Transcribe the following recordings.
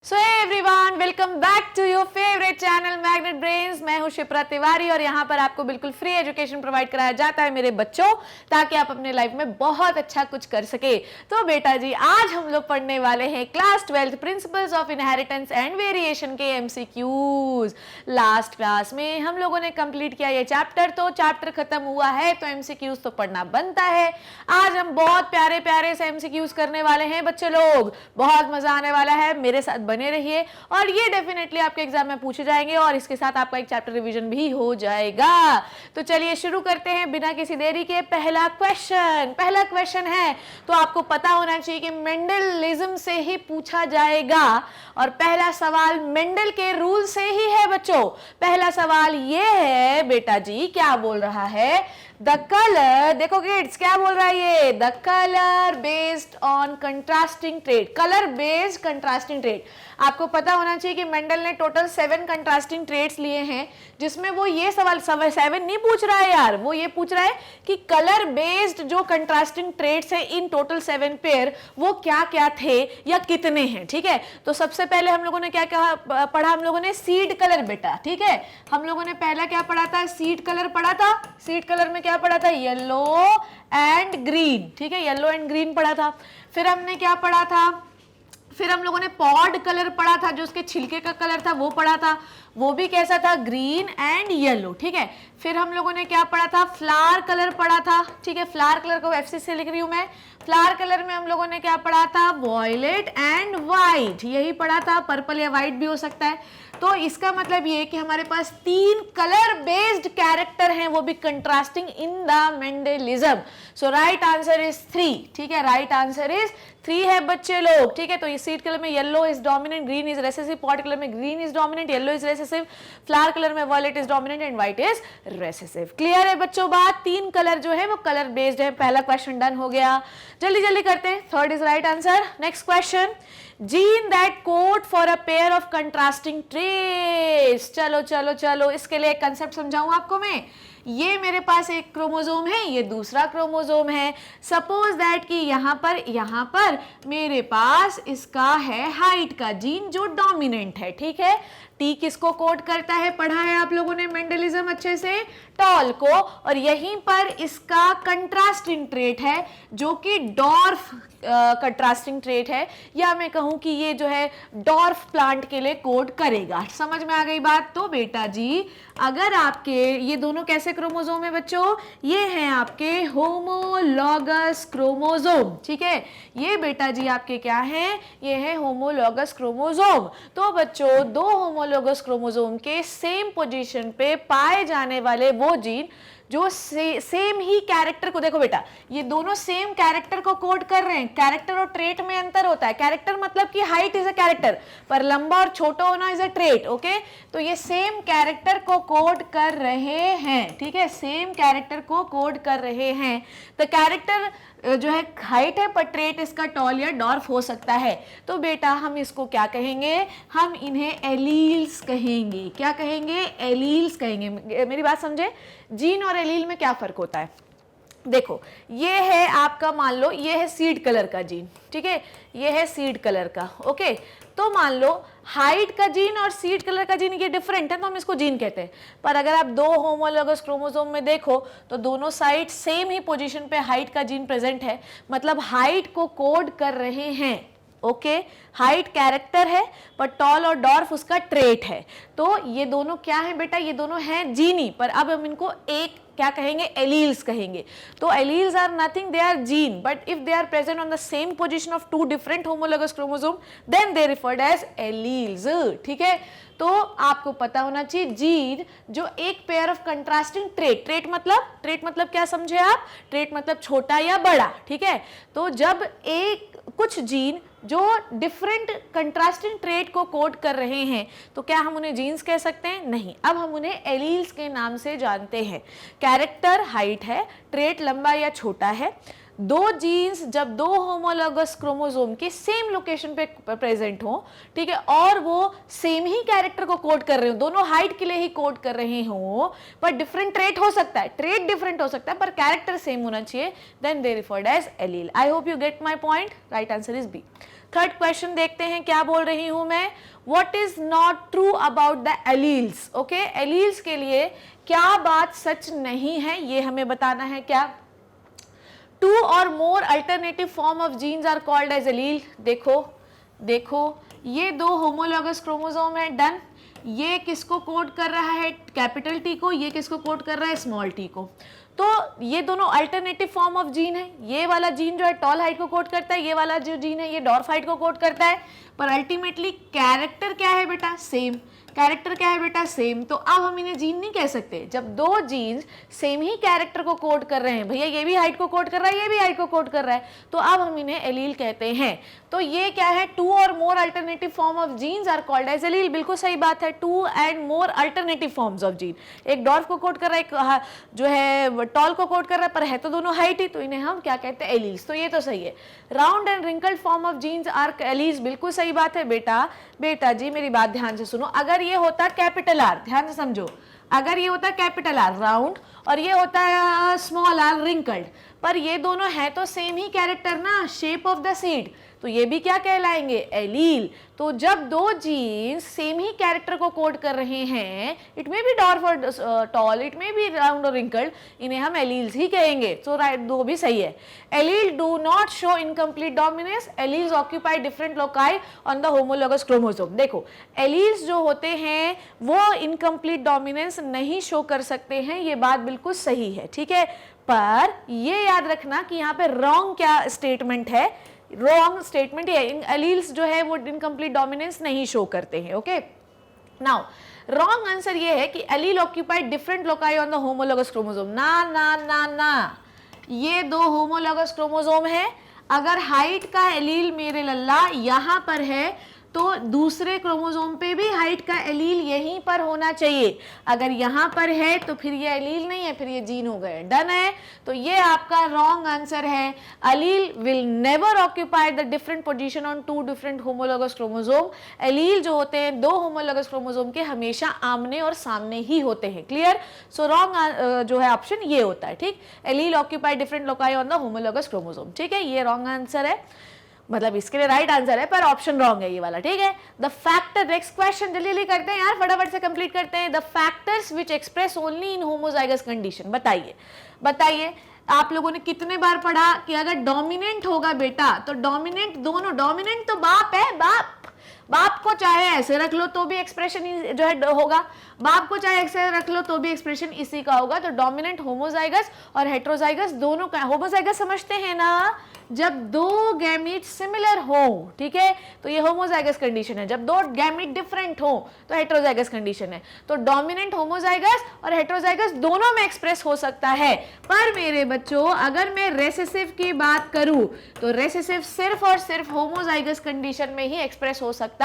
So everyone, welcome back to your favourite channel Magnet Brains. मैं हूं शिप्रा तिवारी और यहाँ पर आपको बिल्कुल फ्री एजुकेशन प्रोवाइड कराया जाता है मेरे बच्चों, ताकि आप अपने लाइफ में बहुत अच्छा कुछ कर सके। तो बेटा जी, आज हम लोग पढ़ने वाले हैं class 12 principles of inheritance and variation के एमसीक्यूज। लास्ट क्लास में हम लोगों ने कंप्लीट किया ये चैप्टर, तो चैप्टर खत्म हुआ है तो एमसीक्यूज तो पढ़ना बनता है। आज हम बहुत प्यारे प्यारे से एमसीक्यूज करने वाले हैं बच्चे लोग, बहुत मजा आने वाला है, मेरे साथ बने रहिए और ये डेफिनेटली आपके एग्जाम में पूछे जाएंगे और इसके साथ आपका एक चैप्टर रिवीजन भी हो जाएगा। तो चलिए शुरू करते हैं बिना किसी देरी के। पहला क्वेश्चन है, तो आपको पता होना चाहिए कि मेंडलिज्म से ही पूछा जाएगा और पहला सवाल मेंडल के रूल से ही है बच्चों। पहला सवाल ये है बेटा जी, क्या बोल रहा है? द कलर, देखो किड्स क्या बोल रहा है ये, the colour based on contrasting trait. Colour based contrasting trait, आपको पता होना चाहिए कि मेंडल ने टोटल 7 कंट्रास्टिंग ट्रेट्स लिए हैं, जिसमें वो ये सवाल 7 नहीं पूछ रहा है यार, वो ये पूछ रहा है कि कलर बेस्ड जो कंट्रास्टिंग ट्रेट्स है इन टोटल 7 पेयर, वो क्या क्या थे या कितने हैं। ठीक है, तो सबसे पहले हम लोगों ने क्या क्या पढ़ा? हम लोगों ने सीड कलर बेटा, ठीक है, हम लोगों ने पहला क्या पढ़ा था? सीड कलर पढ़ा था। सीड कलर में क्या पढ़ा था? Yellow and green. ठीक है, येलो एंड ग्रीन पढ़ा था। फिर हमने क्या पढ़ा था? फिर हम लोगों ने पॉड कलर पढ़ा था, जो उसके छिलके का कलर था वो पढ़ा था, वो भी कैसा था? Green and yellow. ठीक है, फिर हम लोगों ने क्या पढ़ा था? फ्लावर कलर पढ़ा था। ठीक है, फ्लावर कलर को एफसी से लिख रही हूं मैं। फ्लावर कलर में हम लोगों ने क्या पढ़ा था? वॉयलेट एंड व्हाइट, यही पढ़ा था, पर्पल या व्हाइट भी हो सकता है। तो इसका मतलब ये है कि हमारे पास 3 कलर बेस्ड कैरेक्टर हैं, वो भी contrasting in the Mendelism. So right answer is 3। ठीक है, राइट आंसर इज 3 है बच्चे लोग। ठीक है, तो ये सीड कलर में yellow is dominant, green is recessive, pod colour में green is dominant, yellow is recessive, flower colour में violet is dominant and white is recessive. Clear है बच्चों बात? 3 कलर जो है वो कलर बेस्ड है। पहला क्वेश्चन डन हो गया, जल्दी जल्दी करते हैं। 3rd is right answer. Next question, gene that code for a pair of contrasting traits. चलो चलो चलो, इसके लिए एक कंसेप्ट समझाऊं आपको मैं। ये मेरे पास एक क्रोमोसोम है, ये दूसरा क्रोमोसोम है। सपोज दैट कि यहाँ पर मेरे पास इसका है हाइट का जीन जो डोमिनेंट है। ठीक है, टी किसको कोड करता है? पढ़ा है आप लोगों ने मेंडलिज्म अच्छे से, टॉल को। और यहीं पर इसका कंट्रास्टिंग ट्रेट है जो कि डॉर्फ कंट्रास्टिंग ट्रेट है, या मैं कहूं कि ये जो है डॉर्फ प्लांट के लिए कोड करेगा। समझ में आ गई बात? तो बेटा जी, अगर आपके ये दोनों कैसे क्रोमोसोम है बच्चों? ये हैं आपके होमोलॉगस क्रोमोसोम। ठीक है, ये बेटा जी आपके क्या हैं? ये है होमोलॉगस क्रोमोसोम। तो बच्चों, 2 होमोलॉगस क्रोमोसोम के सेम पोजीशन पे पाए जाने वाले वो जीन जो सेम ही कैरेक्टर को, देखो बेटा, ये दोनों सेम कैरेक्टर को कोड कर रहे हैं। कैरेक्टर और ट्रेट में अंतर होता है। कैरेक्टर मतलब कि हाइट इज अ कैरेक्टर, पर लंबा और छोटा होना इज अ ट्रेट। ओके, तो ये सेम कैरेक्टर को कोड कर रहे हैं। ठीक है, सेम कैरेक्टर को कोड कर रहे हैं। तो कैरेक्टर जो है हाइट है, पर ट्रेट इसका टॉल या डॉर्फ हो सकता है। तो बेटा हम इसको क्या कहेंगे? हम इन्हें एलील्स कहेंगे। क्या कहेंगे? एलील्स कहेंगे। मेरी बात समझे? जीन और एलील में क्या फर्क होता है? देखो, ये है आपका, मान लो ये है सीड कलर का जीन। ठीक है, ये है सीड कलर का। ओके, तो मान लो हाइट का जीन और सीड कलर का जीन ये डिफरेंट है, तो हम इसको जीन कहते हैं। पर अगर आप 2 होमोलॉगस क्रोमोसोम में देखो तो दोनों साइड सेम ही पोजीशन पे हाइट का जीन प्रेजेंट है, मतलब हाइट को कोड कर रहे हैं। ओके, हाइट कैरेक्टर है पर टॉल और डॉर्फ उसका ट्रेट है। तो ये दोनों क्या है बेटा? ये दोनों हैं जीनी, पर अब हम इनको एक क्या कहेंगे? एलील्स कहेंगे। तो alleles are nothing, they are gene, but if they are present on the same position of 2 different homologous chromosome, then they referred as alleles. ठीक है, तो आपको पता होना चाहिए जीन जो एक पेयर ऑफ कंट्रास्टिंग ट्रेट मतलब क्या समझे आप? ट्रेट मतलब छोटा या बड़ा। ठीक है, तो जब कुछ जीन जो डिफरेंट कंट्रास्टिंग ट्रेट को कोड कर रहे हैं, तो क्या हम उन्हें जीन्स कह सकते हैं? नहीं, अब हम उन्हें एलील्स के नाम से जानते हैं। कैरेक्टर हाइट है, ट्रेट लंबा या छोटा है। 2 जीन्स जब 2 होमोलॉगस क्रोमोसोम के सेम लोकेशन पे प्रेजेंट हो, ठीक है, और वो सेम ही कैरेक्टर को कोड कर रहे हो, दोनों हाइट के लिए ही कोड कर रहे हो, पर डिफरेंट ट्रेट हो सकता है, ट्रेट डिफरेंट हो सकता है, पर कैरेक्टर सेम होना चाहिए, then they referred as allele. I hope you get my point. Right answer is B. Third question देखते हैं क्या बोल रही हूं मैं, what is not true about the alleles. Okay, alleles के लिए क्या बात सच नहीं है ये हमें बताना है। क्या, 2 or more alternative form of genes are called as allele। देखो ये 2 होमोलॉगस क्रोमोसोम है, डन। ये किसको कोड कर रहा है, कैपिटल टी को, ये किसको कोड कर रहा है, स्मॉल टी को। तो ये दोनों अल्टरनेटिव फॉर्म ऑफ जीन है। ये वाला जीन जो है टॉल हाइट को कोड करता है, ये वाला जो जीन है ये डॉर्फ हाइट को कोड करता है, पर अल्टीमेटली कैरेक्टर क्या है बेटा, सेम। कैरेक्टर क्या है बेटा, सेम। तो अब हम इन्हें जीन नहीं कह सकते जब 2 जीन्स सेम ही कैरेक्टर को कोड कर रहे हैं। भैया ये भी हाइट को कोड कर रहा है, ये भी हाइट को कोड कर रहा है, तो अब हम इन्हें एलील कहते हैं। तो ये क्या है, 2 और more alternative form of genes are called as allele. बिल्कुल सही बात है, 2 and more alternative forms of gene. एक डॉर्फ को कोड कर रहा है, एक जो है टॉल को कोड कर रहा है, पर है तो दोनों हाइट ही, तो इन्हें हम क्या कहते हैं, एलील्स। तो ये तो सही है। Round and wrinkled form of genes are alleles. बिल्कुल सही बात है बेटा जी मेरी बात ध्यान से सुनो। अगर ये होता कैपिटल आर, ध्यान से समझो, अगर ये होता कैपिटल आर राउंड और ये होता है स्मॉल आर रिंकल्ड, पर ये दोनों है तो सेम ही कैरेक्टर ना, शेप ऑफ द सीड, तो ये भी क्या कहलाएंगे, एलील। तो जब 2 जीन्स सेम ही कैरेक्टर को कोड कर रहे हैं, इट में भी डॉर्फ और टॉल, इट में भी राउंड और रिंकल्ड, इन्हें हम एलील्स ही कहेंगे। तो राइट, 2 भी सही है। Allele do not show incomplete dominance, alleles occupy different loci on the homologous chromosome. देखो एलील्स जो होते हैं वो इनकम्प्लीट डोमिनेंस नहीं शो कर सकते हैं, ये बात बिल्कुल सही है, ठीक है। पर ये याद रखना कि यहाँ पे रॉन्ग क्या स्टेटमेंट है, रॉन्ग स्टेटमेंट ये, एलील्स जो है वो इनकम्प्लीट डोमिनेंस नहीं शो करते हैं। ओके, नाउ रॉन्ग आंसर ये है कि allele occupied different loci on the homologous chromosome. ना ना ना ना, ये 2 होमोलॉगस क्रोमोसोम है। अगर हाइट का एलील मेरे लल्ला यहाँ पर है तो दूसरे क्रोमोसोम पे भी हाइट का एलील यहीं पर होना चाहिए। अगर यहाँ पर है तो फिर ये एलील नहीं है, फिर ये जीन हो गए। डन है, तो ये आपका रॉन्ग आंसर है। Allele will never occupy the different position on 2 different homologous chromosome. Allele जो होते हैं 2 होमोलॉगस क्रोमोसोम के हमेशा आमने और सामने ही होते हैं। क्लियर। सो रॉन्ग जो है ऑप्शन ये होता है, ठीक। Allele occupy different loci on the homologous chromosome, ठीक है, ये रॉन्ग आंसर है, मतलब इसके लिए राइट आंसर है पर ऑप्शन रॉन्ग है ये वाला, ठीक है। द फैक्टर, नेक्स्ट क्वेश्चन जल्दी जल्दी करते हैं यार, फटाफट से कंप्लीट करते हैं। The factors which express only in homozygous condition. बताइए आप लोगों ने कितने बार पढ़ा कि अगर डोमिनेंट होगा बेटा तो डोमिनेंट दोनों, डोमिनेंट तो बाप है, बाप को चाहे ऐसे रख लो तो भी एक्सप्रेशन जो है होगा, बाप को चाहे ऐसे रख लो तो भी एक्सप्रेशन इसी का होगा। तो डोमिनेंट होमोजाइगस और हेट्रोजाइगस दोनों का, होमोजाइगस समझते हैं ना, जब 2 गैमीट सिमिलर हो, ठीक है, तो ये होमोजाइगस कंडीशन है। जब 2 गैमीट डिफरेंट हो तो हेट्रोजाइगस कंडीशन है। तो डोमिनेंट होमोजाइगस और हेट्रोजाइगस दोनों में एक्सप्रेस हो सकता है। पर मेरे बच्चों अगर मैं रेसेसिव की बात करूं तो रेसेसिव सिर्फ और सिर्फ होमोजाइगस कंडीशन में ही एक्सप्रेस हो सकता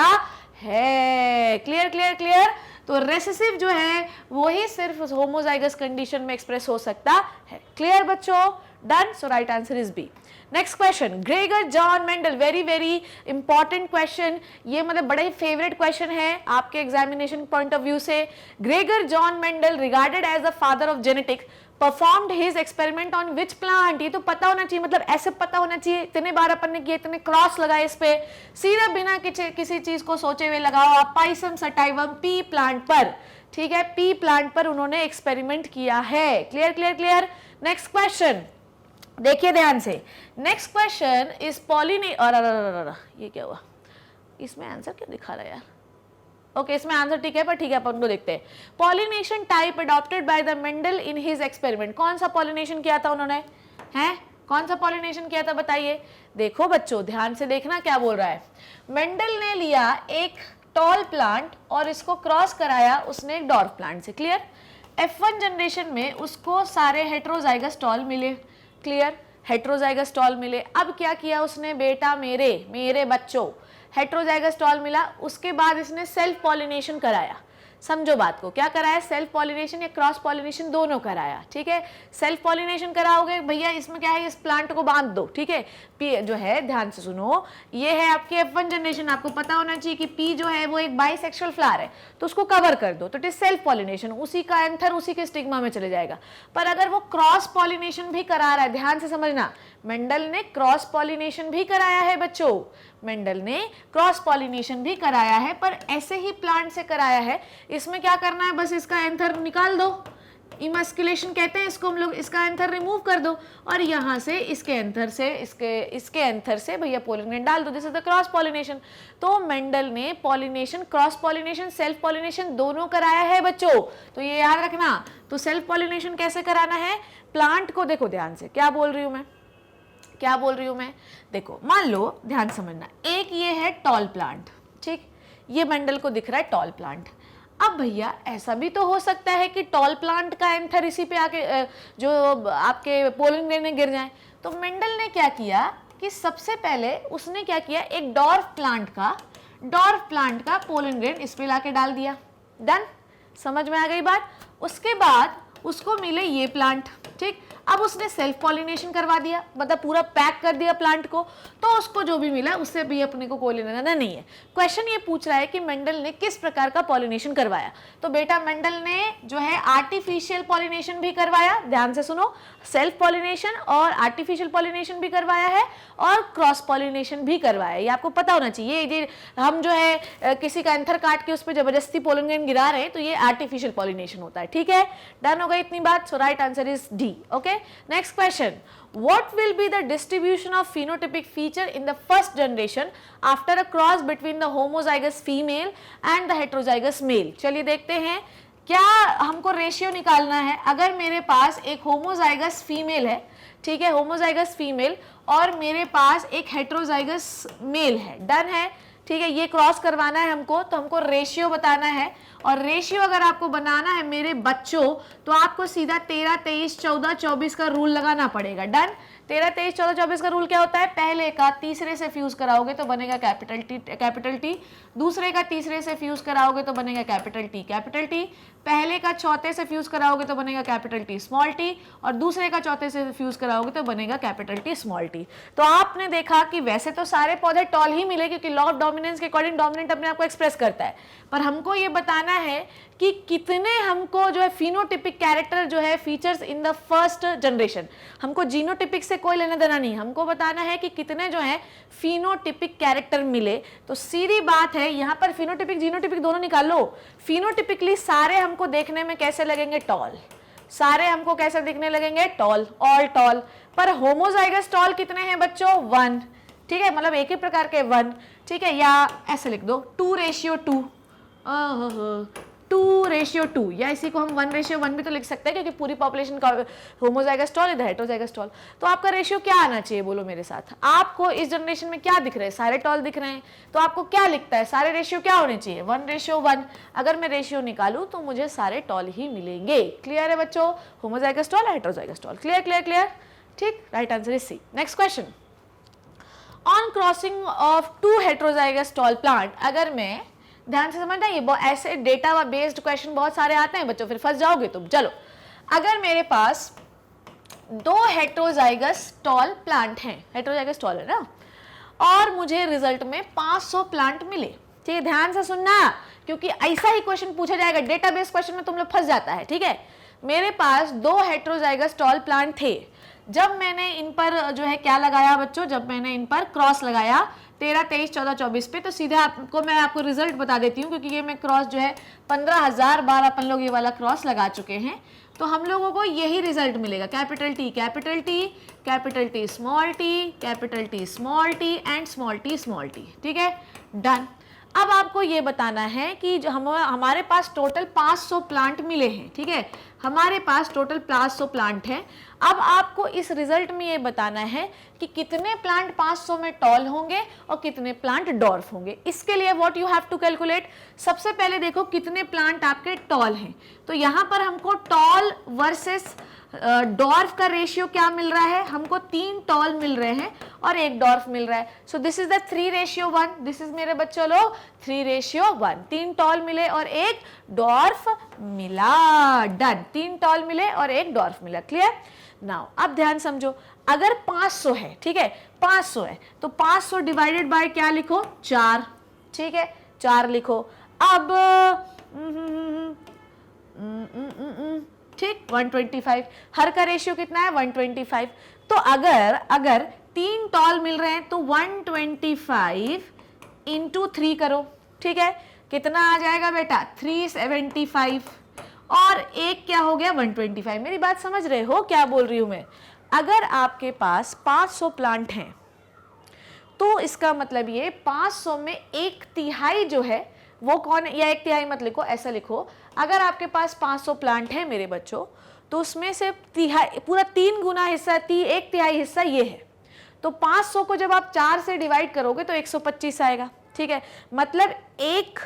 है। क्लियर। तो रेसेसिव जो है वो ही सिर्फ होमोजाइगस कंडीशन में एक्सप्रेस हो सकता है। क्लियर बच्चों, done. So right answer is B. Next question, Gregor John Mendel, very important question, ये मतलब बड़ा ही फेवरेट क्वेश्चन है आपके एग्जामिनेशन पॉइंट ऑफ व्यू से। Gregor John Mendel regarded as the father of genetics performed his experiment on which plant. ये तो पता होना चाहिए, मतलब ऐसे पता होना चाहिए, इतने बार अपन ने किए, इतने क्रॉस लगाए इस पे, सीधा बिना किसी चीज को सोचे हुए लगाओ आप, पाइसम सटाइवम पी प्लांट पर, ठीक है, पी प्लांट पर उन्होंने एक्सपेरिमेंट किया है। क्लियर। नेक्स्ट क्वेश्चन देखिए ध्यान से। नेक्स्ट क्वेश्चन इज ये क्या हुआ, इसमें आंसर क्यों दिखा रहा है यार। ओके, इसमें आंसर ठीक है, पर ठीक है अपन को देखते हैं। Pollination type adopted by the Mendel in his experiment. कौन सा पॉलिनेशन किया था उन्होंने, हैं कौन सा पॉलिनेशन किया था बताइए। देखो बच्चों ध्यान से देखना क्या बोल रहा है। मेंडल ने लिया एक टॉल प्लांट और इसको क्रॉस कराया उसने एक डॉर्फ प्लांट से। क्लियर। F1 जनरेशन में उसको सारे हेट्रोजाइगस टॉल मिले। क्लियर, हेट्रोजाइगस टॉल मिले। अब क्या किया उसने बेटा, मेरे बच्चों, हेट्रोजाइगस टॉल मिला, उसके बाद इसने सेल्फ पॉलिनेशन कराया। समझो बात को, क्या कराया, सेल्फ पॉलिनेशन या क्रॉस पॉलिनेशन दोनों कराया। ठीक है, सेल्फ पॉलिनेशन कराओगे भैया, इसमें क्या है, इस प्लांट को बांध दो। ठीक है, पी जो है ध्यान से सुनो, ये है आपकी F1 जनरेशन। आपको पता होना चाहिए कि पी जो है वो एक बाइसेक्सुअल फ्लावर है, तो उसको कवर कर दो, तो इट इज सेल्फ पॉलिनेशन, उसी का एंथर उसी के स्टिग्मा में चले जाएगा। पर अगर वो क्रॉस पॉलिनेशन भी करा रहा है, ध्यान से समझना, मेंडल ने क्रॉस पॉलिनेशन भी कराया है बच्चों, मेंडल ने क्रॉस पॉलिनेशन भी कराया है, पर ऐसे ही प्लांट से कराया है। इसमें क्या करना है, बस इसका एंथर निकाल दो, इमस्कुलेशन कहते हैं इसको हम लोग, इसका एंथर रिमूव कर दो और यहाँ से इसके एंथर से इसके एंथर से भैया पोलन ग्रेन डाल दो। This is the cross pollination. तो मेंडल ने pollination, cross pollination, self pollination दोनों कराया है बच्चों, तो ये याद रखना। तो सेल्फ पॉलिनेशन कैसे कराना है, प्लांट को देखो ध्यान से, क्या बोल रही हूं मैं, देखो मान लो, ध्यान समझना, एक ये है टॉल प्लांट, ठीक, ये मेंडल को दिख रहा है टॉल प्लांट। अब भैया ऐसा भी तो हो सकता है कि टॉल प्लांट का एंथर इसी पे आके जो आपके पोलन ग्रेन में गिर जाए। तो मेंडल ने क्या किया कि सबसे पहले उसने क्या किया, एक डॉर्फ प्लांट का पोलन ग्रेन इस पे लाके डाल दिया। डन, समझ में आ गई बात। उसके बाद उसको मिले ये प्लांट, ठीक, अब उसने सेल्फ पॉलिनेशन करवा दिया, मतलब पूरा पैक कर दिया प्लांट को, तो उसको जो भी मिला उससे भी अपने को कोई लेना देना नहीं है। क्वेश्चन ये पूछ रहा है कि मेंडल ने किस प्रकार का पॉलिनेशन करवाया। तो बेटा मेंडल ने जो है आर्टिफिशियल पॉलिनेशन भी करवाया, ध्यान से सुनो, सेल्फ पॉलिनेशन और आर्टिफिशियल पॉलिनेशन भी करवाया है और क्रॉस पॉलिनेशन भी करवाया है। ये आपको पता होना चाहिए। ये हम जो है किसी का एंथर काट के उस पर जबरदस्ती पोलन ग्रेन गिरा रहे हैं, तो ये आर्टिफिशियल पॉलिनेशन होता है। ठीक है, डन हो गई इतनी बात। So right answer is D. Okay, next question, what will be the distribution of phenotypic feature in the first generation after a cross between the homozygous female and the heterozygous male? चलिए देखते हैं, क्या हमको ratio निकालना है। अगर मेरे पास एक होमोजाइगस फीमेल है, ठीक है, होमोजाइगस फीमेल, और मेरे पास एक हेटेरोजाइगस मेल है, डन है, ठीक है, ये क्रॉस करवाना है हमको, तो हमको रेशियो बताना है। और रेशियो अगर आपको बनाना है मेरे बच्चों, तो आपको सीधा 13, 23, 14, 24 का रूल लगाना पड़ेगा। डन, 13, 23, 14, 24 का रूल क्या होता है, पहले का तीसरे से फ्यूज कराओगे तो बनेगा कैपिटल टी, दूसरे का तीसरे से फ्यूज कराओगे तो बनेगा कैपिटल टी, पहले का चौथे से फ्यूज कराओगे तो बनेगा कैपिटल टी स्मॉल टी, और दूसरे का चौथे से फ्यूज कराओगे तो बनेगा कैपिटल टी स्मॉल टी। तो आपने देखा कि वैसे तो सारे पौधे टॉल ही मिले, क्योंकि लॉ ऑफ डोमिनेंस के अकॉर्डिंग डोमिनेंट अपने आप को एक्सप्रेस करता है, पर हमको ये बताना है कि कितने हमको जो है फिनोटिपिक कैरेक्टर जो है features in the first generation. हमको जीनोटिपिक से कोई लेना देना नहीं, हमको बताना है कि कितने जो है फिनोटिपिक कैरेक्टर मिले। तो सीधी बात है, यहाँ पर फिनोटिपिक जीनोटिपिक दोनों निकाल लो। फिनोटिपिकली सारे हमको देखने में कैसे लगेंगे, टॉल, सारे हमको कैसे दिखने लगेंगे, टॉल, ऑल टॉल। पर होमोजाइगस टॉल कितने हैं बच्चों, 1, ठीक है, मतलब एक ही प्रकार के 1, ठीक है, या ऐसे लिख दो 2:2, 2:2, या इसी को हम 1:1 भी तो लिख सकते हैं, क्योंकि पूरी पॉपुलेशन का होमोजाइगस टॉल, इधर हेटेरोजाइगस टॉल। तो आपका रेशियो क्या आना चाहिए, बोलो मेरे साथ। आपको इस जनरेशन में क्या दिख रहे हैं, सारे टॉल दिख रहे हैं, तो आपको क्या लिखता है, सारे रेशियो क्या होने चाहिए, 1:1। अगर मैं रेशियो निकालूं तो मुझे सारे टॉल ही मिलेंगे। क्लियर है बच्चों, homozygous tall, heterozygous tall, clear clear clear, ठीक, right answer is C. Next question, on crossing of 2 heterozygous tall plant, अगर मैं, ध्यान से समझना, ये ऐसे डेटा बेस्ड क्वेश्चन बहुत सारे आते हैं बच्चों, फिर फंस जाओगे तुम। चलो, अगर मेरे पास 2 हेटेरोजाइगस टॉल प्लांट हैं, हेटेरोजाइगस टॉल है ना, और मुझे रिजल्ट में 500 प्लांट मिले, ठीक है, ध्यान से सुनना, क्योंकि ऐसा ही क्वेश्चन पूछा जाएगा, डेटा बेस्ड क्वेश्चन में तुम लोग फंस जाता है। ठीक है, मेरे पास 2 हेटेरोजाइगस टॉल प्लांट थे, जब मैंने इन पर जो है क्या लगाया बच्चों, जब मैंने इन पर क्रॉस लगाया 13, 23, 14, 24 पे, तो सीधे मैं आपको रिजल्ट बता देती हूँ, क्योंकि ये मैं क्रॉस जो है 15,000 बार अपन लोग ये वाला क्रॉस लगा चुके हैं, तो हम लोगों को यही रिजल्ट मिलेगा, capital T capital T, capital T small T, capital T small T and small T. ठीक है, डन। अब आपको ये बताना है कि जो हमारे पास टोटल 500 प्लांट मिले हैं, ठीक है, हमारे पास टोटल 500 प्लांट हैं। अब आपको इस रिजल्ट में ये बताना है कि कितने प्लांट 500 में टॉल होंगे और कितने प्लांट डॉर्फ होंगे। इसके लिए what you have to calculate, सबसे पहले देखो कितने प्लांट आपके टॉल हैं, तो यहाँ पर हमको टॉल वर्सेस डॉर्फ का रेशियो क्या मिल रहा है, हमको 3 टॉल मिल रहे हैं और 1 डॉर्फ मिल रहा है। सो this is the 3:1, this is मेरे बच्चों लोग 3:1, 3 टॉल मिले और 1 डॉर्फ मिला। डन, 3 टॉल मिले और 1 डॉर्फ मिला। क्लियर। नाउ अब ध्यान समझो, अगर 500 है, ठीक है, 500 है, तो 500 डिवाइडेड बाय क्या लिखो, 4, ठीक है, 4 लिखो। अब ठीक, 125, हर का रेशियो कितना है, 125। तो अगर 3 टॉल मिल रहे हैं तो 125 इंटू 3 करो, ठीक है, कितना आ जाएगा बेटा 375, और एक क्या हो गया 125। मेरी बात समझ रहे हो क्या बोल रही हूं मैं? अगर आपके पास 500 प्लांट हैं तो इसका मतलब ये 500 में 1/3 जो है वो कौन है, या 1/3 मत लिखो, ऐसा लिखो, अगर आपके पास 500 प्लांट है मेरे बच्चों तो उसमें से तिहाई, पूरा 3 गुना हिस्सा, 1/3 हिस्सा ये है। तो 500 को जब आप 4 से डिवाइड करोगे तो 125 आएगा, ठीक है, मतलब एक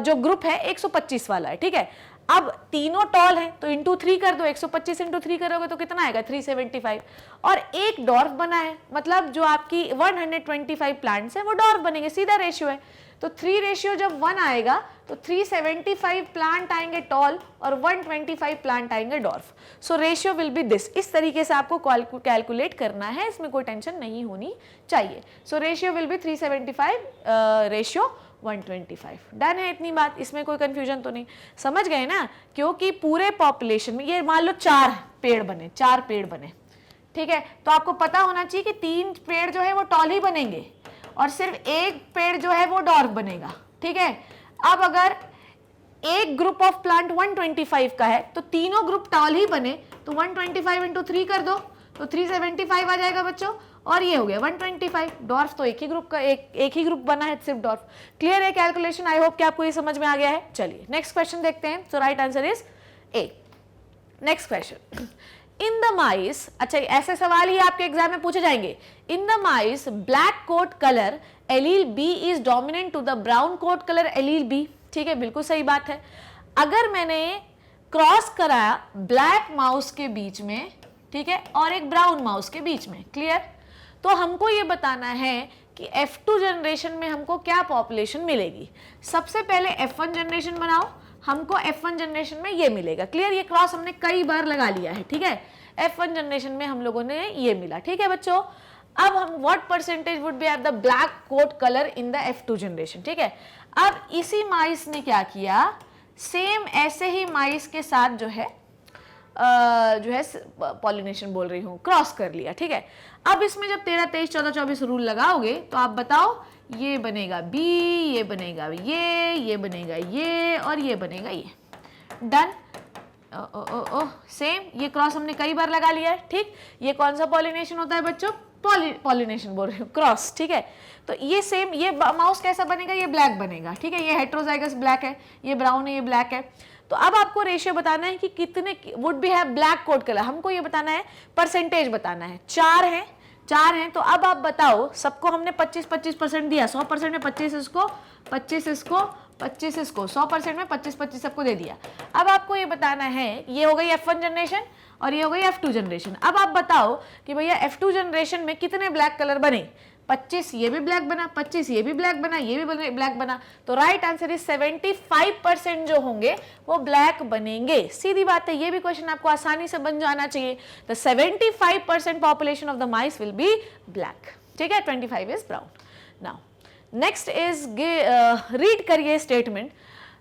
जो ग्रुप है 125 वाला है, ठीक है। अब तीनों टॉल हैं तो इंटू 3 कर दो, 125 इंटू 3 करोगे तो कितना आएगा 375, और एक डॉर्फ बना है, मतलब जो आपकी 125 प्लांट्स है वो डॉर्फ बनेंगे, सीधा रेशियो है। तो 3 रेशियो जब 1 आएगा तो 375 प्लांट आएंगे टॉल और 125 प्लांट आएंगे dwarf. So ratio will be this. इस तरीके से आपको कैलकुलेट करना है, इसमें कोई टेंशन नहीं होनी चाहिए। So ratio will be 375 ratio 125। Done है इतनी बात, इसमें कोई कंफ्यूजन तो नहीं, समझ गए ना? क्योंकि पूरे पॉपुलेशन में ये मान लो 4 पेड़ बने, ठीक है, तो आपको पता होना चाहिए कि 3 पेड़ जो है वो टॉल ही बनेंगे और सिर्फ एक पेड़ जो है वो डॉर्फ बनेगा, ठीक है। अब अगर एक ग्रुप ऑफ प्लांट 125 का है तो तीनों ग्रुप टॉल ही बने, तो 125 इंटू 3 कर दो तो 375 आ जाएगा बच्चों, और ये हो गया 125। डॉर्फ तो एक ही ग्रुप का एक ही ग्रुप बना है, सिर्फ डॉर्फ। क्लियर है कैलकुलेशन? आई होप कि आपको ये समझ में आ गया है। चलिए नेक्स्ट क्वेश्चन देखते हैं। So right answer is A. Next question, in the mice, अच्छा ऐसे सवाल ही आपके एग्जाम में पूछे जाएंगे। In the mice black coat colour allele B is dominant to the brown coat colour allele b, ठीक है, बिल्कुल सही बात है। अगर मैंने क्रॉस कराया ब्लैक माउस के बीच में, ठीक है, और एक ब्राउन माउस के बीच में, क्लियर, तो हमको ये बताना है कि F2 जनरेशन में हमको क्या पॉपुलेशन मिलेगी। सबसे पहले F1 जनरेशन बनाओ, हमको F1 जनरेशन में ये मिलेगा, क्लियर, ये क्रॉस हमने कई बार लगा लिया है, ठीक है। F1 जनरेशन में हम लोगों ने ये मिला, ठीक है बच्चों। अब हम what percentage would be at the black coat colour in the F2 generation, ठीक है। अब इसी माइस ने क्या किया, सेम ऐसे ही माइस के साथ जो है पॉलिनेशन बोल रही हूँ, क्रॉस कर लिया, ठीक है। अब इसमें जब 13, 23, 14, 24 रूल लगाओगे तो आप बताओ, ये बनेगा B, ये बनेगा ये बनेगा ये, और ये बनेगा ये। डन। सेम, ये क्रॉस हमने कई बार लगा लिया है, ठीक। ये कौन सा पॉलिनेशन होता है बच्चों? पॉलिनेशन बोल रही हूँ, क्रॉस, ठीक है। तो ये सेम, ये माउस कैसा बनेगा, ये ब्लैक बनेगा, ठीक है, ये हेट्रोजाइगस ब्लैक है, ये ब्राउन है, ये ब्लैक है। तो अब आपको रेशियो बताना है कि कितने would be have black coat colour, हमको ये बताना है, परसेंटेज बताना है। 4 हैं, तो अब आप बताओ, सबको हमने 25% दिया, 100% में 25 इसको, 25 इसको, 25 इसको, 100% में 25 सबको दे दिया। अब आपको ये बताना है, ये हो गई F1 जनरेशन और ये हो गई F2 जनरेशन। अब आप बताओ कि भैया F2 जनरेशन में कितने ब्लैक कलर बने, 25 ये भी ब्लैक बना, 25 ये भी ब्लैक बना, ये भी ब्लैक बना, तो राइट आंसर इज 75% जो होंगे वो ब्लैक बनेंगे। सीधी बात है, ये भी क्वेश्चन आपको आसानी से बन जाना चाहिए। The 75% population of the mice will be black, ठीक है, 25 is brown. Now next is read करिए statement,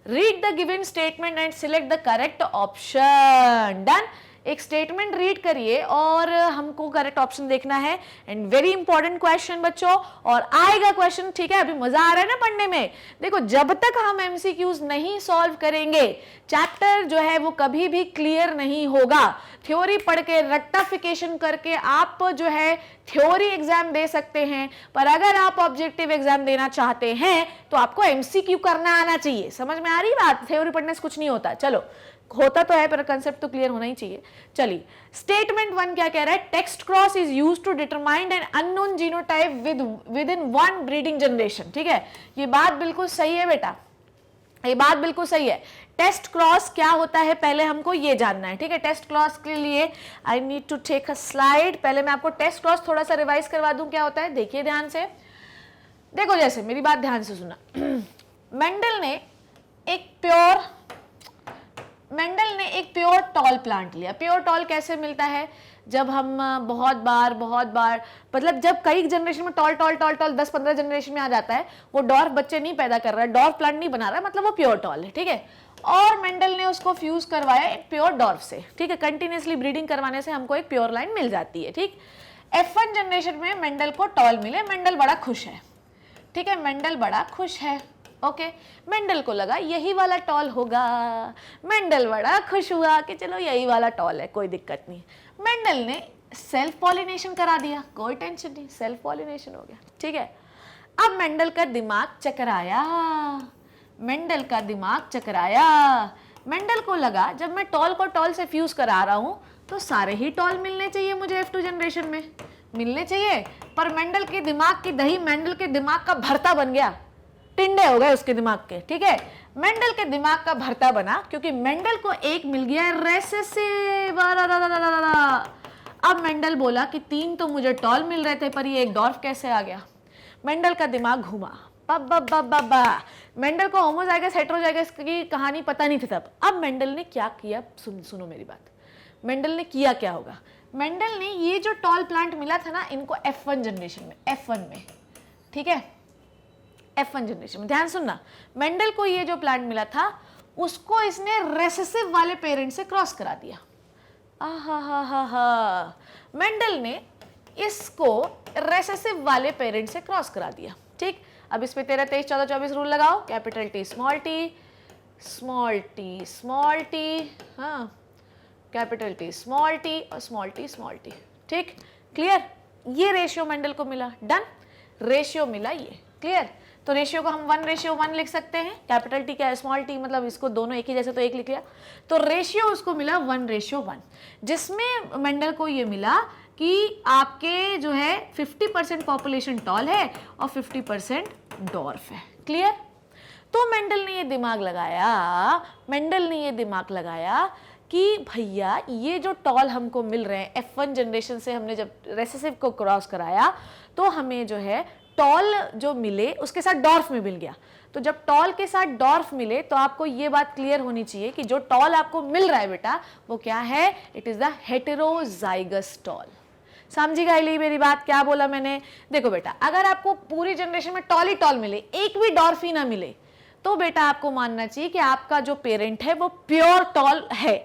read the given statement and select the correct option. Done. एक स्टेटमेंट रीड करिए और हमको करेक्ट ऑप्शन देखना है। एंड वेरी इंपॉर्टेंट क्वेश्चन बच्चों, और आएगा क्वेश्चन, ठीक है, अभी मजा आ रहा है ना पढ़ने में। देखो, जब तक हम एमसीक्यूज नहीं सॉल्व करेंगे चैप्टर जो है वो कभी भी क्लियर नहीं होगा। थ्योरी पढ़ के रेक्टिफिकेशन करके आप जो है थ्योरी एग्जाम दे सकते हैं, पर अगर आप ऑब्जेक्टिव एग्जाम देना चाहते हैं तो आपको एमसीक्यू करना आना चाहिए। समझ में आ रही बात? थ्योरी पढ़ने से कुछ नहीं होता, चलो होता तो है पर कंसेप्ट तो क्लियर होना ही चाहिए। चलिए, स्टेटमेंट 1 क्या कह रहा है, text cross is used to determine an unknown genotype with in 1 breeding generation, ठीक है। ये बात बिल्कुल सही है बेटा, ये बात बिल्कुल सही है। टेस्ट क्रॉस क्या होता है पहले हमको ये जानना है, ठीक है। टेस्ट क्रॉस के लिए I need to take a slide. पहले मैं आपको टेस्ट क्रॉस थोड़ा सा रिवाइज करवा दूं क्या होता है। देखिए ध्यान से, देखो जैसे मेरी बात ध्यान से सुना। मेंडल ने एक प्योर टॉल प्लांट लिया। प्योर टॉल कैसे मिलता है, जब हम बहुत बार मतलब जब कई जनरेशन में टॉल 10-15 जनरेशन में आ जाता है, वो डॉर्फ बच्चे नहीं पैदा कर रहा है, डॉर्फ प्लांट नहीं बना रहा है, मतलब वो प्योर टॉल है, ठीक है। और मेंडल ने उसको फ्यूज करवाया एक प्योर डॉर्फ से, ठीक है। कंटिन्यूसली ब्रीडिंग करवाने से हमको एक प्योर लाइन मिल जाती है, ठीक। F1 जनरेशन में मेंडल को टॉल मिले, मेंडल बड़ा खुश है, ठीक है, मेंडल बड़ा खुश है, ओके। मेंडल को लगा यही वाला टॉल होगा, मेंडल बड़ा खुश हुआ कि चलो यही वाला टॉल है, कोई दिक्कत नहीं। मेंडल ने सेल्फ पॉलिनेशन करा दिया, कोई टेंशन नहीं, सेल्फ पॉलिनेशन हो गया, ठीक है। अब मेंडल का दिमाग चकराया, मेंडल का दिमाग चकराया, मेंडल को लगा जब मैं टॉल को टॉल से फ्यूज करा रहा हूं तो सारे ही टॉल मिलने चाहिए मुझे F2 जनरेशन में, मिलने चाहिए। पर मेंडल के दिमाग की दही मेंडल के दिमाग का भरता बन गया, टिंडे हो गए उसके दिमाग के, ठीक है। मेंडल के दिमाग का भरता बना क्योंकि मेंडल को एक मिल गया रेसेसिव। अब मेंडल बोला कि 3 तो मुझे टॉल मिल रहे थे पर ये एक डॉर्फ कैसे आ गया। मेंडल का दिमाग घूमा, मेंडल को होमोजाइगस हेटेरोजाइगस की कहानी पता नहीं थी तब। अब मेंडल ने क्या किया, सुनो मेरी बात, मेंडल ने किया क्या होगा। मेंडल ने ये जो टॉल प्लांट मिला था ना इनको F1 जनरेशन में, F1 में, ठीक है, F1 जनरेशन में ध्यान सुनना, मेंडल को ये जो प्लांट मिला था उसको इसने रेसेसिव वाले पेरेंट से क्रॉस करा दिया। आहा, मेंडल ने इसको रेसेसिव वाले पेरेंट से क्रॉस करा दिया, ठीक। अब इस पे 13, 23, 14, 24 रूल लगाओ, capital T small t, small t small t, हाँ, कैपिटल T स्मॉल t और स्मॉल t, ठीक, क्लियर। ये रेशियो मेंडल को मिला, डन, रेशियो मिला ये, क्लियर। तो रेशियो को हम 1:1 लिख सकते हैं, कैपिटल T क्या है, स्मॉल t, मतलब इसको दोनों एक ही जैसे तो एक लिख लिया, तो रेशियो उसको मिला 1:1, जिसमें मेंडल को ये मिला कि आपके जो है 50% पॉपुलेशन टॉल है और 50% डॉर्फ है, क्लियर। तो मेंडल ने ये दिमाग लगाया कि भैया ये जो टॉल हमको मिल रहे हैं F1 जनरेशन से, हमने जब रेसेसिव को क्रॉस कराया तो हमें जो है टॉल जो मिले उसके साथ डॉर्फ में मिल गया। तो जब टॉल के साथ डॉर्फ मिले तो आपको ये बात क्लियर होनी चाहिए कि जो टॉल आपको मिल रहा है बेटा वो क्या है, it is the heterozygous tall. समझी गई मेरी बात, क्या बोला मैंने। देखो बेटा, अगर आपको पूरी जनरेशन में टॉल ही टॉल मिले, एक भी डॉर्फ ही ना मिले, तो बेटा आपको मानना चाहिए कि आपका जो पेरेंट है वो प्योर टॉल है।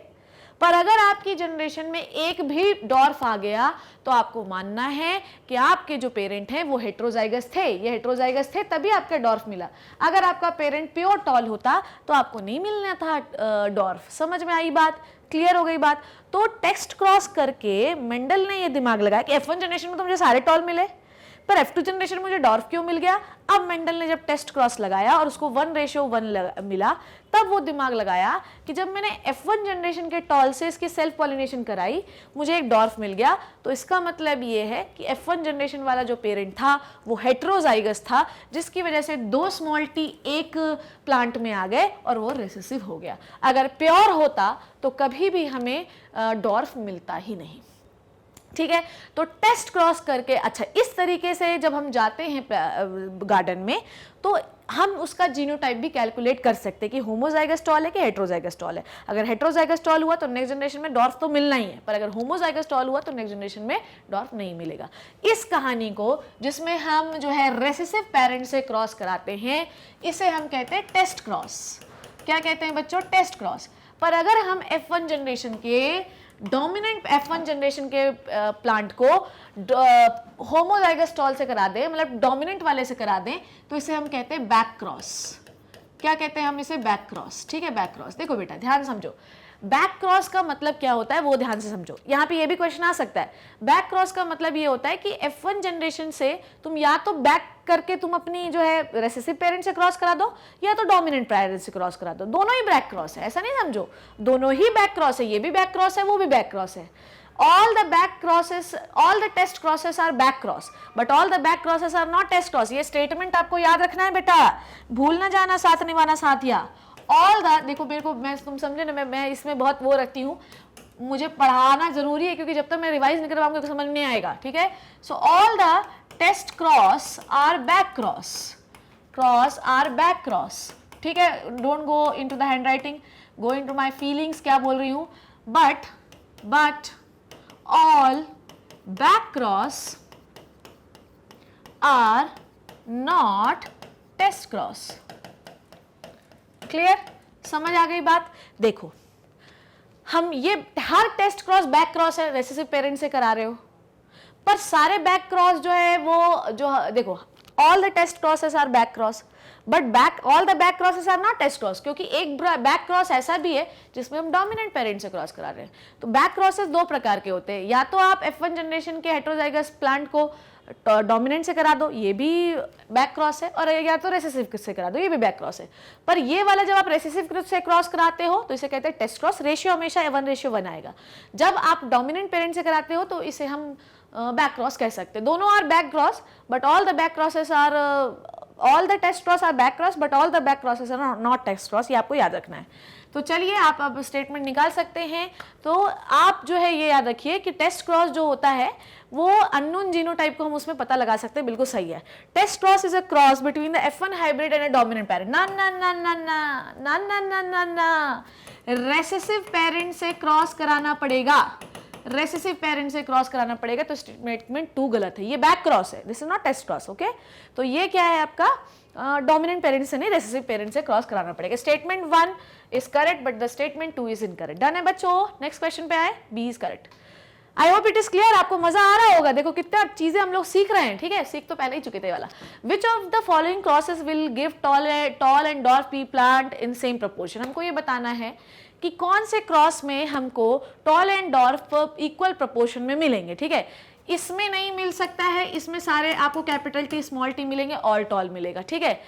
पर अगर आपकी जनरेशन में एक भी डॉर्फ आ गया तो आपको मानना है कि आपके जो पेरेंट हैं वो हेटेरोजाइगस थे, ये हेटेरोजाइगस थे तभी आपका डॉर्फ मिला। अगर आपका पेरेंट प्योर टॉल होता तो आपको नहीं मिलना था डॉर्फ। समझ में आई बात, क्लियर हो गई बात। तो टेस्ट क्रॉस करके मेंडल ने ये दिमाग लगाया कि F1 जनरेशन में तो मुझे सारे टॉल मिले पर F2 जनरेशन में मुझे डॉर्फ क्यों मिल गया। अब मेंडल ने जब टेस्ट क्रॉस लगाया और उसको 1:1 मिला, तब वो दिमाग लगाया कि जब मैंने F1 जनरेशन के टॉल से इसकी सेल्फ पॉलिनेशन कराई मुझे एक डॉर्फ मिल गया, तो इसका मतलब ये है कि F1 जनरेशन वाला जो पेरेंट था वो हेटेरोजाइगस था, जिसकी वजह से 2 स्मॉल t एक प्लांट में आ गए और वो रेसेसिव हो गया। अगर प्योर होता तो कभी भी हमें डॉर्फ मिलता ही नहीं, ठीक है। तो टेस्ट क्रॉस करके, अच्छा इस तरीके से जब हम जाते हैं गार्डन में तो हम उसका जीनोटाइप भी कैलकुलेट कर सकते हैं कि होमोजाइगस टॉल है कि हेटेरोजाइगस टॉल है। अगर हेटेरोजाइगस टॉल हुआ तो नेक्स्ट जनरेशन में डॉर्फ तो मिलना ही है, पर अगर होमोजाइगस टॉल हुआ तो नेक्स्ट जनरेशन में डॉर्फ नहीं मिलेगा। इस कहानी को जिसमें हम जो है रेसेसिव पेरेंट से क्रॉस कराते हैं इसे हम कहते हैं टेस्ट क्रॉस। क्या कहते हैं बच्चों, टेस्ट क्रॉस। पर अगर हम F1 जनरेशन के डोमिनेंट F1 जनरेशन के प्लांट को होमोजाइगस टॉल से करा दें, मतलब डोमिनेंट वाले से करा दें, तो इसे हम कहते हैं बैक क्रॉस। क्या कहते हैं हम इसे, बैक क्रॉस, ठीक है, बैक क्रॉस। देखो बेटा ध्यान समझो, बैक क्रॉस का मतलब क्या होता है वो ध्यान से समझो। यहाँ पे ये भी क्वेश्चन आ सकता है। बैक क्रॉस का मतलब ये होता है कि F1 जनरेशन से तुम या तो बैक करके तुम अपनी जो है रेसेसिव पेरेंट से क्रॉस करा दो या तो डोमिनेंट पेरेंट से क्रॉस करा दो, दोनों ही बैक क्रॉस है, ऐसा नहीं समझो, दोनों ही बैक क्रॉस है, ये भी बैक क्रॉस है वो भी बैक क्रॉस है। all the back crosses, all the test crosses are back cross, but all the back crosses are not test cross। ये स्टेटमेंट आपको याद रखना है बेटा, भूल ना जाना साथ निभाना साथिया। ऑल द, देखो मेरे को, मैं तुम समझे ना, मैं इसमें बहुत वो रखती हूँ, मुझे पढ़ाना जरूरी है क्योंकि जब तक मैं रिवाइज नहीं करवाऊंगी तो समझ नहीं आएगा, ठीक है। So all the test cross are back cross, cross are back cross, ठीक है। Don't go into the hand writing, go into my feelings, क्या बोल रही हूँ। But all back cross are not test cross। Clear, समझ आ गई बात। देखो हम ये हर टेस्ट क्रॉस बैक क्रॉस है, रेसेसिव पेरेंट से करा रहे हो, पर सारे बैक क्रॉस जो है वो जो देखो all the test crosses are back cross, but all the back crosses are not test cross, क्योंकि एक बैक क्रॉस ऐसा भी है जिसमें हम डोमिनेंट पेरेंट से क्रॉस करा रहे हैं। तो बैक क्रॉसेस दो प्रकार के होते हैं, या तो आप F1 जनरेशन के हेटेरोजाइगस प्लांट को डोमिनेंट से करा दो, ये भी बैक क्रॉस है, और या तो रेसेसिव से करा दो, ये भी बैक क्रॉस है। पर ये वाला जब आप रेसेसिव से क्रॉस कराते हो तो इसे कहते हैं टेस्ट क्रॉस, रेशियो हमेशा 1:1 आएगा। जब आप डोमिनेंट पेरेंट से कराते हो तो इसे हम बैक क्रॉस कह सकते हैं। दोनों are back cross, but all the back crosses are all the test cross are back cross, but all the back crosses are not test cross, ये आपको याद रखना है। तो चलिए आप अब स्टेटमेंट निकाल सकते हैं। तो आप जो है ये याद रखिए कि टेस्ट क्रॉस जो होता है वो अननोन जीनोटाइप को हम उसमें पता लगा सकते हैं, बिल्कुल सही है। Test cross is a cross between the F1 hybrid and a dominant parent. ना ना ना ना ना ना ना ना ना ना, रेसेसिव पेरेंट से क्रॉस कराना पड़ेगा, रेसेसिव पेरेंट से क्रॉस कराना पड़ेगा। तो स्टेटमेंट 2 गलत है, ये बैक क्रॉस है, this is not test cross. Okay, तो ये क्या है आपका डोमिनेंट पेरेंट से नहीं, रेसेसिव पेरेंट से क्रॉस कराना पड़ेगा। Statement 1 is correct but the statement 2 is incorrect. Done है बच्चों, नेक्स्ट क्वेश्चन पे आए, B is correct. I hope it is clear, आपको मजा आ रहा होगा। देखो कितना चीजें हम लोग सीख रहे हैं, ठीक है, सीख तो पहले ही चुके थे वाला। विच of the following crosses will give tall and dwarf P plant in same proportion. हमको ये बताना है कि कौन से क्रॉस में हमको tall and dwarf equal proportion में मिलेंगे, ठीक है। इसमें नहीं मिल सकता है, इसमें सारे आपको कैपिटल टी स्मॉल टी मिलेंगे, ऑल टॉल मिलेगा, ठीक है।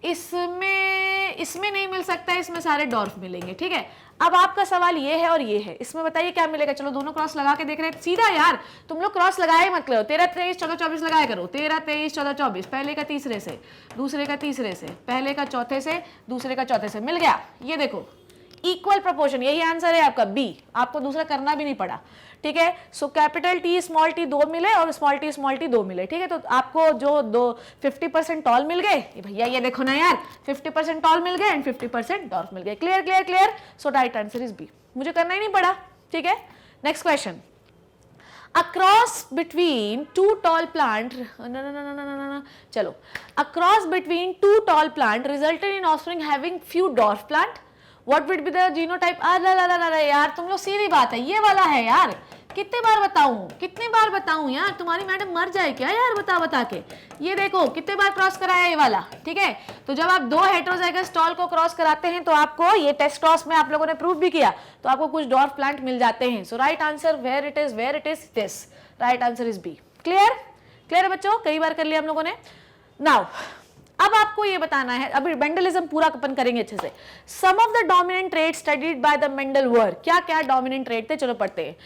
इसमें नहीं मिल सकता है, इसमें सारे डॉर्फ मिलेंगे, ठीक है। अब आपका सवाल ये है और ये है, इसमें बताइए क्या मिलेगा। चलो दोनों क्रॉस लगा के देख रहे हैं सीधा। यार तुम लोग क्रॉस लगाए मत करो, 13 23 14 24 लगाया करो। 13 23 14 24, पहले का तीसरे से, दूसरे का तीसरे से, पहले का चौथे से, दूसरे का चौथे से, मिल गया। ये देखो इक्वल प्रोपोर्शन, यही आंसर है आपका बी, आपको दूसरा करना भी नहीं पड़ा, ठीक है। So capital T small T 2 मिले और स्मॉल टी 2 मिले, ठीक है। तो आपको जो 50% टॉल मिल गए भैया, ये देखो ना यार, 50% टॉल मिल गए एंड 50% डॉर्फ मिल गए। Clear clear clear. So right answer is B, मुझे करना ही नहीं पड़ा, ठीक है। Next question, a cross between two tall plant चलो, a cross between two tall plant resulted in offspring having few dwarf plant. What would be the genotype? अरे यार तुम लोग सीधी बात है, ये वाला है यार, कितने बार बताऊं यार, तुम्हारी मैडम मर जाए क्या यार बता के। ये देखो कितने बार क्रॉस कराया ये वाला, ठीक है। तो जब आप दो हेटेरोजाइगस टॉल को क्रॉस कराते हैं तो आपको ये टेस्ट क्रॉस में आप लोगों ने प्रूव भी किया, तो आपको कुछ डॉर्फ प्लांट मिल जाते हैं। So right answer where it is this, right answer is B. Clear बच्चों, कई बार कर लिया हम लोगों ने। नाउ अब आपको ये बताना है, अभी मेंडलिज्म पूरा अपन करेंगे अच्छे से। Some of the dominant trait studied by the Mendel were, क्या क्या डोमिनेंट ट्रेट थे, चलो पढ़ते हैं।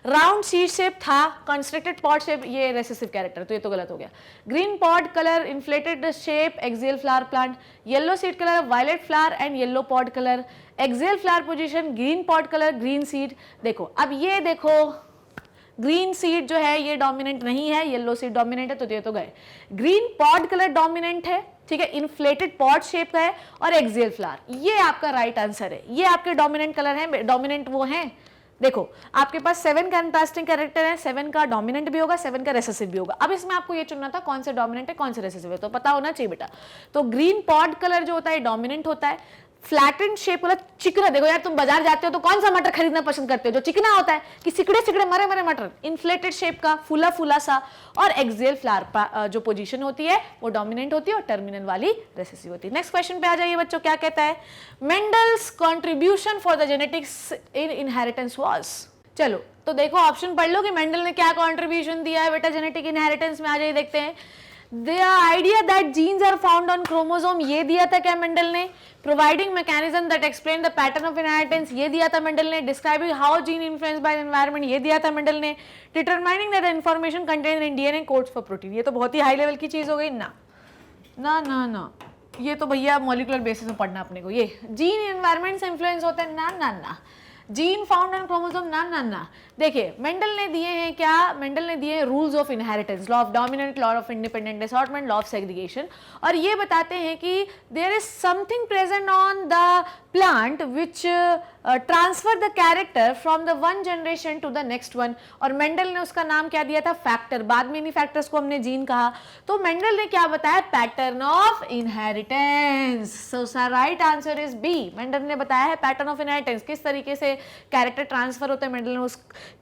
राउंड सीड शेप था, कंस्ट्रक्टेड पॉड शेप, ये रेसेसिव कैरेक्टर, तो ये तो गलत हो गया। Green pod colour, inflated shape, axial flower plant, yellow seed colour, violet flower and yellow pod colour, axial flower position, green pod colour, green seed. देखो अब ये देखो, ग्रीन सीड जो है ये डोमिनेंट नहीं है, येलो सीड डोमिनेंट है, तो ये तो गए। ग्रीन पॉड कलर डोमिनेंट है, ठीक है, इन्फ्लेटेड पॉड शेप का है, और एक्सियल फ्लावर, ये आपका राइट आंसर है। ये आपके डोमिनेंट कलर है, डोमिनेंट वो हैं। देखो आपके पास 7 कंट्रास्टिंग कैरेक्टर है, 7 का डोमिनेंट भी होगा, 7 का रेसेसिव भी होगा। अब इसमें आपको ये चुनना था कौन से डोमिनेंट है कौन से रेसेसिव है, तो पता होना चाहिए बेटा। तो ग्रीन पॉड कलर जो होता है डोमिनेंट होता है। फ्लैटेंड शेप वाला चिकना, देखो यार तुम बाजार जाते हो तो कौन सा मटर खरीदना पसंद करते हो, जो चिकना होता है कि सिकड़े मरे मटर, इन्फ्लेटेड शेप का फूला सा, और एक्सियल फ्लावर जो पोजीशन होती है वो डोमिनेंट होती है, और टर्मिनल वाली रेसेसिव होती है। नेक्स्ट क्वेश्चन पे आ जाइए बच्चों, क्या कहता है, Mendel's contribution for the genetics in inheritance was. चलो तो देखो ऑप्शन पढ़ लो कि मेंडल ने क्या कंट्रीब्यूशन दिया है बेटा जेनेटिक इनहेरिटेंस में। आ जाइए देखते हैं। The idea that genes are found on chromosome, ये दिया था क्या मेंडल ने। Providing mechanism that explain the pattern of inheritance, ये दिया था मेंडल ने। Describing how gene influenced by the environment, ये दिया था मेंडल ने। Determining that the information contained in DNA codes for protein, ये तो बहुत ही हाई लेवल की चीज हो गई ना ना ना ना, ये तो भैया मॉलिकुलर बेसिस में पढ़ना अपने को। ये जीन एनवायरमेंट से इन्फ्लुएंस होता है ना ना ना, जीन फाउंड ऑन क्रोमोसोम ना ना ना। देखिए मेंडल ने दिए हैं क्या, मेंडल ने दिए हैं rules of inheritance, law of dominant, law of independent assortment, law of segregation, और ये बताते हैं कि there is something present on the plant which transfer the character from the one generation to the next one, और Mendel ने उसका नाम क्या दिया था, फैक्टर, बाद में इन्हीं फैक्टर्स को हमने जीन कहा। तो मेंडल ने क्या बताया, pattern of inheritance. So right answer is B, Mendel ने बताया है पैटर्न ऑफ इनहेरिटेंस, किस तरीके से कैरेक्टर ट्रांसफर होता है। मेंडल ने उस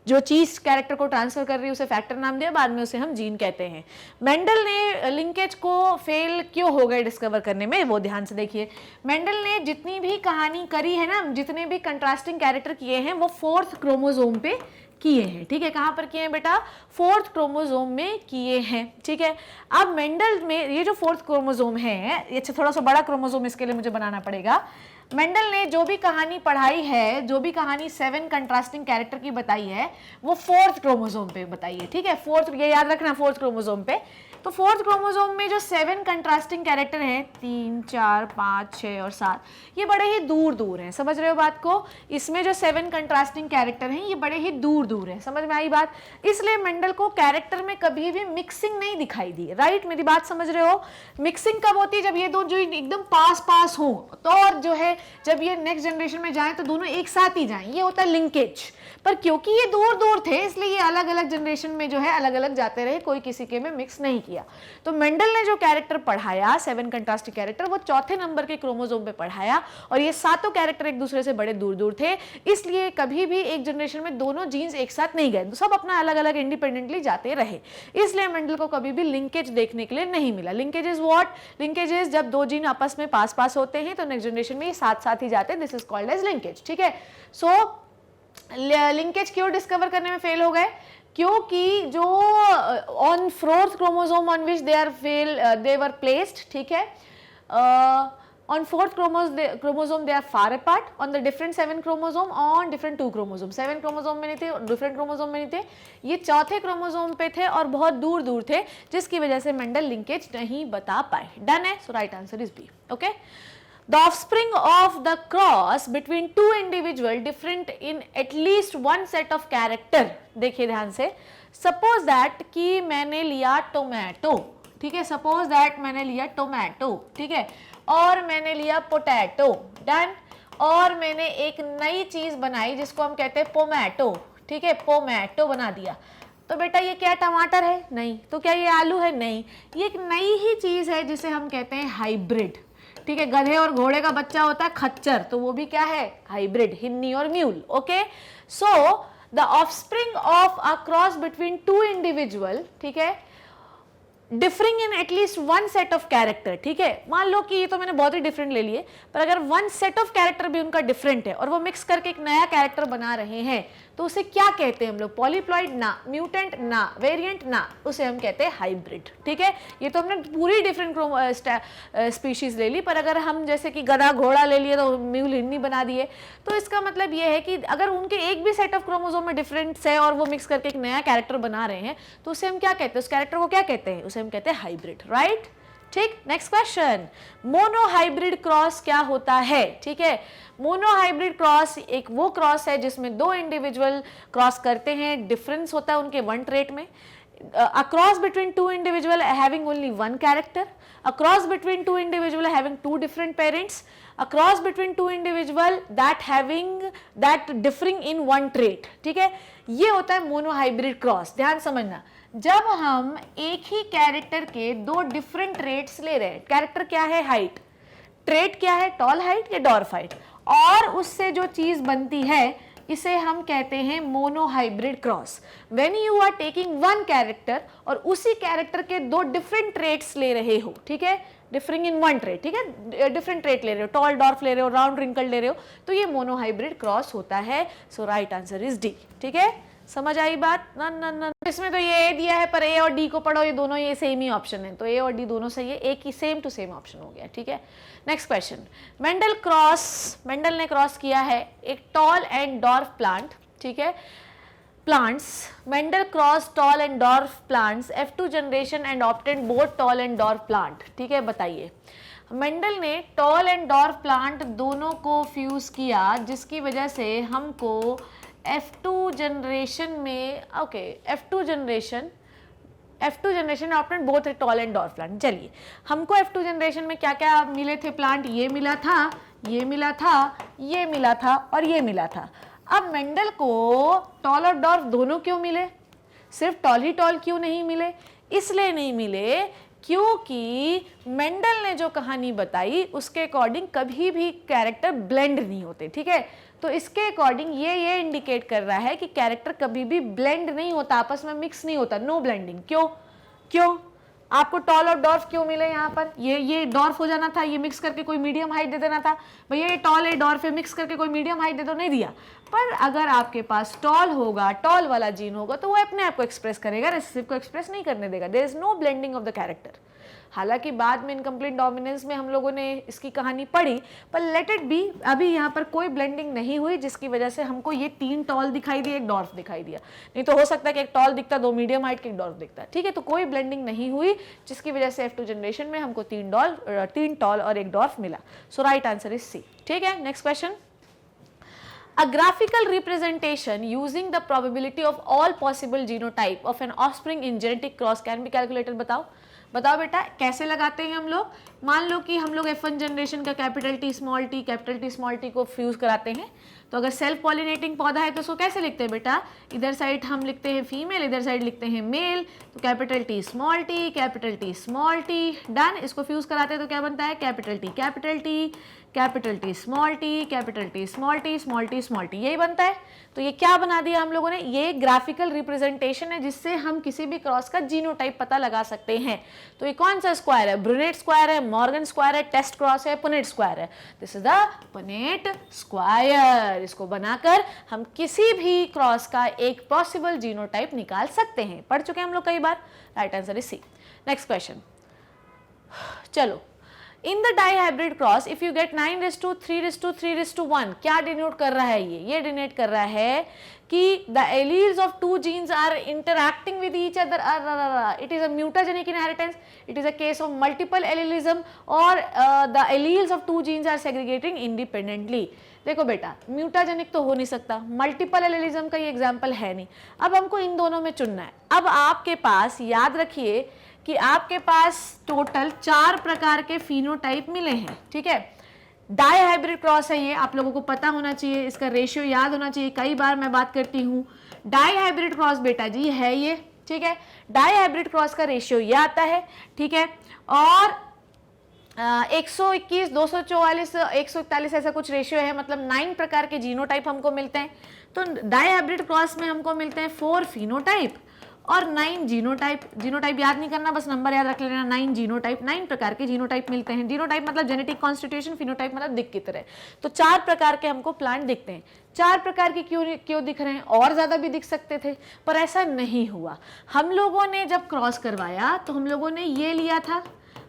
जो चीज कैरेक्टर को ट्रांसफर कर रही है उसे फैक्टर नाम दिया, बाद में उसे हम जीन कहते हैं। मेंडल ने लिंकेज को फेल क्यों हो गए डिस्कवर करने में, वो ध्यान से देखिए। मेंडल ने जितनी भी कहानी करी है ना, जितने भी कंट्रास्टिंग कैरेक्टर किए हैं वो 4th क्रोमोसोम पे किए हैं, ठीक है। कहां पर किए हैं बेटा, 4th क्रोमोसोम में किए हैं, ठीक है। अब मेंडल में ये जो 4th क्रोमोसोम है, ये थोड़ा सा बड़ा क्रोमोसोम इसके लिए मुझे बनाना पड़ेगा। मेंडल ने जो भी कहानी पढ़ाई है, जो भी कहानी 7 कंट्रास्टिंग कैरेक्टर की बताई है, वो 4th क्रोमोसोम पे बताई है, ठीक है। 4th, ये याद रखना, 4th क्रोमोसोम पे। तो 4th क्रोमोसोम में जो 7 कंट्रास्टिंग कैरेक्टर हैं, 3, 4, 5, 6 और 7, ये बड़े ही दूर दूर हैं, समझ रहे हो बात को। इसमें जो 7 कंट्रास्टिंग कैरेक्टर हैं ये बड़े ही दूर दूर हैं, समझ में आई बात। इसलिए मेंडल को कैरेक्टर में कभी भी मिक्सिंग नहीं दिखाई दी, राइट, मेरी बात समझ रहे हो। मिक्सिंग कब होती है, जब ये दो जो एकदम पास पास हो, तो और जो है जब ये नेक्स्ट जनरेशन में जाएं तो दोनों एक साथ ही जाएं, ये होता है लिंकेज। पर क्योंकि ये दूर दूर थे इसलिए ये अलग अलग जनरेशन में जो है अलग अलग जाते रहे, कोई किसी के में मिक्स नहीं किया। तो मेंडल ने जो कैरेक्टर पढ़ाया, 7 कंट्रास्टिंग कैरेक्टर, वो 4थे नंबर के क्रोमोसोम पे पढ़ाया, और ये सातों कैरेक्टर एक दूसरे से बड़े दूर दूर थे, इसलिए कभी भी एक जनरेशन में दोनों जीन्स एक साथ नहीं गए, सब अपना अलग अलग इंडिपेंडेंटली जाते रहे। इसलिए मेंडल को कभी भी लिंकेज देखने के लिए नहीं मिला। Linkage is what, linkage is जब दो जीन आपस में पास पास होते हैं तो नेक्स्ट जनरेशन में ये साथ साथ ही जाते हैं, this is called as linkage, ठीक है। सो लिंकेज क्यों डिस्कवर करने में फेल हो गए, क्योंकि जो on 4th chromosome on which they were placed, ठीक है, on 4th chromosome they are far apart, on the different 7 chromosome on different 2 chromosome, 7 chromosome में नहीं थे, different chromosome में नहीं थे, ये 4थे क्रोमोसोम पे थे और बहुत दूर दूर थे, जिसकी वजह से मेंडल लिंकेज नहीं बता पाए। डन है, so right answer is B, okay. The offspring of the cross between two individuals different in at least one set of character, देखिए ध्यान से, suppose that कि मैंने लिया टोमेटो, ठीक है, suppose that मैंने लिया टोमेटो, ठीक है, और मैंने लिया पोटैटो, डन, और मैंने एक नई चीज बनाई जिसको हम कहते हैं पोमैटो, ठीक है, पोमैटो बना दिया। तो बेटा ये क्या टमाटर है, नहीं, तो क्या ये आलू है, नहीं, ये एक नई ही चीज है जिसे हम कहते हैं हाइब्रिड, ठीक है। गधे और घोड़े का बच्चा होता है खच्चर, तो वो भी क्या है, हाइब्रिड, हिन्नी और mule, okay. So the offspring of a cross between 2 individual, ठीक है, differing in at least 1 set of character, ठीक है। मान लो कि ये तो मैंने बहुत ही डिफरेंट ले लिए, पर अगर 1 सेट ऑफ कैरेक्टर भी उनका डिफरेंट है और वो मिक्स करके एक नया कैरेक्टर बना रहे हैं, तो उसे क्या कहते हैं हम लोग, पॉलीप्लॉइड ना, म्यूटेंट ना, वेरिएंट ना, उसे हम कहते हैं हाइब्रिड, ठीक है। ये तो हमने पूरी डिफरेंट स्पीशीज ले ली, पर अगर हम जैसे कि गधा घोड़ा ले लिए तो म्यूल हिन्नी बना दिए, तो इसका मतलब ये है कि अगर उनके एक भी सेट ऑफ क्रोमोसोम में डिफरेंस है और वो मिक्स करके एक नया कैरेक्टर बना रहे हैं, तो उसे हम क्या कहते हैं, उस कैरेक्टर को क्या कहते हैं, उसे हम कहते हैं हाइब्रिड, राइट। ठीक, नेक्स्ट क्वेश्चन, मोनोहाइब्रिड क्रॉस क्या होता है, ठीक है। मोनोहाइब्रिड क्रॉस एक वो क्रॉस है जिसमें 2 इंडिविजुअल क्रॉस करते हैं, डिफरेंस होता है उनके 1 ट्रेट में। A cross between 2 individual having only 1 character, a cross between 2 individual having 2 different parents, a cross between 2 individual that differing in 1 trait, ठीक है। ये होता है मोनोहाइब्रिड क्रॉस। ध्यान समझना, जब हम एक ही कैरेक्टर के 2 डिफरेंट ट्रेट्स ले रहे हैं, कैरेक्टर क्या है, हाइट, ट्रेट क्या है, टॉल हाइट या डॉर्फ हाइट, और उससे जो चीज बनती है इसे हम कहते हैं monohybrid cross. When you are taking 1 character और उसी कैरेक्टर के 2 डिफरेंट ट्रेट्स ले रहे हो, ठीक है, डिफरिंग इन 1 ट्रेट, ठीक है, डिफरेंट ट्रेट ले रहे हो, टॉल डॉर्फ ले रहे हो, राउंड रिंकल ले रहे हो, तो ये मोनोहाइब्रिड क्रॉस होता है। So right answer is D, ठीक है, समझ आई बात ना ना ना। इसमें तो ये दिया है, पर ए और डी को पढ़ो, ये दोनों ये सेम ही ऑप्शन है, तो ए और डी दोनों सही है, एक ही सेम टू सेम ऑप्शन हो गया, ठीक है। नेक्स्ट क्वेश्चन, मेंडल ने क्रॉस किया है एक टॉल एंड डॉर्फ प्लांट, ठीक है, plants. Mendel cross tall and dwarf plants F2 generation and obtained both tall and dwarf plant, ठीक है। बताइए, मेंडल ने टॉल एंड डॉर्फ प्लांट दोनों को फ्यूज किया, जिसकी वजह से हमको F2 जनरेशन में, okay, F2 generation obtained both tall and dwarf plant. चलिए, हमको F2 जनरेशन में क्या क्या मिले थे प्लांट, ये मिला था, ये मिला था, ये मिला था और ये मिला था। अब मेंडल को टॉल और डॉर्फ दोनों क्यों मिले? सिर्फ टॉल ही टॉल क्यों नहीं मिले? इसलिए नहीं मिले क्योंकि मेंडल ने जो कहानी बताई उसके अकॉर्डिंग कभी भी कैरेक्टर ब्लेंड नहीं होते, ठीक है। तो इसके अकॉर्डिंग ये इंडिकेट कर रहा है कि कैरेक्टर कभी भी ब्लेंड नहीं होता, आपस में मिक्स नहीं होता, नो ब्लेंडिंग। क्यों आपको टॉल और डॉर्फ क्यों मिले? यहाँ पर ये डॉर्फ हो जाना था, ये मिक्स करके कोई मीडियम हाइट दे देना था। भैया ये टॉल है, डॉर्फ है, मिक्स करके कोई मीडियम हाइट दे दो, नहीं दिया। पर अगर आपके पास टॉल होगा, टॉल वाला जीन होगा, तो वो अपने आप को एक्सप्रेस करेगा, रिसेसिव को एक्सप्रेस नहीं करने देगा। There is no blending of the character. हालांकि बाद में इनकम्प्लीट डोमिनेंस में हम लोगों ने इसकी कहानी पढ़ी, पर लेट इट बी, अभी यहाँ पर कोई ब्लेंडिंग नहीं हुई जिसकी वजह से हमको ये 3 टॉल दिखाई दिया, एक डॉर्फ दिखाई दिया। नहीं तो हो सकता है कि एक टॉल दिखता, 2 मीडियम हाइट के, एक डॉर्फ दिखता, ठीक है। तो कोई ब्लेंडिंग नहीं हुई जिसकी वजह से F2 जनरेशन में हमको 3 टॉल और एक डॉर्फ मिला। सो राइट आंसर इज सी, ठीक है। Next question, A graphical representation using the probability of all possible genotype of an offspring in genetic cross can be calculated। बताओ बेटा कैसे लगाते हैं हम लोग। मान लो कि हम लोग F1 जनरेशन का कैपिटल T स्मॉल टी को फ्यूज कराते हैं, तो अगर सेल्फ पॉलिनेटिंग पौधा है तो उसको कैसे लिखते हैं बेटा? इधर साइड हम लिखते हैं फीमेल, इधर साइड लिखते हैं मेल, तो capital T small T, done. इसको फ्यूज कराते हैं तो क्या बनता है? कैपिटल T स्मॉल टी, यही बनता है। तो ये क्या बना दिया हम लोगों ने? ये ग्राफिकल रिप्रेजेंटेशन है जिससे हम किसी भी क्रॉस का जीनोटाइप पता लगा सकते हैं। तो ये कौन सा स्क्वायर है? ब्रुनेट स्क्वायर है, मॉर्गन स्क्वायर है, टेस्ट क्रॉस है, पुनेट स्क्वायर है। This is the Punnett square. इसको बनाकर हम किसी भी क्रॉस का एक पॉसिबल जीनोटाइप निकाल सकते हैं। पढ़ चुके हैं हम लोग कई बार। Right answer is C. Next question, चलो। In the dihybrid cross if you get 9:3:3:1, क्या डिनोट कर रहा है? ये डिनोट कर रहा है कि the alleles of 2 genes are interacting with each other. It is a mutagenic inheritance, it is a case of multiple allelism, और the alleles of 2 genes are segregating independently. देखो बेटा, म्यूटाजेनिक तो हो नहीं सकता, मल्टीपल एलिलिज्म का ये example है नहीं। अब हमको इन दोनों में चुनना है। अब आपके पास, याद रखिए कि आपके पास टोटल 4 प्रकार के फिनोटाइप मिले हैं, ठीक है। डाई हाइब्रिड क्रॉस है ये, आप लोगों को पता होना चाहिए, इसका रेशियो याद होना चाहिए, कई बार मैं बात करती हूँ। डाई हाइब्रिड क्रॉस बेटा जी है ये, ठीक है। डाई हाइब्रिड क्रॉस का रेशियो ये आता है, ठीक है। और 121, 244, 141 ऐसा कुछ रेशियो है, मतलब 9 प्रकार के जीनोटाइप हमको मिलते हैं। तो डाई हाइब्रिड क्रॉस में हमको मिलते हैं 4 फिनोटाइप और 9 जीनोटाइप। जीनोटाइप याद नहीं करना, बस नंबर याद रख लेना। 9 जीनोटाइप, 9 प्रकार के जीनोटाइप मिलते हैं। जीनोटाइप मतलब जेनेटिक कॉन्स्टिट्यूशन, फिनोटाइप मतलब दिख की तरह। तो 4 प्रकार के हमको प्लांट दिखते हैं। 4 प्रकार के क्यों दिख रहे हैं? और ज्यादा भी दिख सकते थे, पर ऐसा नहीं हुआ। हम लोगों ने जब क्रॉस करवाया तो हम लोगों ने ये लिया था,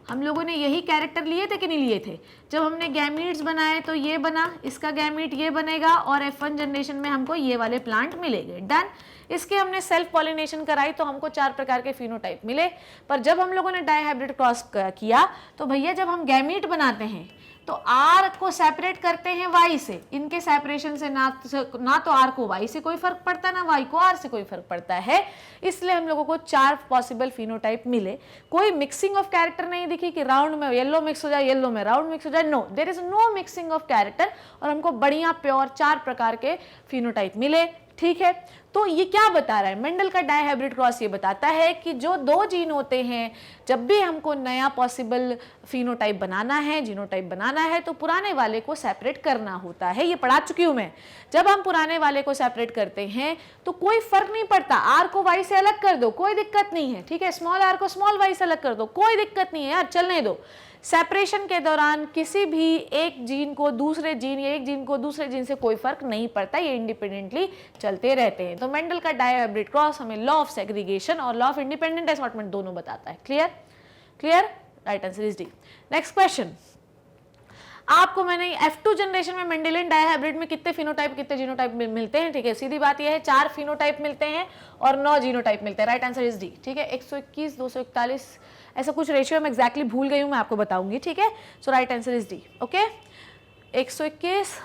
हम लोगों ने यही कैरेक्टर लिए थे कि नहीं लिए थे? जब हमने गैमीट्स बनाए तो ये बना, इसका गैमीट ये बनेगा, और F1 जनरेशन में हमको ये वाले प्लांट मिलेंगे। डन। इसके हमने सेल्फ पॉलिनेशन कराई तो हमको 4 प्रकार के फिनोटाइप मिले। पर जब हम लोगों ने डाईहाइब्रिड क्रॉस किया तो भैया जब हम गैमीट बनाते हैं तो R को सेपरेट करते हैं Y से। इनके सेपरेशन से ना तो R को Y से कोई फर्क पड़ता है, ना Y को R से कोई फर्क पड़ता है। इसलिए हम लोगों को 4 पॉसिबल फिनोटाइप मिले। कोई मिक्सिंग ऑफ कैरेक्टर नहीं दिखी कि राउंड में येलो मिक्स हो जाए, येलो में राउंड मिक्स हो जाए। No, there is no mixing of character, और हमको बढ़िया प्योर 4 प्रकार के फिनोटाइप मिले, ठीक है। तो ये क्या बता रहा है? मेंडल का डाईहाइब्रिड क्रॉस ये बताता है कि जो 2 जीन होते हैं, जब भी हमको नया पॉसिबल फिनोटाइप बनाना है, जीनोटाइप बनाना है, तो पुराने वाले को सेपरेट करना होता है। ये पढ़ा चुकी हूं मैं। जब हम पुराने वाले को सेपरेट करते हैं तो कोई फर्क नहीं पड़ता, आर को वाई से अलग कर दो, कोई दिक्कत नहीं है, ठीक है। स्मॉल आर को स्मॉल वाई से अलग कर दो, कोई दिक्कत नहीं है यार, चलने दो। सेपरेशन के दौरान किसी भी एक जीन को दूसरे जीन या एक जीन को दूसरे जीन से कोई फर्क नहीं पड़ता, ये इंडिपेंडेंटली चलते रहते हैं। तो मेंडल का डाईहाइब्रिड क्रॉस हमें लॉ ऑफ सेग्रीगेशन और लॉ ऑफ इंडिपेंडेंट असॉर्टमेंट दोनों बताता है। Clear? Clear? Right answer is D. Next question, आपको मैंने F2 जनरेशन में मेंडेलियन डाईहाइब्रिड में कितने फिनोटाइप कितने जीनोटाइप मिलते हैं, ठीक है। सीधी बात यह है 4 फिनोटाइप मिलते हैं और 9 जीनोटाइप मिलते हैं। राइट आंसर इज डी, ठीक है। 121, 241 ऐसा कुछ रेशियो मैं एग्जैक्टली भूल गई हूँ, मैं आपको बताऊंगी, ठीक है। So right answer is D, okay. 121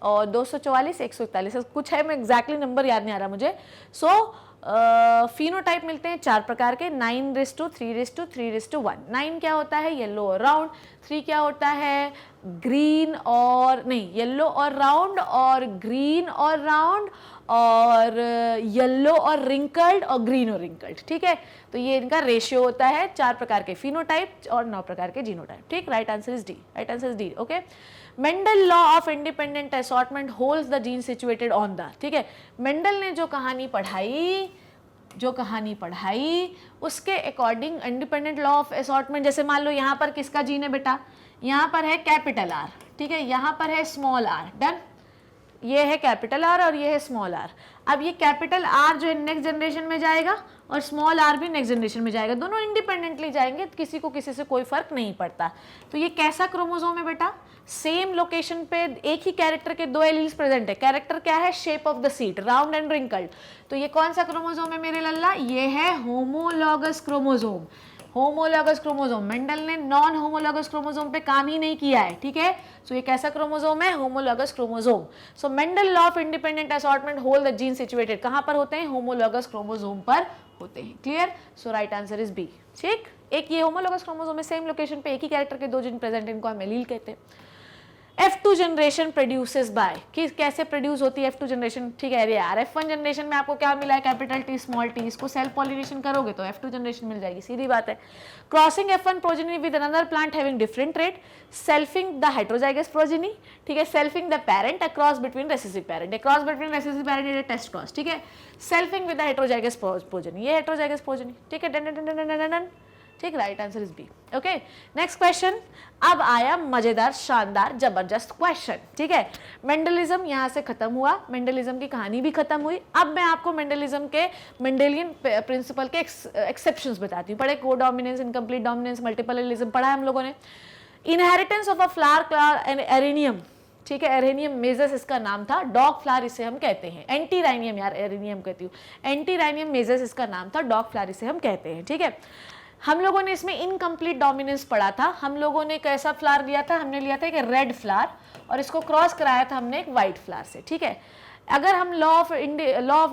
और 244, 141 कुछ है, मैं एग्जैक्टली नंबर याद नहीं आ रहा मुझे। सो फिनोटाइप मिलते हैं 4 प्रकार के, 9:3:3:1। 9 क्या होता है? येलो और राउंड। 3 क्या होता है? ग्रीन और नहीं, येलो और राउंड, और ग्रीन और राउंड, और येलो और रिंकल्ड, और ग्रीन और रिंकल्ड। ठीक है, तो ये इनका रेशियो होता है 4 प्रकार के फिनोटाइप और 9 प्रकार के जीनोटाइप। ठीक, right answer is D. Right answer is D. Okay, Mendel law of independent assortment holds the gene situated on the. ठीक है, मेंडल ने जो कहानी पढ़ाई उसके according independent law of assortment, जैसे मान लो यहाँ पर किसका जीन है बेटा? यहाँ पर है कैपिटल आर। ठीक है, यहाँ पर है स्मॉल आर। डन, ये है कैपिटल आर और ये है स्मॉल आर। अब ये कैपिटल आर जो है नेक्स्ट जनरेशन में जाएगा और स्मॉल आर भी नेक्स्ट जनरेशन में जाएगा, दोनों इंडिपेंडेंटली जाएंगे, किसी को किसी से कोई फर्क नहीं पड़ता। तो ये कैसा क्रोमोसोम है बेटा? सेम लोकेशन पे एक ही कैरेक्टर के 2 एलील्स प्रेजेंट है। कैरेक्टर क्या है? Shape of the seat, round and wrinkled. तो ये कौन सा क्रोमोसोम है मेरे लल्ला? ये है homologous chromosome. Homologous chromosome, Mendel ने नॉन होमोलॉगस क्रोमोसोम पे काम ही नहीं किया है। ठीक है, सो ये कैसा क्रोमोसोम है? Homologous chromosome. So Mendel law of independent assortment hold the gene situated कहां पर होते हैं? होमोलॉगस क्रोमोसोम पर होते हैं। Clear? So right answer is B. ठीक, एक ये होमोलॉगस क्रोमोसोम है, सेम लोकेशन पे एक ही कैरेक्टर के 2 जीन प्रेजेंट, इनको हम एलील कहते हैं। F2 जनरेशन प्रोड्यूसेस बाय, कि कैसे प्रोड्यूस होती है F2 जनरेशन? ठीक है यार, F1 जनरेशन में आपको क्या मिला है? कैपिटल T स्मॉल t, इसको सेल्फ पॉलिनेशन करोगे तो F2 जनरेशन मिल जाएगी, सीधी बात है। Crossing F1 progeny with another plant having different trait, selfing the heterozygous progeny. ठीक है, selfing the parent, a cross between recessive parent, a cross between recessive parent is a test cross. ठीक है, selfing with the heterozygous progeny, ये heterozygous progeny. ठीक है, done done done done done. ठीक, right answer is B. Okay, next question. अब आया मजेदार, शानदार, जबरदस्त क्वेश्चन। ठीक है, मेंडलिज्म यहाँ से खत्म हुआ, मेंडलिज्म की कहानी भी खत्म हुई। अब मैं आपको मेंडलिज्म के मेंडेलियन प्रिंसिपल के एक्सेप्शंस बताती हूँ। पढ़े codominance, incomplete dominance, multiple allelism पढ़ा है हम लोगों ने। Inheritance of a flower colour and antirrhinum. ठीक है, एरेनियम मेजस इसका नाम था, डॉग फ्लावर इसे हम कहते हैं। एंटीराइनियम, यार एरेनियम कहती हूँ, एंटीराइनियम मेजस इसका नाम था, डॉग फ्लावर इसे हम कहते हैं। ठीक है, हम लोगों ने इसमें इनकम्प्लीट डोमिनेंस पढ़ा था। हम लोगों ने कैसा फ्लावर लिया था? हमने लिया था एक रेड फ्लावर और इसको क्रॉस कराया था हमने एक वाइट फ्लावर से। ठीक है, अगर हम लॉ ऑफ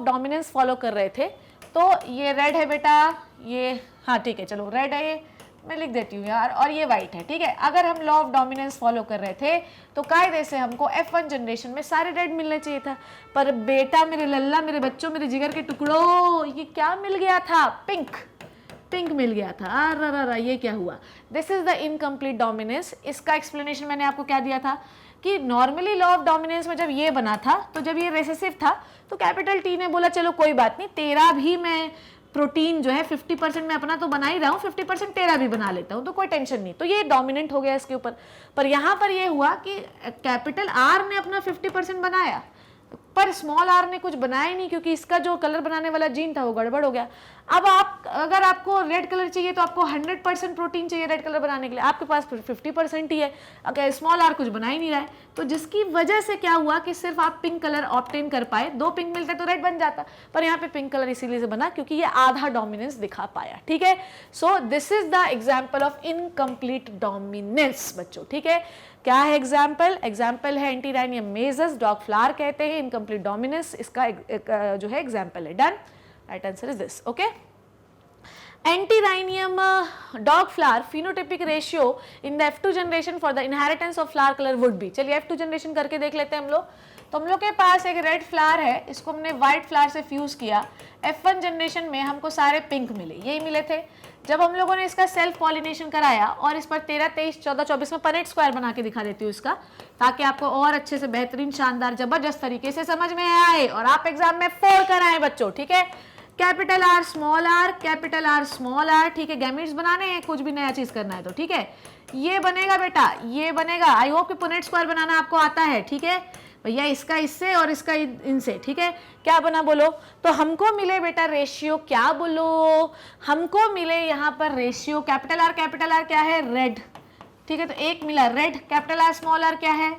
डोमिनेंस फॉलो कर रहे थे तो ये रेड है बेटा, ये हाँ ठीक है, चलो रेड है, ये मैं लिख देती हूँ यार, और ये वाइट है। ठीक है, अगर हम लॉ ऑफ डोमिनेंस फॉलो कर रहे थे तो कायदे से हमको F1 जनरेशन में सारे रेड मिलने चाहिए था, पर बेटा मेरे लल्ला, मेरे बच्चों, मेरे जिगर के टुकड़ों, ये क्या मिल गया था? पिंक मिल गया था। अरे ये क्या हुआ? This is the incomplete dominance. इसका एक्सप्लेनेशन मैंने आपको क्या दिया था कि नॉर्मली लॉ ऑफ डोमिनेंस में जब ये बना था तो जब ये रेसेसिव था तो कैपिटल T ने बोला चलो कोई बात नहीं, तेरा भी मैं प्रोटीन जो है 50% मैं अपना तो बना ही रहा हूँ, 50% तेरा भी बना लेता हूँ, तो कोई टेंशन नहीं, तो ये डोमिनेंट हो गया इसके ऊपर। पर यहाँ पर ये हुआ कि कैपिटल R ने अपना 50% बनाया पर स्मॉल r ने कुछ बनाया ही नहीं, क्योंकि इसका जो कलर बनाने वाला जीन था वो गड़बड़ हो गया। अब आप अगर आपको रेड कलर चाहिए तो आपको 100% प्रोटीन चाहिए रेड कलर बनाने के लिए, आपके पास 50% ही है, अगर स्मॉल r कुछ बना ही नहीं रहा है, तो जिसकी वजह से क्या हुआ कि सिर्फ आप पिंक कलर ऑब्टेन कर पाए। 2 पिंक मिलते तो रेड बन जाता, पर यहाँ पे पिंक कलर इसीलिए से बना क्योंकि ये आधा डोमिनेंस दिखा पाया। ठीक है, सो this is the example of incomplete dominance बच्चों। ठीक है, क्या है एग्जाम्पल? एग्जाम्पल है एंटीराइनियम मेजस, डॉग फ्लावर कहते हैं, इनकम्प्लीट डोमिनेंस इसका जो है एग्जाम्पल है। Done, right answer is this. Okay, antirrhinum dog flower phenotypic ratio in the F2 generation for the inheritance of flower colour would be. चलिए F2 जनरेशन करके देख लेते हैं हम लोग। तो हम लोग के पास एक रेड फ्लावर है, इसको हमने व्हाइट फ्लावर से फ्यूज किया। F1 जनरेशन में हमको सारे पिंक मिले, यही मिले थे। जब हम लोगों ने इसका सेल्फ पॉलिनेशन कराया और इस पर 13, 23, 14, 24 में पनेट स्क्वायर बना के दिखा देती हूँ इसका, ताकि आपको और अच्छे से बेहतरीन, शानदार, जबरदस्त तरीके से समझ में आए और आप एग्जाम में 4 कराएं बच्चों। ठीक है, capital R small r, capital R small r। ठीक है, गैमेट्स बनाने हैं, कुछ भी नया चीज करना है तो। ठीक है, ये बनेगा बेटा, ये बनेगा। आई होप कि पुनेट स्क्वायर बनाना आपको आता है। ठीक है भैया, इसका इससे और इसका इनसे। ठीक है, क्या बना बोलो? तो हमको मिले बेटा रेशियो, क्या बोलो? हमको मिले यहाँ पर रेशियो, कैपिटल R क्या है? रेड। ठीक है, तो एक मिला red, capital R small r क्या है?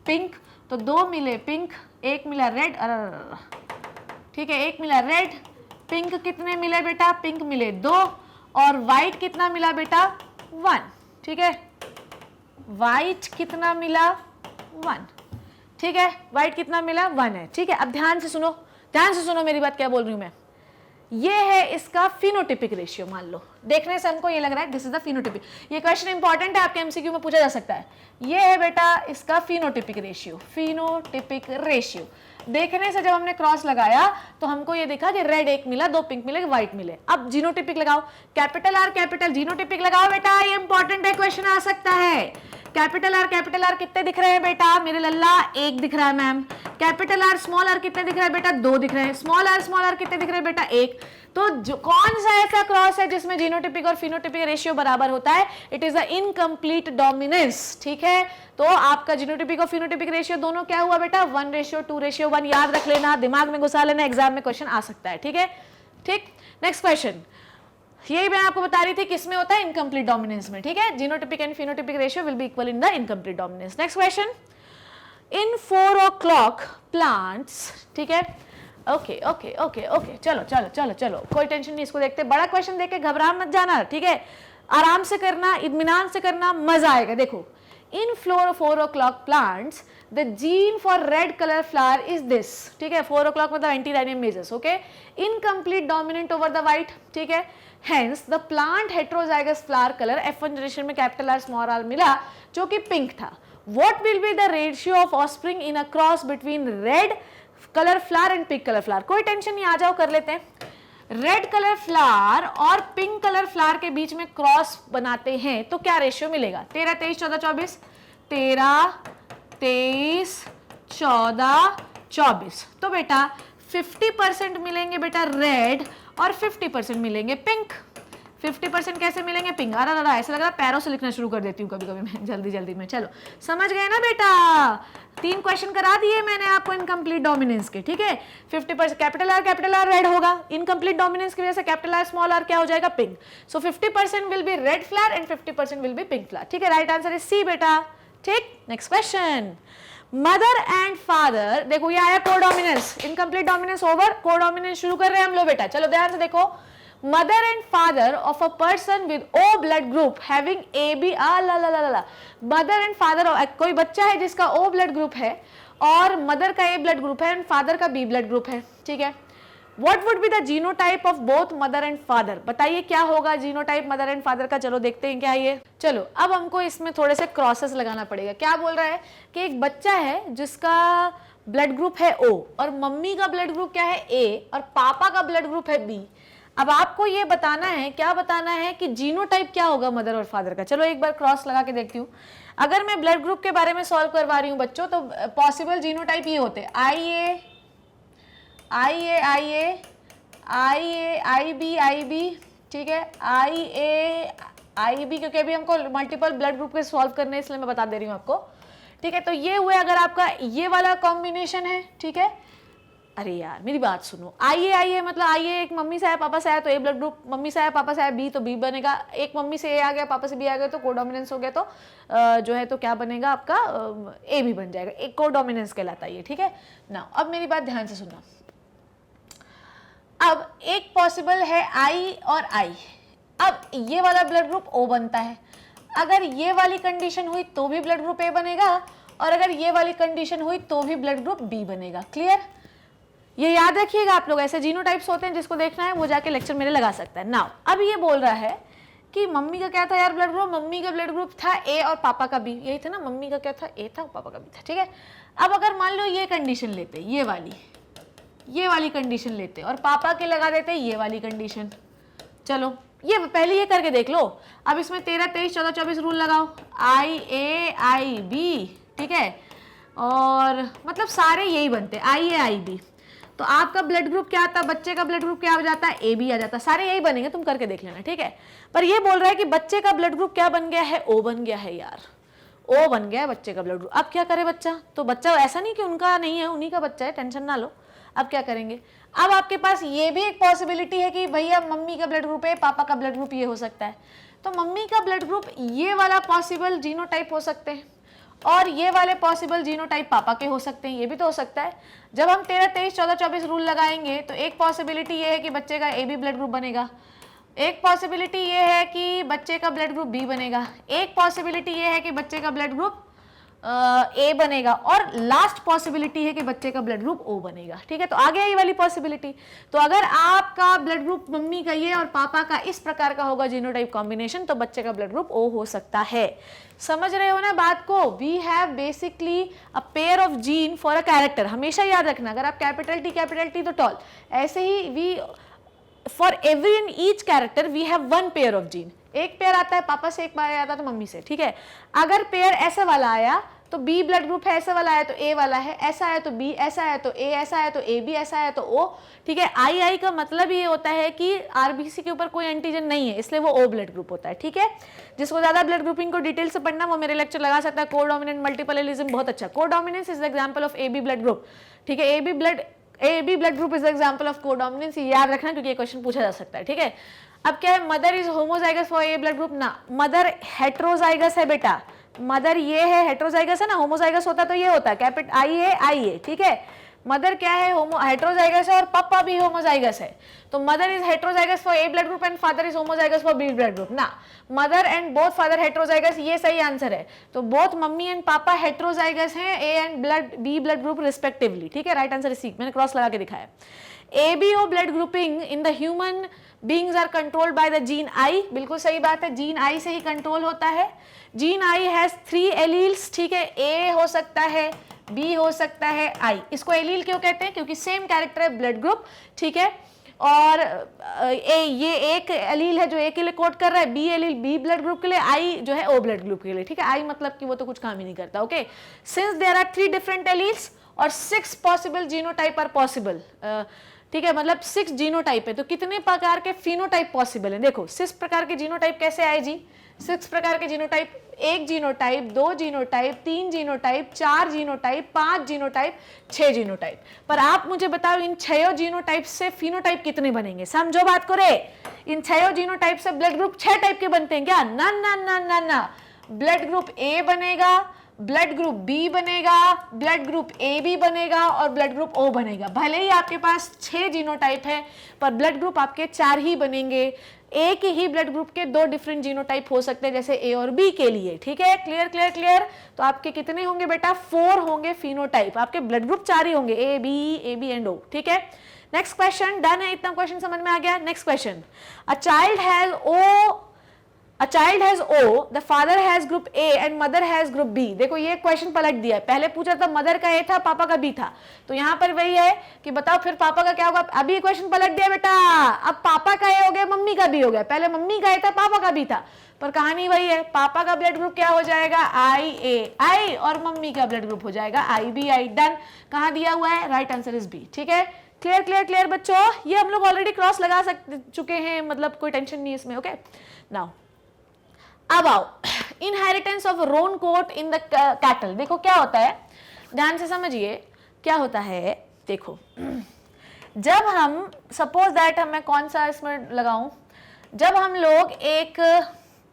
पिंक। तो 2 मिले पिंक, 1 मिला रेड। ठीक है, 1 मिला रेड, पिंक कितने मिले बेटा? पिंक मिले 2, और व्हाइट कितना मिला बेटा? 1। ठीक है, व्हाइट कितना मिला? 1। ठीक है, व्हाइट कितना मिला? 1 है। ठीक है, अब ध्यान से सुनो, ध्यान से सुनो मेरी बात, क्या बोल रही हूं मैं। ये है इसका फिनोटिपिक रेशियो, मान लो देखने से हमको ये लग रहा है दिस इज द फिनोटिपिक। ये क्वेश्चन इंपॉर्टेंट है, आपके एमसीक्यू में पूछा जा सकता है। ये है बेटा इसका फिनोटिपिक रेशियो, फिनोटिपिक रेशियो। देखने से जब हमने क्रॉस लगाया तो हमको ये दिखा कि रेड एक मिला, 2 पिंक मिले, व्हाइट मिले। अब जीनोटिपिक लगाओ, कैपिटल आर कैपिटल जीनोटिपिक लगाओ बेटा, ये इंपॉर्टेंट है, क्वेश्चन आ सकता है। कैपिटल आर कितने दिख रहे हैं बेटा मेरे लल्ला? 1 दिख रहा है ma'am. Capital R small R कितने दिख रहे हैं बेटा? 2 दिख रहे हैं। स्मॉल आर कितने दिख रहे हैं बेटा? 1। तो कौन सा ऐसा क्रॉस है जिसमें जीनोटिपिक और फिनोटिपिक रेशियो बराबर होता है? It is a incomplete dominance, ठीक है। तो आपका जीनोटिपिक और फिनोटिपिक रेशियो दोनों क्या हुआ बेटा? 1:2:1। याद रख लेना, दिमाग में घुसा लेना, एग्जाम में क्वेश्चन आ सकता है, ठीक है। ठीक, नेक्स्ट क्वेश्चन। यही मैं आपको बता रही थी किसमें होता है, इनकम्प्लीट डोमिनेंस में, ठीक है। Genotypic and phenotypic ratio will be equal in the incomplete dominance. Next question, in 4 o'clock plants, ठीक है। ओके ओके ओके ओके, चलो चलो चलो चलो, कोई टेंशन नहीं, इसको देखते। बड़ा क्वेश्चन देख के घबरा मत जाना, ठीक है। आराम से करना, इत्मीनान से करना, मजा आएगा। देखो, in 4 o'clock plants the gene for red colour flower is this, ठीक है। 4 o'clock मतलब antirrhinum majus, okay. Incomplete dominant over the white, ठीक है। Hence the plant heterozygous flower colour F1 generation में कैपिटल आर स्मॉल आर मिला जो कि pink था। What will be the ratio of offspring in a cross between red color flower and pink color flower? कोई tension नहीं, आ जाओ कर लेते हैं। रेड कलर फ्लावर और पिंक कलर फ्लावर के बीच में क्रॉस बनाते हैं तो क्या रेशियो मिलेगा? 13, 23, 14, 24, 13, 23, 14, 24। तो बेटा 50% मिलेंगे बेटा रेड और 50% मिलेंगे पिंक। 50% कैसे मिलेंगे? पिंक। अरे दादा, ऐसा लग रहा है पैरों से लिखना शुरू कर देती हूँ कभी कभी मैं, जल्दी जल्दी में। चलो समझ गए ना बेटा? 3 क्वेश्चन करा दिए मैंने आपको इनकम्प्लीट डोमिनेंस के, ठीक है। 50% कैपिटल आर रेड होगा, इनकम्प्लीट डोमिनेंस की वजह से कैपिटल आर स्मॉल आर क्या हो जाएगा? Pink. So 50% will be red flower and 50% will be pink flower, ठीक है। राइट आंसर इज सी बेटा, ठीक। Next question, mother and father, देखो ये आया codominance, incomplete dominance over, codominance शुरू कर रहे हैं हम लोग बेटा। चलो ध्यान से देखो, mother and father of a person with O blood group having AB, mother and father, कोई बच्चा है जिसका O blood group है और मदर का A blood group है और फादर का B blood group है, ठीक है। What would be the genotype of both mother and father? बताइए क्या होगा जीनोटाइप मदर एंड फादर का? चलो देखते हैं क्या ये। चलो अब हमको इसमें थोड़े से क्रॉसेस लगाना पड़ेगा। क्या बोल रहा है कि एक बच्चा है जिसका ब्लड ग्रुप है O और मम्मी का ब्लड ग्रुप क्या है A और पापा का ब्लड ग्रुप है B। अब आपको ये बताना है, क्या बताना है कि जीनोटाइप क्या होगा मदर और फादर का। चलो एक बार क्रॉस लगा के देखती हूँ। अगर मैं ब्लड ग्रुप के बारे में सॉल्व करवा रही हूँ बच्चों, तो पॉसिबल जीनोटाइप ये होते हैं IB, ठीक है, IB, क्योंकि अभी हमको मल्टीपल ब्लड ग्रुप के सॉल्व करने, इसलिए मैं बता दे रही हूँ आपको, ठीक है। तो ये हुए अगर आपका ये वाला कॉम्बिनेशन है, ठीक है। अरे यार मेरी बात सुनो, आइए मतलब आइए, एक मम्मी से आया पापा से आया तो ए ब्लड ग्रुप, मम्मी से आया पापा से आया बी तो बी बनेगा, एक मम्मी से ए आ गया पापा से बी आ गया तो कोडोमिनेंस हो गया, तो जो है तो क्या बनेगा आपका ए भी बन जाएगा, एक कोडोमिनेंस कहलाता है ये, ठीक है ना। अब मेरी बात ध्यान से सुनना। अब एक पॉसिबल है आई और आई, अब ये वाला ब्लड ग्रुप ओ बनता है, अगर ये वाली कंडीशन हुई तो भी ब्लड ग्रुप ए बनेगा और अगर ये वाली कंडीशन हुई तो भी ब्लड ग्रुप बी बनेगा। क्लियर? ये याद रखिएगा आप लोग, ऐसे जीनोटाइप्स होते हैं, जिसको देखना है वो जाके लेक्चर मेरे लगा सकता है। नाउ अब ये बोल रहा है कि मम्मी का क्या था यार ब्लड ग्रुप, मम्मी का ब्लड ग्रुप था ए और पापा का बी, यही था ना, मम्मी का क्या था ए था, पापा का बी था, ठीक है। अब अगर मान लो ये कंडीशन लेते, ये वाली कंडीशन लेते और पापा के लगा देते ये वाली कंडीशन, चलो ये पहले ये करके देख लो। अब इसमें 13, 23, 14, 24 रूल लगाओ, IA, IB, ठीक है, और मतलब सारे यही बनते IA, IB, तो आपका ब्लड ग्रुप क्या आता है, बच्चे का ब्लड ग्रुप क्या हो जाता है, AB आ जाता है, सारे यही बनेंगे, तुम करके देख लेना, ठीक है। पर ये बोल रहा है कि बच्चे का ब्लड ग्रुप क्या बन गया है, O बन गया है यार, O बन गया है बच्चे का ब्लड ग्रुप। अब क्या करे बच्चा, तो बच्चा ऐसा नहीं कि उनका नहीं है, उन्हीं का बच्चा है, टेंशन ना लो। अब क्या करेंगे, अब आपके पास ये भी एक पॉसिबिलिटी है कि भैया मम्मी का ब्लड ग्रुप है, पापा का ब्लड ग्रुप ये हो सकता है, तो मम्मी का ब्लड ग्रुप ये वाला पॉसिबल जीनोटाइप हो सकते हैं और ये वाले पॉसिबल जीनोटाइप पापा के हो सकते हैं, ये भी तो हो सकता है। जब हम 13, 23, 14, 24 रूल लगाएंगे तो एक पॉसिबिलिटी ये है कि बच्चे का AB ब्लड ग्रुप बनेगा, एक पॉसिबिलिटी ये है कि बच्चे का ब्लड ग्रुप B बनेगा, एक पॉसिबिलिटी ये है कि बच्चे का ब्लड ग्रुप ए बनेगा, और लास्ट पॉसिबिलिटी है कि बच्चे का ब्लड ग्रुप ओ बनेगा। ठीक है, तो आ गया ये वाली पॉसिबिलिटी। तो अगर आपका ब्लड ग्रुप मम्मी का ये और पापा का इस प्रकार का होगा जीनोटाइप कॉम्बिनेशन, तो बच्चे का ब्लड ग्रुप ओ हो सकता है। समझ रहे हो ना बात को? We have basically a pair of gene for a character. हमेशा याद रखना, अगर आप कैपिटल टी तो टॉल, ऐसे ही we for every in each character we have one pair of gene. एक पेयर आता है पापा से, एक बार आता है तो मम्मी से। ठीक है, अगर पेयर ऐसे वाला आया तो बी ब्लड ग्रुप है, ऐसे वाला आया तो ए वाला है, ऐसा है तो बी, ऐसा है तो ए, ऐसा है तो ए बी, ऐसा है तो ओ। ठीक है, आई आई का मतलब ये होता है कि आरबीसी के ऊपर कोई एंटीजन नहीं है, इसलिए वो ओ ब्लड ग्रुप होता है। ठीक है, जिसको ज्यादा ब्लड ग्रुपिंग को डिटेल से पढ़ना वो मेरे लेक्चर लगा सकता है। कोडोमिनेंट मल्टीपल एलिज्म बहुत अच्छा। Codominance is the example of A B blood group. ठीक है, A B blood group is the example of codominance, याद रखना क्योंकि ये क्वेश्चन पूछा जा सकता है। ठीक है, अब क्या है, mother is homozygous for A blood group ना, मदर हेट्रोजाइगस है बेटा। मदर ये है, हेट्रोजाइगस है ना, होमोजाइगस होता तो ये होता है कैपिट आई ए। ठीक है, मदर क्या है, हेट्रोजाइगस है और पापा भी होमोजाइगस है, तो mother is heterozygous for A blood group and father is homozygous for B blood group ना। Mother and both father heterozygous, ये सही आंसर है। तो बोथ मम्मी एंड पापा हेट्रोजाइगस हैं, A and B blood group respectively. ठीक है, राइट आंसर इज सी, मैंने क्रॉस लगा के दिखाया। ABO blood grouping in the human beings are controlled by the gene I, बिल्कुल सही बात है, जीन आई से ही कंट्रोल होता है। Gene I has 3 alleles. ठीक है, ए हो सकता है, बी हो सकता है, आई। इसको एलील क्यों कहते हैं? क्योंकि सेम कैरेक्टर है ब्लड ग्रुप। ठीक है, और ये एक एलील है जो ए के लिए कोड कर रहा है, B allele B blood group के लिए, आई जो है ओ ब्लड ग्रुप के लिए। ठीक है, आई मतलब कि वो तो कुछ काम ही नहीं करता। Okay, since there are 3 different alleles और 6 पॉसिबल जीनोटाइप आर पॉसिबल। ठीक है, मतलब 6 जीनोटाइप है, तो कितने प्रकार के फिनोटाइप पॉसिबल है? देखो 6 प्रकार के जीनोटाइप कैसे आए जी? 6 प्रकार के genotype, 1 genotype, 2 genotype, 3 genotype, 4 genotype, 5 genotype, 6 genotype. पर आप मुझे बताओ इन 6 जीनोटाइप से फिनोटाइप कितने बनेंगे? समझो बात को रे, इन 6 जीनोटाइप से ब्लड ग्रुप 6 टाइप के बनते हैं क्या? ना ना ना ना ना, ब्लड ग्रुप ए बनेगा, ब्लड ग्रुप बी बनेगा, ब्लड ग्रुप ए बी बनेगा और ब्लड ग्रुप ओ बनेगा। भले ही आपके पास 6 जीनोटाइप है पर ब्लड ग्रुप आपके 4 ही बनेंगे। एक ही ब्लड ग्रुप के 2 डिफरेंट जीनोटाइप हो सकते हैं, जैसे ए और बी के लिए। ठीक है, क्लियर क्लियर क्लियर। तो आपके कितने होंगे बेटा? 4 होंगे फिनोटाइप, आपके ब्लड ग्रुप 4 ही होंगे, ए बी एंड ओ। ठीक है, नेक्स्ट क्वेश्चन डन है, इतना क्वेश्चन समझ में आ गया। Next question, a child has O, the father has group A and mother has group B। देखो ये क्वेश्चन पलट दिया है, पहले पूछा था मदर का A था, पापा का B था, तो यहाँ पर वही है कि बताओ फिर पापा का क्या होगा। अभी क्वेश्चन पलट दिया बेटा, अब पापा का A हो गया, मम्मी का B हो गया। पहले मम्मी का A था, पापा का B था, पर कहानी वही है। पापा का ब्लड ग्रुप क्या हो जाएगा? आई, और मम्मी का ब्लड ग्रुप हो जाएगा IBI। डन, कहाँ दिया हुआ है? Right answer is B. ठीक है, क्लियर क्लियर क्लियर बच्चों, ये हम लोग ऑलरेडी क्रॉस लगा चुके हैं, मतलब कोई टेंशन नहीं इसमें। ओके, नाउ अब आओ, inheritance of roan coat in the cattle. देखो क्या होता है, ध्यान से समझिए क्या होता है। देखो जब हम सपोज दैट मैं कौन सा इसमें लगाऊं, जब हम लोग एक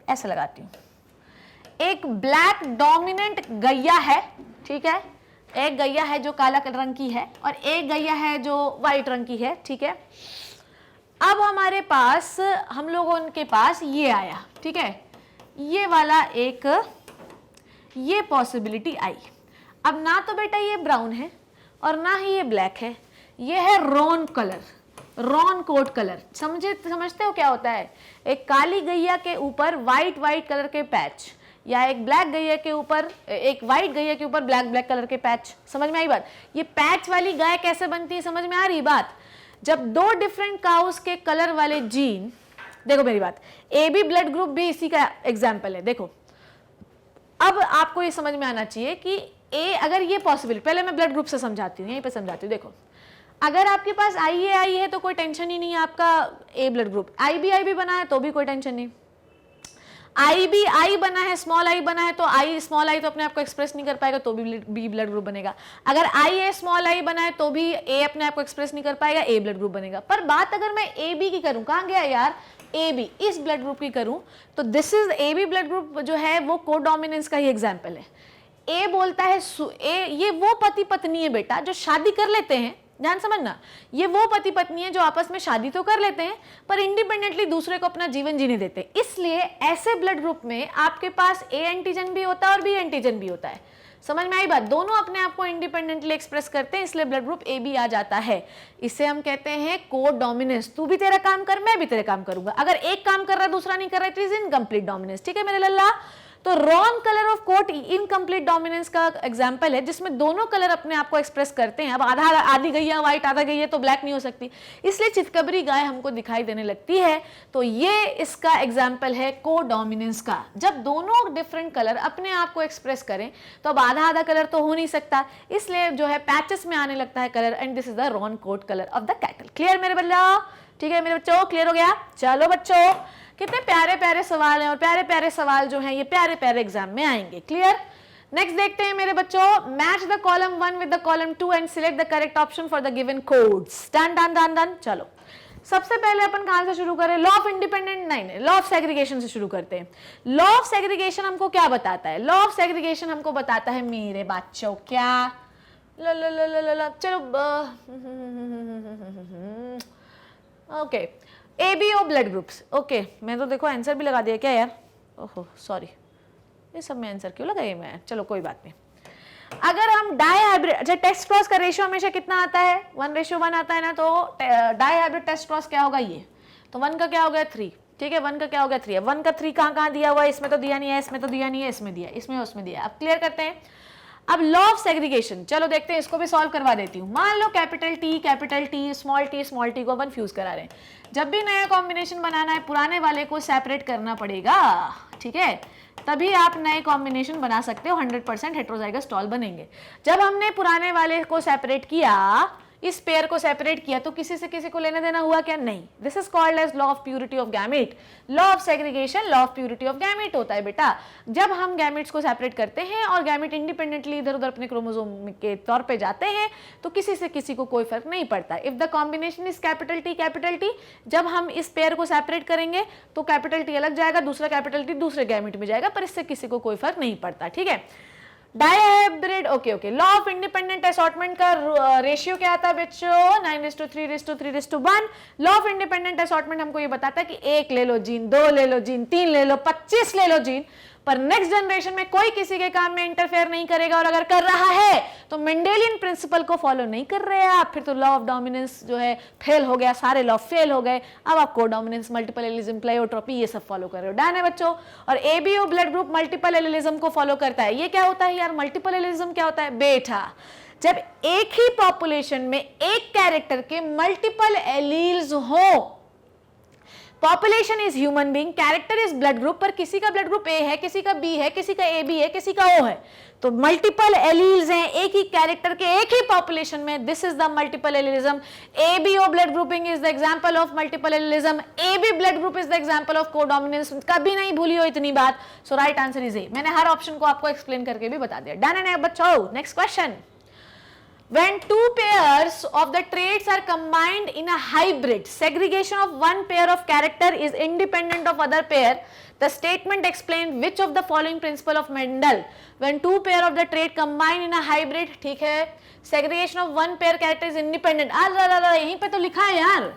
ऐसे लगाती हूँ, एक ब्लैक डोमिनेंट गैया है। ठीक है, एक गैया है जो काला रंग की है और एक गैया है जो व्हाइट रंग की है। ठीक है, अब हमारे पास, हम लोगों के पास ये आया। ठीक है, ये वाला एक, ये पॉसिबिलिटी आई। अब ना तो बेटा ये ब्राउन है और ना ही ये ब्लैक है, ये है रोन कलर, रोन कोट कलर। समझते हो क्या होता है? एक काली गैया के ऊपर वाइट कलर के पैच, या एक ब्लैक गैया के ऊपर, एक वाइट गैया के ऊपर ब्लैक कलर के पैच। समझ में आई बात? ये पैच वाली गाय कैसे बनती है, समझ में आ रही बात? जब 2 डिफरेंट काउस के कलर वाले जीन, देखो मेरी बात, ए बी ब्लड ग्रुप भी इसी का एग्जाम्पल है। देखो अब आपको ये समझ में आना चाहिए कि ए, अगर ये पॉसिबल, पहले मैं ब्लड ग्रुप से समझाती हूँ, यहीं पे समझाती हूँ। देखो अगर आपके पास आई है तो कोई टेंशन ही नहीं है, आपका ए ब्लड ग्रुप। आई भी बना है तो भी कोई टेंशन नहीं। आई बना है, स्मॉल आई बना है, तो आई स्मॉल आई तो अपने आप को एक्सप्रेस नहीं कर पाएगा, तो भी बी ब्लड ग्रुप बनेगा। अगर आई ए स्मॉल आई बना है तो भी ए अपने आप को एक्सप्रेस नहीं कर पाएगा, ए ब्लड ग्रुप बनेगा। पर बात अगर मैं ए बी की करूं, कहां गया यार, ए बी, इस ब्लड ग्रुप की करूं, तो this is A B blood group जो है वो कोडोमिनेंस का ही एग्जाम्पल है। ए बोलता है ये वो पति पत्नी है बेटा जो शादी कर लेते हैं, ध्यान समझना, ये वो पति पत्नी है जो आपस में शादी तो कर लेते हैं पर इंडिपेंडेंटली दूसरे को अपना जीवन जीने देते हैं। इसलिए ऐसे ब्लड ग्रुप में आपके पास ए एंटीजन भी होता है और बी एंटीजन भी होता है। समझ में आई बात? दोनों अपने आप को इंडिपेंडेंटली एक्सप्रेस करते हैं, इसलिए ब्लड ग्रुप ए बी आ जाता है। इसे हम कहते हैं को डोमिनेंस। तू भी तेरा काम कर, मैं भी तेरे काम करूंगा। अगर एक काम कर रहा है दूसरा नहीं कर रहा है, इट इज इनकम्प्लीट डोमिनेंस। ठीक है मेरे लल्ला? तो wrong colour of coat incomplete dominance का एग्जांपल है, जिसमें दोनों कलर अपने आप को एक्सप्रेस करते हैं। अब आधी गई है व्हाइट, आधा गई है तो ब्लैक नहीं हो सकती, इसलिए चितकबरी गाय हमको दिखाई देने लगती है। तो ये इसका एग्जांपल है को डोमिनेंस का। जब दोनों डिफरेंट कलर अपने आप को एक्सप्रेस करें तो अब आधा आधा कलर तो हो नहीं सकता, इसलिए जो है पैचेस में आने लगता है colour, and this is the wrong coat colour of the cattle. Clear मेरे बच्चों? ठीक है मेरे बच्चों, क्लियर हो गया? चलो बच्चों, कितने प्यारे प्यारे सवाल हैं, और प्यारे प्यारे सवाल जो हैं ये प्यारे प्यारे एग्जाम में आएंगे। क्लियर? नेक्स्ट देखते हैं मेरे बच्चों, match the column 1 with the column 2 and select the correct option for the given codes. Done done done done. चलो सबसे पहले अपन कहां से शुरू करें? लॉ ऑफ इंडिपेंडेंट, नहीं, लॉ ऑफ सेग्रीगेशन से शुरू करते हैं। लॉ ऑफ सेग्रीगेशन हमको क्या बताता है? लॉ ऑफ सेग्रीगेशन हमको बताता है मेरे बच्चों क्या, चलो okay, A B O blood groups. Okay, मैं तो देखो आंसर भी लगा दिया क्या यार? ओहो सॉरी, ये सब में आंसर क्यों लगाई मैं? चलो कोई बात नहीं। अगर हम डाई हाइब्रिड, अच्छा टेस्ट क्रॉस का रेशियो हमेशा कितना आता है? 1:1 आता है ना, तो डाई हाइब्रिड टेस्ट क्रॉस क्या होगा? ये तो 1 का क्या हो गया? 3। ठीक है, 1 का क्या हो गया? 3 है। 1 का 3 कहाँ कहाँ दिया हुआ है? इसमें तो दिया नहीं है, इसमें तो दिया नहीं है, इसमें दिया, इसमें उसमें दिया। अब क्लियर करते हैं। अब लॉ ऑफ सेग्रीगेशन, चलो देखते हैं, इसको भी सॉल्व करवा देती हूँ। मान लो कैपिटल टी, स्मॉल टी को अपन फ्यूज करा रहे हैं। जब भी नया कॉम्बिनेशन बनाना है, पुराने वाले को सेपरेट करना पड़ेगा। ठीक है, तभी आप नए कॉम्बिनेशन बना सकते हो, 100% हेटेरोजाइगस टॉल बनेंगे। जब हमने पुराने वाले को सेपरेट किया, इस पेयर को सेपरेट किया, तो किसी से किसी को लेने देना हुआ क्या? नहीं। This is called as law of purity of gamete. Law of segregation law of purity of gamete होता है बेटा। जब हम गैमेट्स को सेपरेट करते हैं और गैमेट इंडिपेंडेंटली इधर उधर अपने क्रोमोसोम के तौर पे जाते हैं, तो किसी से किसी को कोई फर्क नहीं पड़ता। If the combination is capital T, जब हम इस पेयर को सेपरेट करेंगे तो कैपिटल टी अलग जाएगा, दूसरा कैपिटल टी दूसरे गैमेट में जाएगा, पर इससे किसी को कोई फर्क नहीं पड़ता। ठीक है, dihybrid, okay. Law of independent assortment का रेशियो क्या आता है बच्चों? 9:3:3:1। लॉ ऑफ इंडिपेंडेंट असॉर्टमेंट हमको ये बताता है कि 1 ले लो जीन, 2 ले लो जीन, 3 ले लो, 25 ले लो जीन, पर नेक्स्ट जनरेशन में कोई किसी के काम में इंटरफेयर नहीं करेगा, और अगर कर रहा है तो मेंडेलियन प्रिंसिपल को फॉलो नहीं कर रहे आप, फिर तो लॉ ऑफ डोमिनेंस जो है फेल हो गया, सारे लॉ फेल हो गए। अब आप को डोमिनेंस, मल्टीपल एलिज्म, प्लेयोट्रोपी ये सब फॉलो कर रहे हो। डन है बच्चों? और ABO blood group multiple allelism को फॉलो करता है। ये क्या होता है यार? मल्टीपल एलिज्म क्या होता है बेटा? जब एक ही पॉपुलेशन में एक कैरेक्टर के मल्टीपल एलील्स हो, population is human being, character is blood group, पर किसी का ब्लड ग्रुप ए है, किसी का बी है, किसी का ए बी है, किसी का ओ है, तो मल्टीपल एलील्स हैं एक ही कैरेक्टर के एक ही पॉपुलेशन में। This is the multiple allelism. ABO blood grouping is the example of multiple allelism. AB blood group is the example of codominance. कभी नहीं भूलियो इतनी बात। So right answer is A. मैंने हर ऑप्शन को आपको एक्सप्लेन करके भी बता दिया। डन है बच्चों? Next question. When two pairs of the traits are combined in a hybrid, segregation of one pair of character is independent of other pair. The statement explains which of the following principle of Mendel. When two pair of the trait combine in a hybrid, ठीक है, segregation of one pair character is independent. यहीं पे तो लिखा है यार।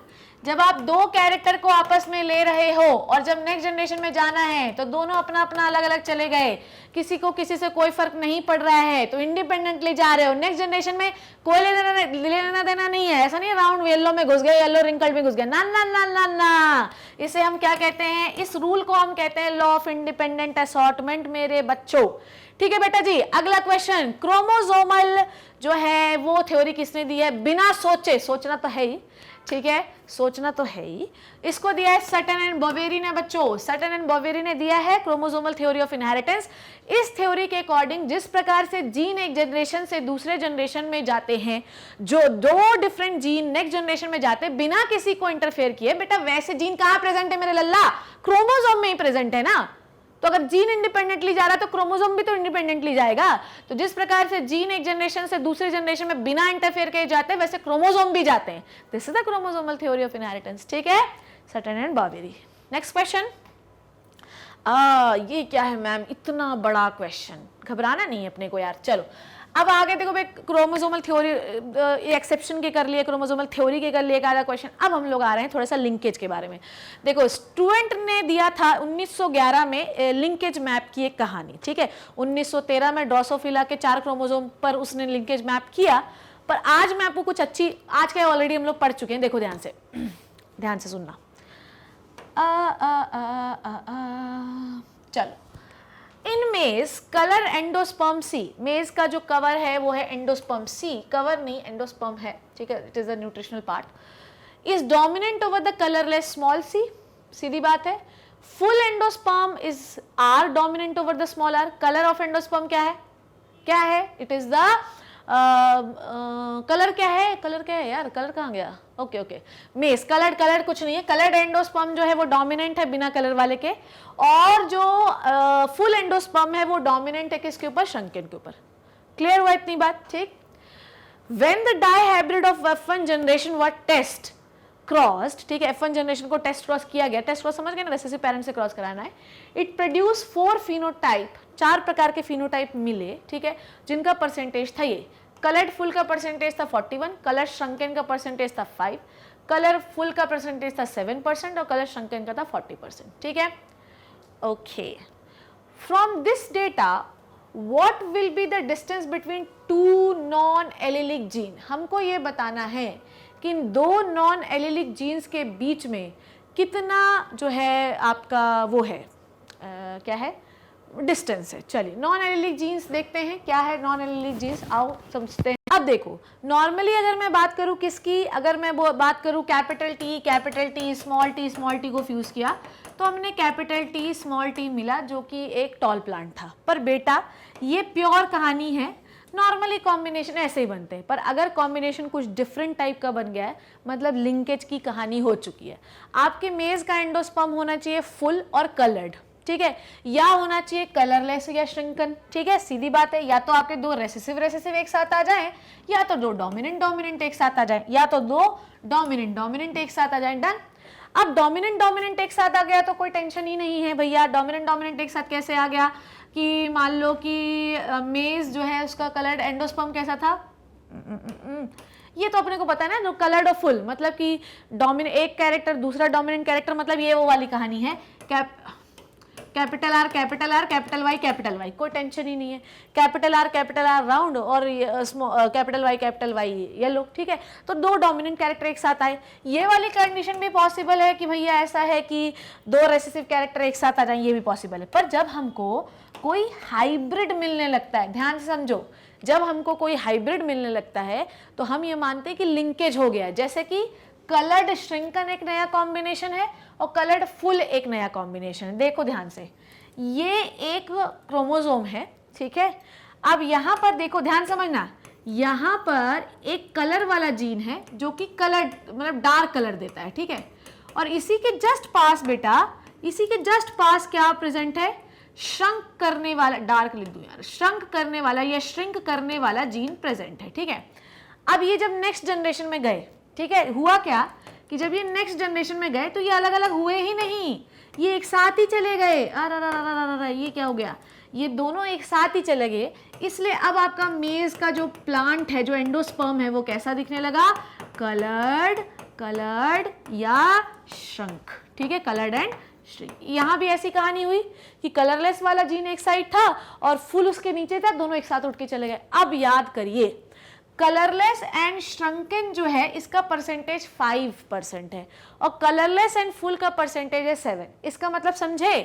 जब आप दो कैरेक्टर को आपस में ले रहे हो और जब नेक्स्ट जनरेशन में जाना है तो दोनों अपना अपना अलग अलग चले गए, किसी को किसी से कोई फर्क नहीं पड़ रहा है, तो इंडिपेंडेंटली जा रहे हो। नेक्स्ट जनरेशन में कोई लेना देना नहीं है। ऐसा नहीं राउंड येलो में घुस गए, येलो रिंकल में घुस गए, ना ना ना ना ना। इसे हम क्या कहते हैं? इस रूल को हम कहते हैं लॉ ऑफ इंडिपेंडेंट असॉर्टमेंट मेरे बच्चों। ठीक है बेटा जी, अगला क्वेश्चन। क्रोमोसोमल जो है वो थ्योरी किसने दी है? बिना सोचे, सोचना तो है ही, ठीक है, सोचना तो है ही। इसको दिया है सटन एंड बोवेरी ने बच्चों। सटन एंड बोवेरी ने दिया है क्रोमोसोमल थ्योरी ऑफ इनहेरिटेंस। इस थ्योरी के अकॉर्डिंग जिस प्रकार से जीन एक जनरेशन से दूसरे जनरेशन में जाते हैं, जो दो डिफरेंट जीन नेक्स्ट जनरेशन में जाते हैं बिना किसी को इंटरफेयर किए, बेटा वैसे जीन कहाँ प्रेजेंट है मेरे लल्ला? क्रोमोसोम में ही प्रेजेंट है ना। तो अगर जीन इंडिपेंडेंटली जा रहा है तो क्रोमोसोम भी तो इंडिपेंडेंटली जाएगा। तो जिस प्रकार से जीन एक जनरेशन से दूसरे जनरेशन में बिना इंटरफेयर किए जाते हैं, वैसे क्रोमोसोम भी जाते हैं। This is the chromosomal theory of inheritance. ठीक है, Sutton and Boveri. Next question. ये क्या है मैम? इतना बड़ा क्वेश्चन, घबराना नहीं है अपने को यार। चलो अब आगे देखो भाई क्रोमोसोमल थ्योरी, एक्सेप्शन के कर लिए, क्रोमोसोमल थ्योरी के कर लिए एक आधा क्वेश्चन। अब हम लोग आ रहे हैं थोड़ा सा लिंकेज के बारे में। देखो स्टूडेंट ने दिया था 1911 में लिंकेज मैप की एक कहानी, ठीक है। 1913 में ड्रोसोफिला के 4 क्रोमोसोम पर उसने लिंकेज मैप किया। पर आज मैं आपको कुछ अच्छी, आज का ऑलरेडी हम लोग पढ़ चुके हैं, देखो ध्यान से ध्यान से सुनना। चलो, इन मेज कलर एंडोस्पर्म सी, मेज का जो कवर है वो है एंडोस्पर्म सी, कवर नहीं एंडोस्पर्म है, ठीक है, it is a nutritional part, is dominant over the colourless small c, सीधी बात है। Full endosperm is R dominant over the small r. Colour of endosperm क्या है, क्या है, इट इज द कलर क्या है, कलर क्या है यार, कलर कहाँ गया, okay okay, mess coloured, coloured कुछ नहीं है, कलर्ड एंडोस्पर्म जो है वो डोमिनेंट है बिना कलर वाले के, और जो फुल एंडोस्पर्म है वो डोमिनेंट है किसके ऊपर, श्रंकन के ऊपर। क्लियर हुआ इतनी बात, ठीक। When the dihybrid of F1 generation were test crossed, ठीक है, F1 जनरेशन को टेस्ट क्रॉस किया गया, टेस्ट क्रॉस समझ गए ना, रेसेसिव पेरेंट से क्रॉस कराना है। इट प्रोड्यूस 4 फिनोटाइप, 4 प्रकार के फिनोटाइप मिले, ठीक है, जिनका परसेंटेज था ये, कलर्ड फुल का परसेंटेज था 41, कलर श्रंकन का परसेंटेज था 5, कलर फुल का परसेंटेज था 7% और कलर श्रंकन का था 40%, ठीक है। Okay, from this data what will be the distance between 2 non allylic gene, हमको ये बताना है कि इन 2 नॉन एलिलिक जीन्स के बीच में कितना जो है आपका वो है क्या है, डिस्टेंस है। चलिए नॉन एलिलिक जीन्स देखते हैं क्या है नॉन एलिलिक जीन्स, आओ समझते हैं। अब देखो नॉर्मली अगर मैं बात करूं किसकी, अगर मैं बात करूं कैपिटल टी, स्मॉल टी को फ्यूज किया तो हमने कैपिटल टी स्मॉल टी मिला जो कि एक टॉल प्लांट था। पर बेटा ये प्योर कहानी है, नॉर्मली कॉम्बिनेशन ऐसे ही बनते हैं, पर अगर कॉम्बिनेशन कुछ डिफरेंट टाइप का बन गया है मतलब लिंकेज की कहानी हो चुकी है। आपके मेज का एंडोस्पर्म होना चाहिए फुल और कलर्ड, ठीक है, या होना चाहिए कलरलेस या श्रिंकन, ठीक है, सीधी बात है। या तो आपके 2 रेसेसिव एक साथ आ जाएं, या तो 2 डोमिनेंट एक साथ आ जाएं, या तो 2 डोमिनेंट एक साथ आ जाएं। डन। अब डोमिनेंट एक साथ आ गया तो कोई टेंशन ही नहीं है भैया। डोमिनेंट एक साथ कैसे आ गया कि मान लो कि मेज जो है उसका कलर्ड एंडोस्पर्म कैसा था, ये तो अपने को पता है ना, जो कलर्ड और फुल मतलब कि एक कैरेक्टर दूसरा डोमिनेंट कैरेक्टर, मतलब ये वो वाली कहानी है। कैपिटल आर कैपिटल वाई, कोई टेंशन ही नहीं है। कैपिटल आर राउंड और कैपिटल वाई येलो, ठीक है। तो 2 डोमिनेंट कैरेक्टर एक साथ आए, ये वाली कंडीशन भी पॉसिबल है कि भैया ऐसा है कि 2 रेसेसिव कैरेक्टर एक साथ आ जाए, ये भी पॉसिबल है। पर जब हमको कोई हाइब्रिड मिलने लगता है, ध्यान से समझो, जब हमको कोई हाइब्रिड मिलने लगता है तो हम ये मानते हैं कि लिंकेज हो गया। जैसे कि कलर्ड श्रिंकन एक नया कॉम्बिनेशन है और कलर्ड फुल एक नया कॉम्बिनेशन है। देखो ध्यान से, ये एक क्रोमोसोम है, ठीक है। अब यहाँ पर देखो, ध्यान समझना, यहाँ पर एक कलर वाला जीन है जो कि कलर मतलब डार्क कलर देता है, ठीक है। और इसी के जस्ट पास बेटा, इसी के जस्ट पास क्या प्रेजेंट है, श्रंक करने वाला, डार्क लिख दूं यार, श्रंक करने वाला या श्रिंक करने वाला जीन प्रेजेंट है, ठीक है। अब ये जब नेक्स्ट जनरेशन में गए, ठीक है, हुआ क्या कि जब ये नेक्स्ट जनरेशन में गए तो ये अलग अलग हुए ही नहीं, ये एक साथ ही चले गए। अरे ये क्या हो गया, ये दोनों एक साथ ही चले गए। इसलिए अब आपका मेज का जो प्लांट है, जो एंडोस्पर्म है, वो कैसा दिखने लगा, कलर्ड या श्रंक, ठीक है, कलर्ड एंड श्रिंक। यहाँ भी ऐसी कहानी हुई कि कलरलेस वाला जीन एक साइड था और फुल उसके नीचे था, दोनों एक साथ उठ के चले गए। अब याद करिए, कलरलेस एंड श्रंकन जो है इसका परसेंटेज 5% है और कलरलेस एंड फुल का परसेंटेज है 7। इसका मतलब समझे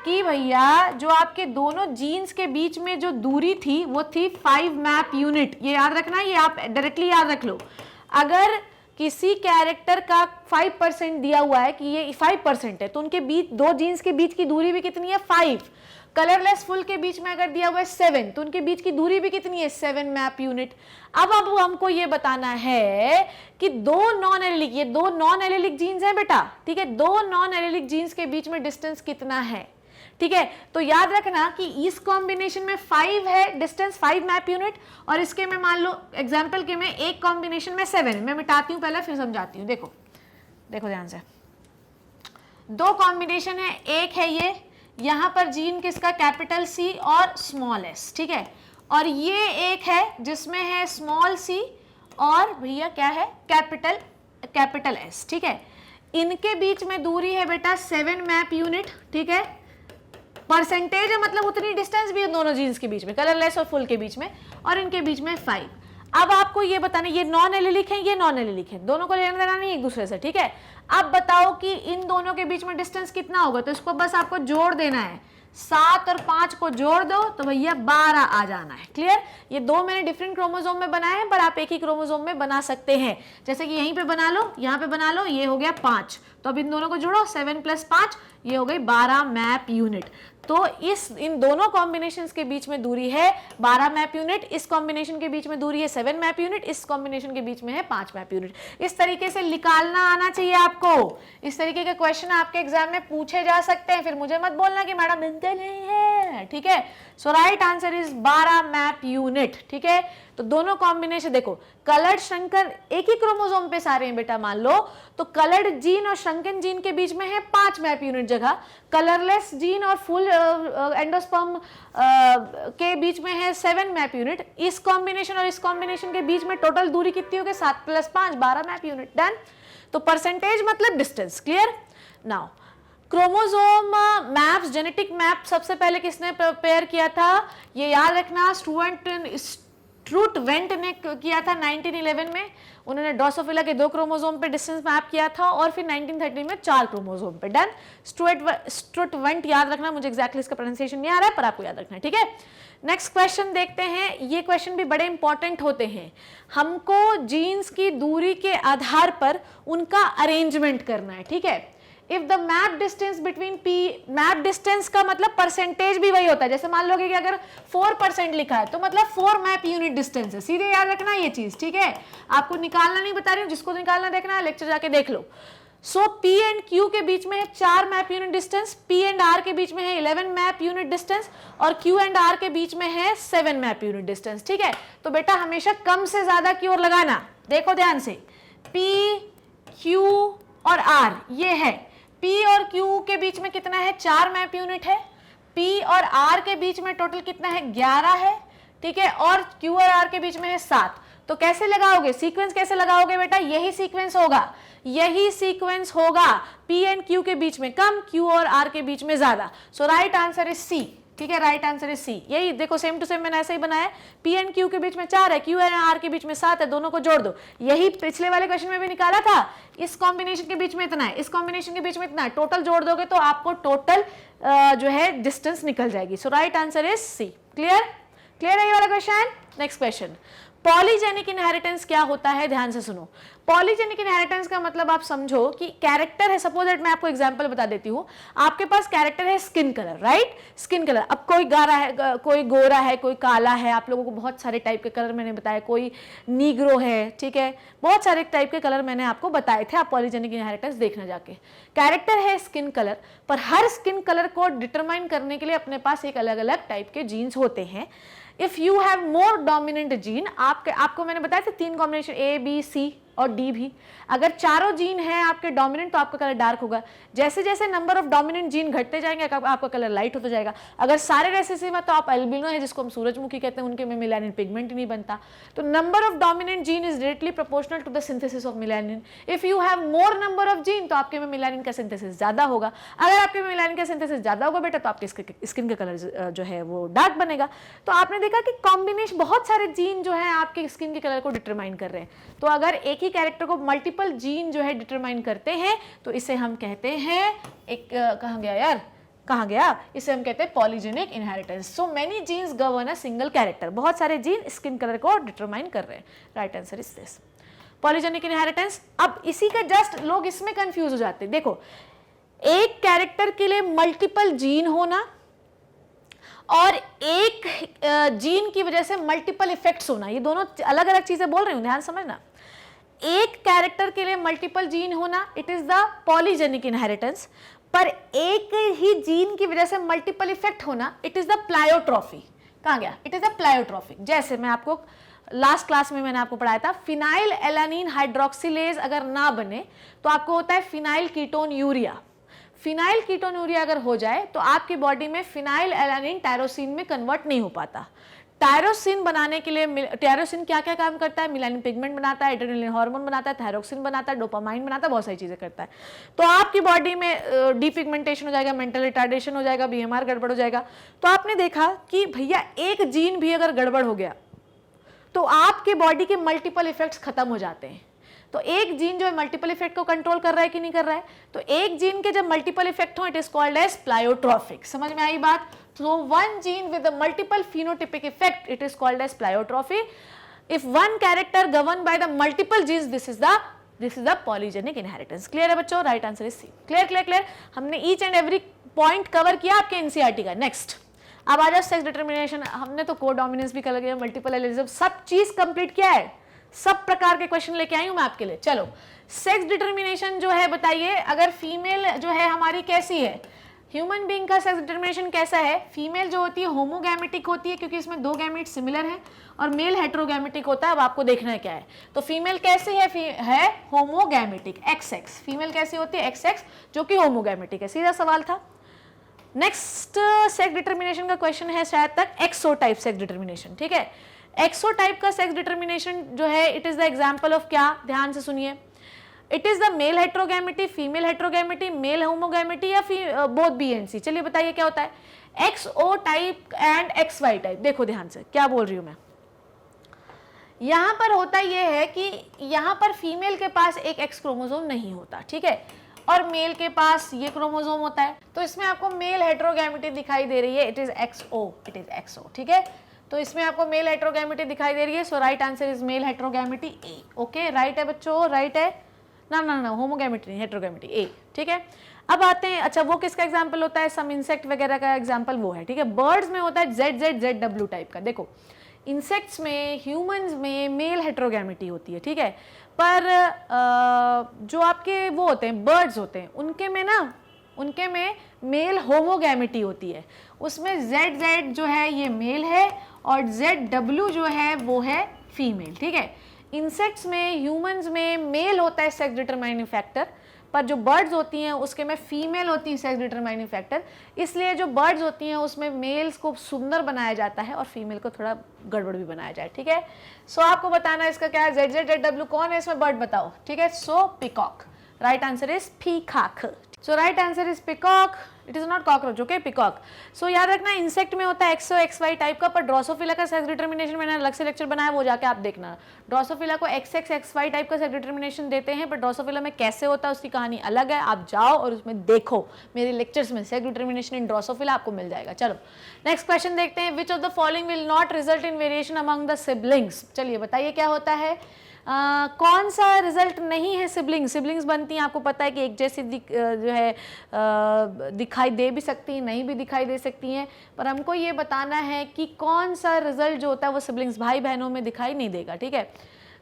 कि भैया जो आपके दोनों जीन्स के बीच में जो दूरी थी वो थी 5 मैप यूनिट। ये याद रखना, ये आप डायरेक्टली याद रख लो। अगर किसी कैरेक्टर का 5% दिया हुआ है कि ये 5% है तो उनके बीच, 2 जीन्स के बीच की दूरी भी कितनी है, 5। कलरलेस फुल के बीच में अगर दिया हुआ है 7 तो उनके बीच की दूरी भी कितनी है, 7 मैप यूनिट। अब हमको ये बताना है कि 2 नॉन एलिलिक, ये 2 नॉन एलिलिक जीन्स हैं बेटा, ठीक है, 2 नॉन एलिलिक जीन्स के बीच में डिस्टेंस कितना है, ठीक है। तो याद रखना कि इस कॉम्बिनेशन में 5 है डिस्टेंस, 5 मैप यूनिट, और इसके में मान लो एग्जाम्पल के में एक कॉम्बिनेशन में 7। मैं मिटाती हूँ पहले फिर समझाती हूँ। देखो ध्यान से, 2 कॉम्बिनेशन है, एक है ये, यहाँ पर जीन किसका कैपिटल C और स्मॉल s, ठीक है, और ये एक है जिसमें है स्मॉल सी और भैया क्या है कैपिटल एस, ठीक है। इनके बीच में दूरी है बेटा 7 मैप यूनिट, ठीक है। परसेंटेज है मतलब उतनी डिस्टेंस भी है दोनों जीन्स के बीच में, कलरलेस और फुल के बीच में, और इनके बीच में 5। अब आपको ये बताना, ये नॉन एलिलिक है, ये नॉन एलिलिक है, दोनों को लेना देना नहीं एक दूसरे से, ठीक है। अब बताओ कि इन दोनों के बीच में डिस्टेंस कितना होगा, तो इसको बस आपको जोड़ देना है, 7 और 5 को जोड़ दो तो भैया 12 आ जाना है। क्लियर? ये दो मैंने डिफरेंट क्रोमोसोम में बनाए हैं, पर आप एक ही क्रोमोसोम में बना सकते हैं। जैसे कि यहीं पे बना लो, यहाँ पे बना लो, ये हो गया 5, तो अब इन दोनों को जोड़ो, 7 + 5, ये हो गई 12 मैप यूनिट। तो इन दोनों कॉम्बिनेशंस के बीच में दूरी है 12 मैप यूनिट, इस कॉम्बिनेशन के बीच में दूरी है 7 मैप यूनिट, इस कॉम्बिनेशन के बीच में है 5 मैप यूनिट। इस तरीके से निकालना आना चाहिए आपको। इस तरीके के क्वेश्चन आपके एग्जाम में पूछे जा सकते हैं, फिर मुझे मत बोलना कि मैडम बनते नहीं है, ठीक है। So right answer is 12 map unit, ठीक है। तो दोनों कॉम्बिनेशन देखो, कलर्ड श्रंकन एक ही क्रोमोसोम पे सारे हैं बेटा, मान लो, तो कलर्ड जीन और श्रंकन जीन के बीच में है 5 मैप यूनिट जगह, कलरलेस जीन और फुल एंडोस्पर्म के बीच में है 7 मैप यूनिट। इस कॉम्बिनेशन और इस कॉम्बिनेशन के बीच में टोटल दूरी कितनी होगी, 7 + 5 12 मैप यूनिट। डन। तो परसेंटेज मतलब distance. Clear? Now chromosome maps, genetic map सबसे पहले किसने प्रिपेयर किया था, ये याद रखना, स्ट्रूटवेंट ने किया था 1911 में। उन्होंने ड्रोसोफिला के 2 क्रोमोसोम पे डिस्टेंस मैप किया था, और फिर 1930 में 4 क्रोमोसोम पे। डन। स्ट्रूटवेंट याद रखना, मुझे एक्जैक्टली इसका प्रोनाउंसिएशन नहीं आ रहा है, पर आपको याद रखना है, ठीक है। नेक्स्ट क्वेश्चन देखते हैं। ये क्वेश्चन भी बड़े इंपॉर्टेंट होते हैं। हमको जीन्स की दूरी के आधार पर उनका अरेंजमेंट करना है, ठीक है। If the map distance between P, map distance का मतलब परसेंटेज भी वही होता है। जैसे मान लो कि अगर 4% लिखा है तो मतलब 4 मैप यूनिट डिस्टेंस है, सीधे याद रखना ये चीज, ठीक है। आपको निकालना नहीं बता रही हूँ, जिसको निकालना देखना है लेक्चर जाके देख लो। सो पी एंड क्यू के बीच में है 4 map unit distance, P and R के बीच में है 11 मैप यूनिट डिस्टेंस, और क्यू एंड आर के बीच में है 7 मैप यूनिट डिस्टेंस, ठीक है। तो बेटा हमेशा कम से ज्यादा की ओर लगाना। देखो ध्यान से, पी, क्यू और आर ये है। P और Q के बीच में कितना है, 4 मैप यूनिट है। P और R के बीच में टोटल कितना है, 11 है, ठीक है। और Q और R के बीच में है 7। तो कैसे लगाओगे, सीक्वेंस कैसे लगाओगे बेटा, यही सीक्वेंस होगा, यही सीक्वेंस होगा। P एंड Q के बीच में कम, Q और R के बीच में ज्यादा। So right answer is C, ठीक है। Right answer is C. यही देखो, सेम टू सेम मैंने ऐसे ही बनाया। P एंड Q के बीच में 4 है, Q एंड R के बीच में 7 है, दोनों को जोड़ दो। यही पिछले वाले क्वेश्चन में भी निकाला था। इस कॉम्बिनेशन के बीच में इतना है, इस कॉम्बिनेशन के बीच में इतना है, टोटल जोड़ दोगे तो आपको टोटल जो है डिस्टेंस निकल जाएगी। So right answer is C. Clear? Clear है ये वाला question? Next question, polygenic inheritance क्या होता है, ध्यान से सुनो। पॉलीजेनिक इनहेरिटेंस का मतलब आप समझो कि कैरेक्टर है, सपोज दैट मैं आपको एग्जांपल बता देती हूँ। आपके पास कैरेक्टर है skin colour, right, skin colour. अब कोई गारा है, कोई गोरा है, कोई काला है, आप लोगों को बहुत सारे टाइप के कलर मैंने बताए, कोई नीग्रो है, ठीक है, बहुत सारे टाइप के कलर मैंने आपको बताए थे। आप पॉलीजेनिक इनहेरिटेंस देखना जाके। कैरेक्टर है स्किन कलर, पर हर स्किन कलर को डिटरमाइन करने के लिए अपने पास एक अलग अलग टाइप के जीन्स होते हैं। If you have more dominant gene, आपको मैंने बताया था 3 कॉम्बिनेशन, ए बी सी और डी भी। अगर चारों जीन हैं आपके डोमिनेंट तो आपका कलर डार्क होगा। जैसे जैसे नंबर ऑफ डोमिनेंट जीन घटते जाएंगे आपका कलर लाइट होता जाएगा। अगर सारे रेसेसिव है तो आप एल्बिनो है, जिसको हम सूरजमुखी कहते हैं, उनके में मेलानिन पिगमेंट नहीं बनता। तो number of dominant gene is directly proportional to the synthesis of melanin. If you have more number of gene तो आपके में मेलानिन का सिंथेसिस ज्यादा होगा। अगर आपके में मेलानिन का सिंथेसिस ज्यादा होगा बेटा तो आपके स्किन का कलर जो है वो डार्क बनेगा। तो आपने देखा कि कॉम्बिनेशन, बहुत सारे जीन जो है आपके स्किन के कलर को डिटरमाइन कर रहे हैं। तो अगर एक ही कैरेक्टर को मल्टीपल जीन जो है डिटरमाइन करते हैं तो इसे हम कहते हैं कहाँ गया यार, कहाँ गया, इसे हम कहते हैं polygenic inheritance. So many genes govern a single character, बहुत सारे जीन स्किन कलर को डिटरमाइन कर रहे हैं। Right answer is this, polygenic inheritance. अब इसी का जस्ट लोग इसमें कंफ्यूज हो जाते हैं। देखो, एक कैरेक्टर के लिए मल्टीपल जीन होना और एक जीन की वजह से मल्टीपल इफेक्ट्स होना, ये दोनों अलग अलग चीजें बोल रही हूँ, ध्यान समझना। एक कैरेक्टर के लिए मल्टीपल जीन होना, it is the polygenic inheritance, पर एक ही जीन की वजह से मल्टीपल इफेक्ट होना, इट इज द प्लायोट्रॉफी। कहाँ गया, इट इज द प्लायोट्रॉफी। जैसे मैं आपको लास्ट क्लास में मैंने आपको पढ़ाया था, फिनाइल एलानिन हाइड्रोक्सिलेज अगर ना बने तो आपको होता है phenyl ketone urea. Phenyl ketone urea अगर हो जाए तो आपकी बॉडी में फिनाइल एलानिन टायरोसिन में कन्वर्ट नहीं हो पाता। टायरोसिन बनाने के लिए, टायरोसिन क्या क्या काम करता है, मिलानिन पिगमेंट बनाता है, एड्रेनलिन हार्मोन बनाता है, थायरोक्सिन बनाता है, डोपामाइन बनाता है, बहुत सारी चीजें करता है। तो आपकी बॉडी में डीपिगमेंटेशन हो जाएगा, मेंटल रिटार्डेशन हो जाएगा, बीएमआर गड़बड़ हो जाएगा। तो आपने देखा कि भैया एक जीन भी अगर गड़बड़ हो गया तो आपके बॉडी के मल्टीपल इफेक्ट्स खत्म हो जाते हैं। तो एक जीन जो है मल्टीपल इफेक्ट को कंट्रोल कर रहा है कि नहीं कर रहा है, तो एक जीन के जब मल्टीपल इफेक्ट हो it is called as pleiotropic. समझ में आई बात? तो one gene with multiple phenotypic effect it is called as pleiotropy. If one character govern by the multiple genes this is the polygenic inheritance. Clear है बच्चों? Right answer is C. Clear clear clear. हमने each and every point cover किया आपके NCERT का। Next अब आ जाओ sex determination. हमने तो कोडोमिनेंस भी कर लिया, मल्टीपल एलिज्म, सब चीज कंप्लीट किया है, सब प्रकार के क्वेश्चन लेके आई हूं मैं आपके लिए। चलो सेक्स डिटर्मिनेशन जो है बताइए, अगर फीमेल जो है हमारी कैसी है, ह्यूमन बीइंग का सेक्स डिटर्मिनेशन कैसा है? फीमेल जो होती है होमोगैमेटिक होती है क्योंकि इसमें दो गैमेट सिमिलर हैं, और मेल हेट्रोगैमेटिक होता है। अब आपको देखना है क्या है। तो फीमेल कैसी है होमोगैमेटिक, XX। फीमेल कैसी होती है? XX, जो कि होमोगैमेटिक है। सीधा सवाल था। नेक्स्ट सेक्स डिटर्मिनेशन का क्वेश्चन है शायद तक एक्सो टाइप सेक्स डिटर्मिनेशन। ठीक है, एक्सो टाइप का सेक्स डिटर्मिनेशन जो है it is the example of क्या? ध्यान से सुनिए। It is the male heterogamety, female heterogamety, male homogamety या बोथ बी एंड सी। चलिए बताइए क्या होता है XO type and XY type. देखो ध्यान से क्या बोल रही हूं मैं। यहां पर होता यह है कि यहां पर फीमेल के पास एक X क्रोमोसोम नहीं होता, ठीक है, और मेल के पास ये क्रोमोसोम होता है। तो इसमें आपको मेल हेट्रोगैमेटी दिखाई दे रही है, इट इज XO, ठीक है। तो इसमें आपको मेल हेट्रोगैमेटी दिखाई दे रही है, so right answer is male heterogamety A. Okay, right है बच्चों, राइट है ना, होमोगैमेटी नहीं, हेट्रोगैमेटी ए। ठीक है, अब आते हैं, अच्छा वो किसका एग्जाम्पल होता है? सम इंसेक्ट वगैरह का एग्जाम्पल वो है। ठीक है, बर्ड्स में होता है ZZZW टाइप का। देखो इंसेक्ट्स में, ह्यूमंस में मेल हेट्रोगैमेटी होती है, ठीक है, पर जो आपके वो होते हैं बर्ड्स होते हैं उनके में मेल होमोगैमेटी होती है। उसमें ZZ जो है ये मेल है और ZW जो है वो है फीमेल। ठीक है, इंसेक्ट्स में, ह्यूमंस में मेल होता है सेक्स डिटरमाइनिंग फैक्टर, पर जो बर्ड्स होती हैं उसके में फीमेल होती है सेक्स डिटरमाइनिंग फैक्टर। इसलिए जो बर्ड्स होती हैं उसमें मेल्स को सुंदर बनाया जाता है और फीमेल को थोड़ा गड़बड़ भी बनाया जाए। ठीक है, सो आपको बताना है इसका क्या है, ZZZW कौन है इसमें बर्ड बताओ। ठीक है, so peacock, right answer is peacock. So right answer is peacock, it is not cockroach. Okay, peacock. सो याद रखना इंसेक्ट में होता है XO XY टाइप का, पर ड्रोसोफिला का सेक्स डिटरमिनेशन मैंने अलग से लेक्चर बनाया, वो जाके आप देखना। ड्रोसोफिला को XX XY टाइप का सेक्स डिटरमिनेशन देते हैं, पर ड्रोसोफिला में कैसे होता है उसकी कहानी अलग है, आप जाओ और उसमें देखो मेरे लेक्चर्स में, सेक्स डिटरमिनेशन इन ड्रोसोफिला आपको मिल जाएगा। चलो नेक्स्ट क्वेश्चन देखते हैं, विच of the following will not result in variation among the siblings. चलिए बताइए क्या होता है, कौन सा रिजल्ट नहीं है? सिबलिंग्स बनती हैं, आपको पता है कि एक जैसी जो है दिखाई दे भी सकती हैं, नहीं भी दिखाई दे सकती हैं, पर हमको ये बताना है कि कौन सा रिजल्ट जो होता है वो सिबलिंग्स भाई बहनों में दिखाई नहीं देगा। ठीक है,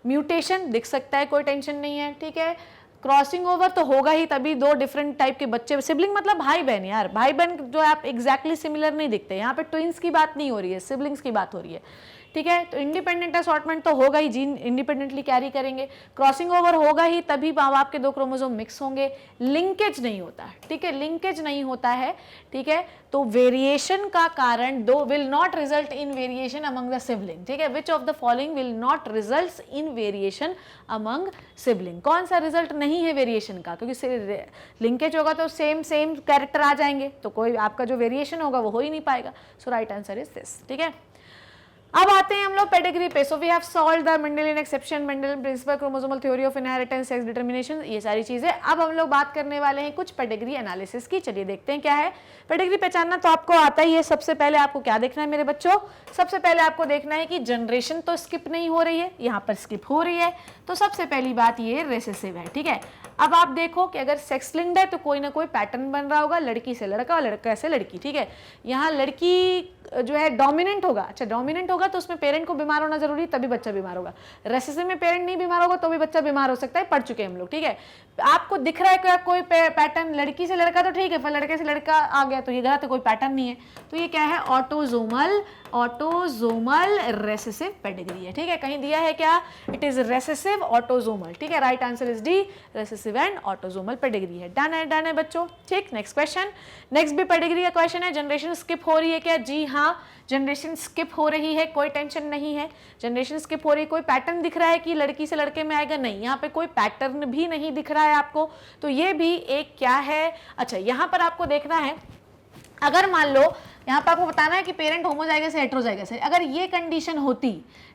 म्यूटेशन दिख सकता है, कोई टेंशन नहीं है। ठीक है, क्रॉसिंग ओवर तो होगा ही, तभी दो डिफरेंट टाइप के बच्चे, सिबलिंग मतलब भाई बहन यार, भाई बहन जो आप एग्जैक्टली सिमिलर नहीं दिखते, यहाँ पे ट्विंस की बात नहीं हो रही है, सिबलिंग्स की बात हो रही है। ठीक है, तो इंडिपेंडेंट असॉर्टमेंट तो होगा ही, जीन इंडिपेंडेंटली कैरी करेंगे, क्रॉसिंग ओवर होगा ही, तभी माँ बाप के दो क्रोमोसोम मिक्स होंगे, लिंकेज नहीं होता है। ठीक है, लिंकेज नहीं होता है। ठीक है, तो वेरिएशन का कारण दो will not result in variation among the sibling. ठीक है, विच of the following will not result in variation among sibling, कौन सा रिजल्ट नहीं है वेरिएशन का, क्योंकि लिंकेज होगा तो सेम कैरेक्टर आ जाएंगे, तो कोई आपका जो वेरिएशन होगा वो हो ही नहीं पाएगा। So right answer is this. ठीक है, अब आते हैं हम लोग पेडिग्री पे। So we have solved the Mendelian exception, Mendelian principle, chromosomal theory of inheritance, sex determination, ये सारी चीजें। अब हम लोग बात करने वाले हैं कुछ पेडिग्री एनालिसिस की। चलिए देखते हैं क्या है। पेडिग्री पहचानना तो आपको आता ही है। सबसे पहले आपको क्या देखना है मेरे बच्चों, सबसे पहले आपको देखना है कि जनरेशन तो स्किप नहीं हो रही है, यहाँ पर स्किप हो रही है, तो सबसे पहली बात ये रेसेसिव है। ठीक है, अब आप देखो कि अगर सेक्स लिंक्ड है तो कोई ना कोई पैटर्न बन रहा होगा, लड़की से लड़का और लड़का से लड़की। ठीक है, यहाँ लड़की जो है डोमिनेंट होगा, अच्छा डोमिनेंट होगा तो उसमें पेरेंट को बीमार होना जरूरी, तभी बच्चा बीमार होगा। रेसेसिव में पेरेंट नहीं बीमार होगा तो भी बच्चा बीमार हो सकता है, पढ़ चुके हम लोग। ठीक है, आपको दिख रहा है कि कोई पैटर्न लड़की से लड़का तो ठीक है, पर लड़के से लड़का आ गया तो ये गलत है, कोई पैटर्न नहीं है। तो ये क्या है, ऑटोजोमल ऑटोजोमल रेसेसिव पेडिग्री है, ठीक है, कहीं दिया है क्या, इट इज रेसेसिव ऑटोजोमल, ठीक है, right answer is D, recessive and autosomal pedigree है। डन है बच्चों, ठीक। नेक्स्ट क्वेश्चन, नेक्स्ट भी पेडिग्री का क्वेश्चन है, जनरेशन स्किप हो रही है क्या, जी हाँ, जनरेशन स्किप हो रही है, कोई टेंशन नहीं है, जनरेशन स्किप हो रही है। कोई पैटर्न दिख रहा है कि लड़की से लड़के में आएगा, नहीं, यहाँ पे कोई पैटर्न भी नहीं दिख रहा है आपको, तो ये भी एक क्या है, अच्छा यहाँ पर आपको देखना है, अगर मान लो यहाँ पर आपको बताना है कि पेरेंट होमोजाइगस है हेटेरोजाइगस है, अगर ये कंडीशन होती,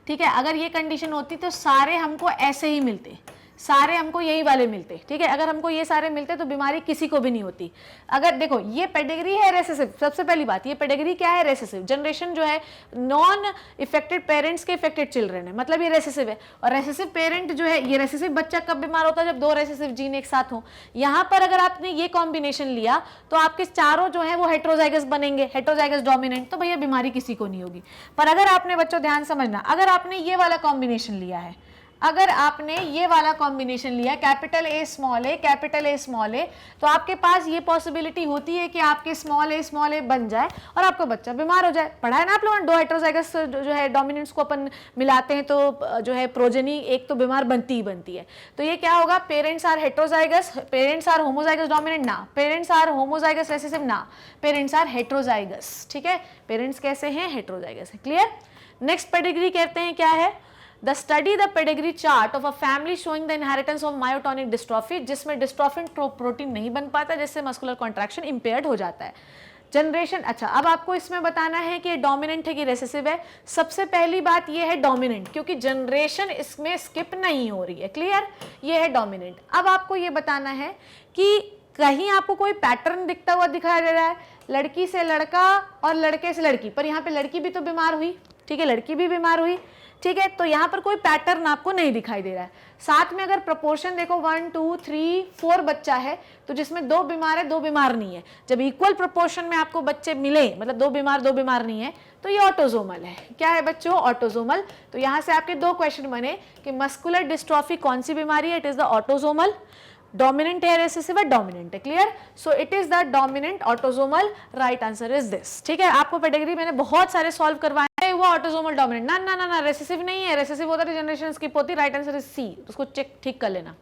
ठीक है, अगर ये कंडीशन होती तो सारे हमको ऐसे ही मिलते, सारे हमको यही वाले मिलते, ठीक है, अगर हमको ये सारे मिलते तो बीमारी किसी को भी नहीं होती। अगर देखो ये पेडिग्री है रेसेसिव, सबसे पहली बात ये पेडिग्री क्या है, रेसेसिव, जनरेशन जो है नॉन इफेक्टेड पेरेंट्स के इफेक्टेड चिल्ड्रन है, मतलब ये रेसेसिव है। और रेसेसिव पेरेंट जो है, ये रेसेसिव बच्चा कब बीमार होता है, जब दो रेसेसिव जीन एक साथ हो। यहाँ पर अगर आपने ये कॉम्बिनेशन लिया तो आपके चारों जो है वो हेटेरोजाइगस बनेंगे, हेटेरोजाइगस डोमिनेंट, तो भैया बीमारी किसी को नहीं होगी। पर अगर आपने, बच्चों ध्यान समझना, अगर आपने ये वाला कॉम्बिनेशन लिया है, अगर आपने ये वाला कॉम्बिनेशन लिया कैपिटल ए स्मॉल ए, तो आपके पास ये पॉसिबिलिटी होती है कि आपके स्मॉल ए बन जाए और आपका बच्चा बीमार हो जाए। पढ़ा है ना आप लोगों ने, दो हेटेरोजाइगस जो है डोमिनेंट्स को अपन मिलाते हैं तो जो है प्रोजेनी एक तो बीमार बनती ही बनती है। तो ये क्या होगा, parents are heterozygous, parents are homozygous dominant ना, पेरेंट्स आर होमोजाइगस रेसेसिव ना, पेरेंट्स आर हेटेरोजाइगस, ठीक है, पेरेंट्स कैसे हैं, हेटेरोजाइगस है। क्लियर। नेक्स्ट पेडिग्री कहते हैं क्या है, The study the pedigree chart of a family showing the inheritance of myotonic dystrophy, जिसमें डिस्ट्रोफिन प्रोटीन नहीं बन पाता, जिससे मस्कुलर कॉन्ट्रैक्शन इंपेयर्ड हो जाता है। जनरेशन, अच्छा अब आपको इसमें बताना है कि डोमिनेंट है कि रेसेसिव है। सबसे पहली बात ये है डोमिनेंट, क्योंकि जनरेशन इसमें स्किप नहीं हो रही है। क्लियर, ये है डोमिनेंट। अब आपको ये बताना है कि कहीं आपको कोई पैटर्न दिखता हुआ दिखाई दे रहा है, लड़की से लड़का और लड़के से लड़की, पर यहाँ पे लड़की भी तो बीमार हुई, ठीक है, लड़की भी बीमार हुई, ठीक है, तो यहाँ पर कोई पैटर्न आपको नहीं दिखाई दे रहा है। साथ में अगर प्रोपोर्शन देखो 1 2 3 4 बच्चा है, तो जिसमें दो बीमार है दो बीमार नहीं है। जब इक्वल प्रोपोर्शन में आपको बच्चे मिले, मतलब दो बीमार नहीं है, तो ये ऑटोजोमल है। क्या है बच्चों, ऑटोजोमल। तो यहाँ से आपके दो क्वेश्चन बने कि मस्कुलर डिस्ट्रॉफी कौन सी बीमारी है, it is the autosomal, dominant है रेसेसिव है, डोमिनेंट है। Clear, so it is the dominant autosomal, right answer is this. ठीक है, आपको पेडिग्री मैंने बहुत सारे सॉल्व करवाए, वो ऑटोजोमल डोमिनेंट, ना ना ना ना, रेसेसिव नहीं है, रेसेसिव होता है जनरेशन स्किप होती, राइट आंसर इज सी, उसको चेक ठीक कर लेना।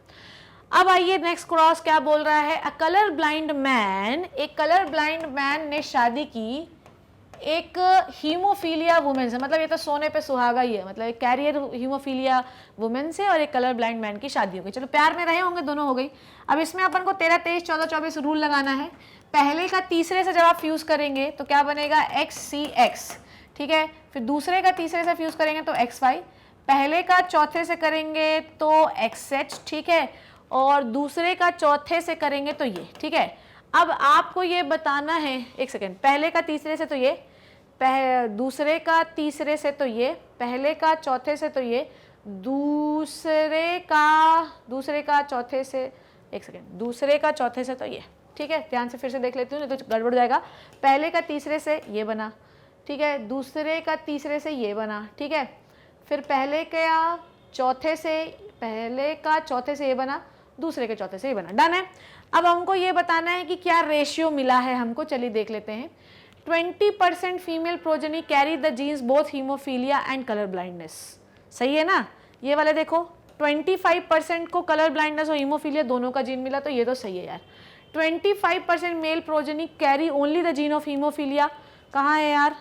अब आइए नेक्स्ट क्रॉस क्या बोल रहा है, अ कलर ब्लाइंड मैन, एक कलर ब्लाइंड मैन ने शादी की एक हीमोफीलिया वुमेन से, मतलब ये तो सोने पे सुहागा ही है, मतलब एक कैरियर हीमोफीलिया वुमेन से और एक कलर ब्लाइंड मैन की शादी हो गई। चलो प्यार में रहे होंगे, दोनों हो गई। अब इसमें अपन को 13 23 14 24 रूल लगाना है। पहले का तीसरे से जब आप फ्यूज करेंगे तो क्या बनेगा, XCX, ठीक है, फिर दूसरे का तीसरे से फ्यूज करेंगे तो XY, पहले का चौथे से करेंगे तो XH, ठीक है, और दूसरे का चौथे से करेंगे तो ये, ठीक है। अब आपको ये बताना है, एक सेकेंड, पहले का तीसरे से तो ये, दूसरे का तीसरे से तो ये, पहले का चौथे से तो ये, दूसरे का चौथे से, एक सेकेंड, दूसरे का चौथे से तो ये, ठीक है, ध्यान से फिर से देख लेती हूँ नहीं तो गड़बड़ जाएगा। पहले का तीसरे से ये बना, ठीक है, दूसरे का तीसरे से ये बना, ठीक है, फिर पहले का चौथे से ये बना, दूसरे के चौथे से ये बना। डन है। अब हमको ये बताना है कि क्या रेशियो मिला है हमको, चलिए देख लेते हैं। 20% female progeny carry the genes both haemophilia and colour blindness, सही है ना। ये वाले देखो 25% को कलर ब्लाइंडनेस और हीमोफीलिया दोनों का जीन मिला, तो ये तो सही है यार। 25% male progeny carry only the gene of haemophilia, कहाँ है यार,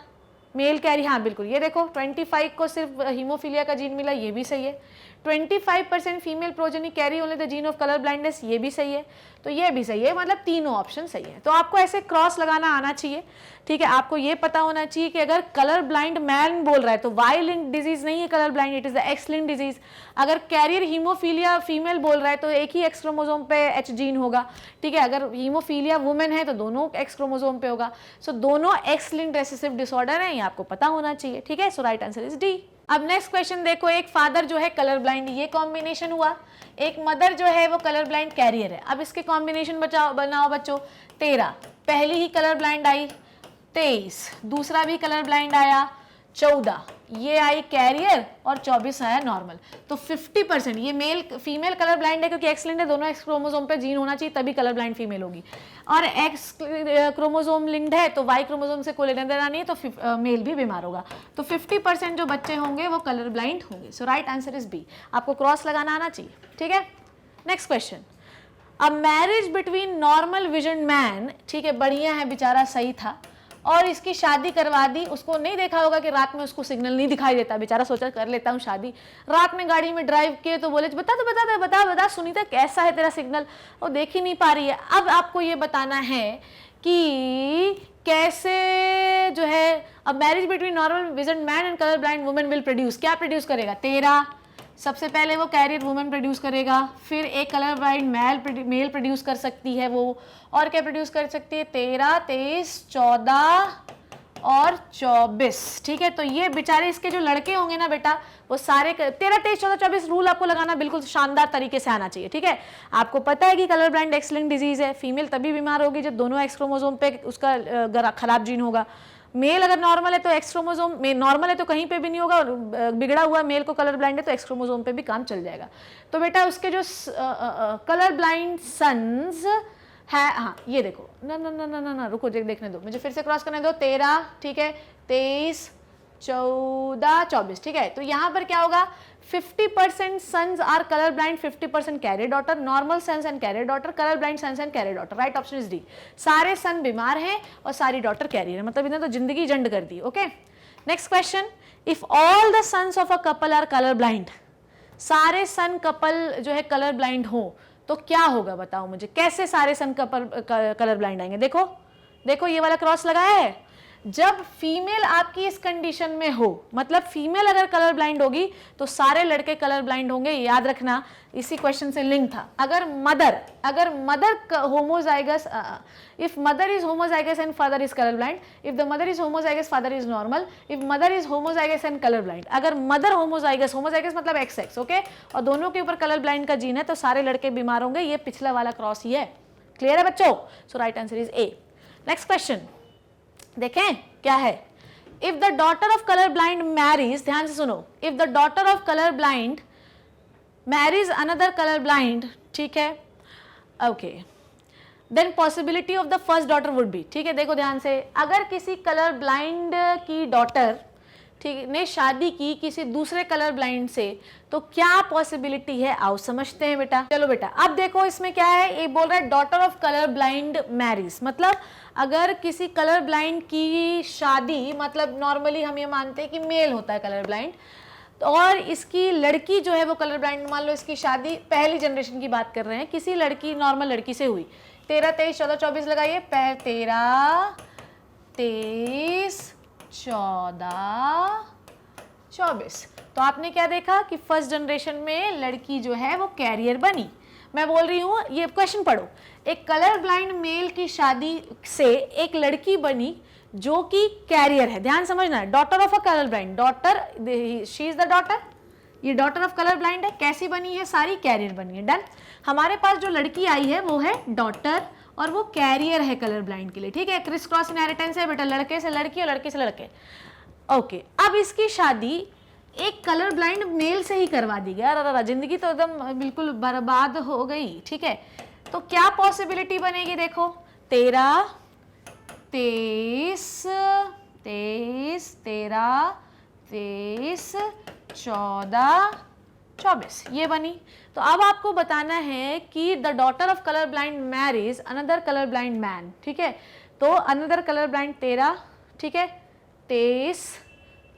मेल कैरी, हाँ बिल्कुल, ये देखो 25 को सिर्फ हीमोफीलिया का जीन मिला, ये भी सही है। 25% female progeny carry only the gene of colour blindness, ये भी सही है, तो ये भी सही है, मतलब तीनों ऑप्शन सही है। तो आपको ऐसे क्रॉस लगाना आना चाहिए, ठीक है। आपको ये पता होना चाहिए कि अगर कलर ब्लाइंड मैन बोल रहा है तो वाई लिंक डिजीज नहीं है colour blind, it is the x link disease. अगर कैरियर हीमोफीलिया फीमेल बोल रहा है तो एक ही एक्स क्रोमोसोम पे H जीन होगा, ठीक है। अगर हीमोफीलिया वुमेन है तो दोनों एक्स क्रोमोसोम पे होगा, सो दोनों एक्स लिंक रेसेसिव डिसऑर्डर है, ये आपको पता होना चाहिए, ठीक है। So right answer is D. अब नेक्स्ट क्वेश्चन देखो, एक फादर जो है कलर ब्लाइंड, ये कॉम्बिनेशन हुआ, एक मदर जो है वो कलर ब्लाइंड कैरियर है। अब इसके कॉम्बिनेशन बनाओ बच्चों, 13 पहली ही कलर ब्लाइंड आई, 23 दूसरा भी कलर ब्लाइंड आया, 14 ये आई कैरियर और 24 आया नॉर्मल। तो 50% ये मेल फीमेल कलर ब्लाइंड है क्योंकि एक्स लिंक्ड है, दोनों एक्स क्रोमोसोम पे जीन होना चाहिए तभी कलर ब्लाइंड फीमेल होगी। और एक्स क्रोमोसोम लिंक्ड है तो वाई क्रोमोसोम से कोई लेना देना नहीं है, तो मेल भी बीमार होगा। तो 50% जो बच्चे होंगे वो कलर ब्लाइंड होंगे। सो राइट आंसर इज बी। आपको क्रॉस लगाना आना चाहिए, ठीक है। Next question, a marriage between normal vision man, ठीक है, बढ़िया है बेचारा, सही था, और इसकी शादी करवा दी। उसको नहीं देखा होगा कि रात में उसको सिग्नल नहीं दिखाई देता, बेचारा सोचा कर लेता हूँ शादी। रात में गाड़ी में ड्राइव किए तो बोले बता तो बता बता बता सुनीता कैसा है तेरा सिग्नल, वो देख ही नहीं पा रही है। अब आपको ये बताना है कि कैसे जो है अब marriage between normal vision man and colour blind women will produce, क्या प्रोड्यूस करेगा? 13। सबसे पहले वो कैरियर वुमेन प्रोड्यूस करेगा, फिर एक कलर ब्लाइंड मेल प्रोड्यूस कर सकती है वो, और क्या प्रोड्यूस कर सकती है? 13, 23, 14 और 24, ठीक है। तो ये बेचारे इसके जो लड़के होंगे ना बेटा, वो सारे 13, 23, 14, 24 रूल आपको लगाना बिल्कुल शानदार तरीके से आना चाहिए, ठीक है। आपको पता है कि colour blind x linked disease है, फीमेल तभी बीमार होगी जब दोनों एक्स क्रोमोसोम पे उसका खराब जीन होगा। मेल अगर नॉर्मल है तो एक्स क्रोमोसोम नॉर्मल है तो कहीं पे भी नहीं होगा, और बिगड़ा हुआ मेल को कलर ब्लाइंड है तो एक्स क्रोमोसोम पे भी काम चल जाएगा। तो बेटा उसके जो कलर ब्लाइंड सन्स है, हाँ ये देखो, ना ना ना ना ना ना रुको देखने दो, मुझे फिर से क्रॉस करने दो। 13, ठीक है, 23, 14, 24, ठीक है। तो यहाँ पर क्या होगा? 50% sons are color blind, 50% carrier daughter, normal sons and carrier daughter, color blind sons and carrier daughter. Right option is D. सारे सन बीमार हैं और सारी डॉटर कैरियर है, मतलब इन्हें तो जिंदगी जंड कर दी। Okay, next question, if all the sons of a couple are colour blind, सारे सन कपल जो है कलर ब्लाइंड हो तो क्या होगा? बताओ मुझे, कैसे सारे सन कपल कलर ब्लाइंड आएंगे? देखो देखो ये वाला क्रॉस लगाया है। जब फीमेल आपकी इस कंडीशन में हो, मतलब फीमेल अगर कलर ब्लाइंड होगी तो सारे लड़के कलर ब्लाइंड होंगे, याद रखना, इसी क्वेश्चन से लिंक था। अगर mother homozygous, if mother is homozygous and father is colour blind, if the mother is homozygous father is normal, if mother is homozygous and colour blind, अगर मदर होमोजाइगस मतलब XX, okay, और दोनों के ऊपर colour blind का gene है तो सारे लड़के बीमार होंगे। ये पिछला वाला क्रॉस ही है। क्लियर है बच्चों? So right answer is A. Next question देखें क्या है। If the daughter of colour blind marries, ध्यान से सुनो, if the daughter of colour blind marries another colour blind, ठीक है, okay, then possibility of the first daughter would be, ठीक है। देखो ध्यान से, अगर किसी कलर ब्लाइंड की डॉटर, ठीक, ने शादी की किसी दूसरे कलर ब्लाइंड से तो क्या पॉसिबिलिटी है? आओ समझते हैं बेटा। चलो बेटा, अब देखो इसमें क्या है, ये बोल रहा है daughter of colour blind marriage, मतलब अगर किसी कलर ब्लाइंड की शादी, मतलब नॉर्मली हम ये मानते हैं कि मेल होता है कलर ब्लाइंड, और इसकी लड़की जो है वो कलर ब्लाइंड, मान लो इसकी शादी पहली जनरेशन की बात कर रहे हैं, किसी लड़की नॉर्मल लड़की से हुई। 13, 23, 14, 24 लगाइए। 13, 23, 14, 24। तो आपने क्या देखा कि फर्स्ट जनरेशन में लड़की जो है वो कैरियर बनी। मैं बोल रही हूँ, ये क्वेश्चन पढ़ो, एक कलर ब्लाइंड मेल की शादी से एक लड़की बनी जो कि कैरियर है। ध्यान समझना है, daughter of a colour blind, daughter, she is the daughter, ये डॉटर ऑफ कलर ब्लाइंड है। कैसी बनी है? सारी कैरियर बनी है। डन। हमारे पास जो लड़की आई है वो है डॉटर और वो कैरियर है कलर ब्लाइंड के लिए, ठीक है। क्रिस क्रॉस इनहेरिटेंस है बेटा, लड़के से लड़की और लड़के से लड़के। ओके, अब इसकी शादी एक कलर ब्लाइंड मेल से ही करवा दी गया। अरे जिंदगी तो एकदम बिल्कुल बर्बाद हो गई, ठीक है। तो क्या पॉसिबिलिटी बनेगी? देखो 13, 23, 23, 13, 23, 14, 24 ये बनी। तो अब आपको बताना है कि the daughter of colour blind marries another colour blind man, ठीक है। तो अनदर कलर ब्लाइंड 13, ठीक है, 23,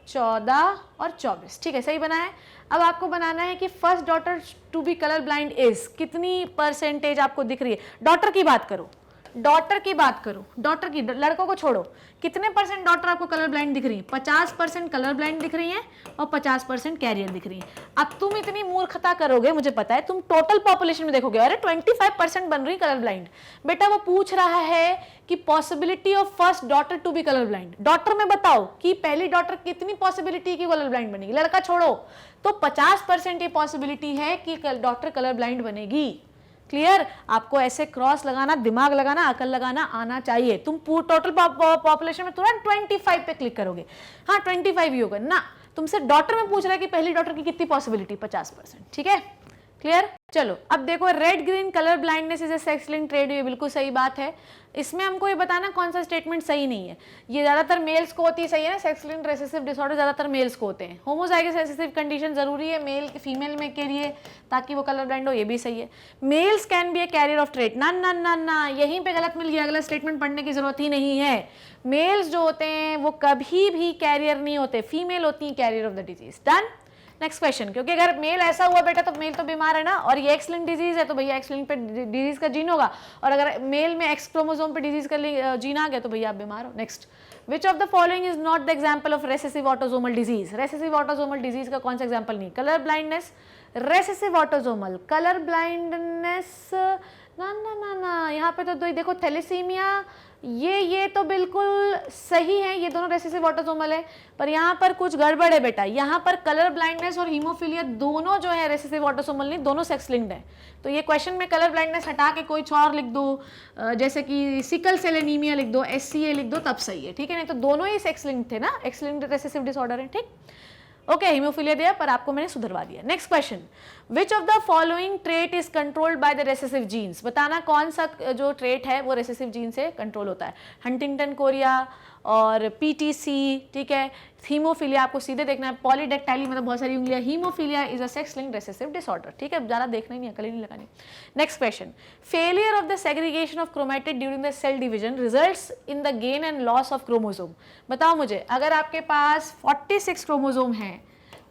14 और 24, ठीक है, सही बना है। अब आपको बनाना है कि first daughter to be colour blind is, कितनी परसेंटेज आपको दिख रही है? डॉटर की बात करो, डॉटर की बात करो, डॉटर की, लड़कों को छोड़ो, कितने परसेंट डॉटर आपको कलर ब्लाइंड दिख रही है? 50% कलर ब्लाइंड दिख रही है और 50% कैरियर दिख रही है। अब तुम इतनी मूर्खता करोगे, मुझे पता है, तुम टोटल पॉपुलेशन में देखोगे अरे 25% बन रही कलर ब्लाइंड। बेटा वो पूछ रहा है कि possibility of first daughter to be colour blind, daughter में बताओ कि पहली डॉटर कितनी पॉसिबिलिटी की कलर ब्लाइंड बनेगी। लड़का छोड़ो, तो 50% ये पॉसिबिलिटी है कि डॉटर कलर ब्लाइंड बनेगी। क्लियर? आपको ऐसे क्रॉस लगाना, दिमाग लगाना, अकल लगाना आना चाहिए। तुम टोटल पॉपुलेशन में तुरंत 25 पे क्लिक करोगे, हाँ 25 ही होगा ना। तुमसे डॉटर में पूछ रहा है कि पहली डॉटर की कितनी पॉसिबिलिटी, 50%, ठीक है? क्लियर? चलो अब देखो, red green colour blindness is a sex linked trait, ये बिल्कुल सही बात है। इसमें हमको ये बताना कौन सा स्टेटमेंट सही नहीं है। ये ज्यादातर मेल्स को होती है, सही है ना, सेक्स लिंक्ड रिसेसिव डिसऑर्डर ज्यादातर मेल्स को होते हैं। होमोजाइगस रिसेसिव कंडीशन जरूरी है मेल फीमेल में के लिए ताकि वो कलर ब्लाइंड हो, ये भी सही है। Mails can be A carrier of trait, ना ना ना ना, यहीं पे गलत मिल गया, अगला स्टेटमेंट पढ़ने की जरूरत ही नहीं है। मेल्स जो होते हैं वो कभी भी कैरियर नहीं होते, फीमेल होती है carrier of the disease. Done? Next question, क्योंकि अगर मेल ऐसा हुआ बेटा तो मेल तो बीमार है ना, और ये एक्स लिंक डिजीज है तो भैया एक्स लिंक पे डिजीज का जीन होगा, और अगर मेल में एक्स क्रोमोसोम पे डिजीज का जीन आ गया तो भैया आप बीमार हो। Next, which of the following is not the example of recessive autosomal disease? Recessive autosomal disease का कौन सा एग्जाम्पल नहीं? Colour blindness, recessive autosomal, colour blindness, ना ना ना ना, यहाँ पे तो देखो थैलेसीमिया, ये तो बिल्कुल सही है, ये दोनों रेसेसिव ऑटोसोमल है, पर यहाँ पर कुछ गड़बड़ है बेटा। यहाँ पर कलर ब्लाइंडनेस और हीमोफीलिया दोनों जो है रेसेसिव ऑटोसोमल नहीं, दोनों सेक्स लिंक्ड है। तो ये क्वेश्चन में कलर ब्लाइंडनेस हटा के कोई और लिख दो, जैसे कि सिकल सेल एनीमिया लिख दो, SCA लिख दो, तब सही है, ठीक है? नहीं तो दोनों ही सेक्स लिंक्ड थे ना, एक्स लिंक्ड रेसेसिव डिसऑर्डर है, ठीक? ओके, हीमोफीलिया दिया पर आपको मैंने सुधरवा दिया। Next question, which of the following trait is controlled by the recessive genes? बताना कौन सा जो ट्रेट है वो रेसेसिव जीन से कंट्रोल होता है। हंटिंगटन कोरिया और PTC, ठीक है? हीमोफीलिया आपको सीधे देखना है, पॉलीडेक्टाइली मतलब बहुत सारी उंगलियां, haemophilia is a sex linked recessive disorder, ठीक है? ज़्यादा देखना ही नहीं, अकल ही नहीं लगानी। Next question, failure of the segregation of chromatid during the cell division results in the gain and loss of chromosome. बताओ मुझे, अगर आपके पास 46 क्रोमोसोम है,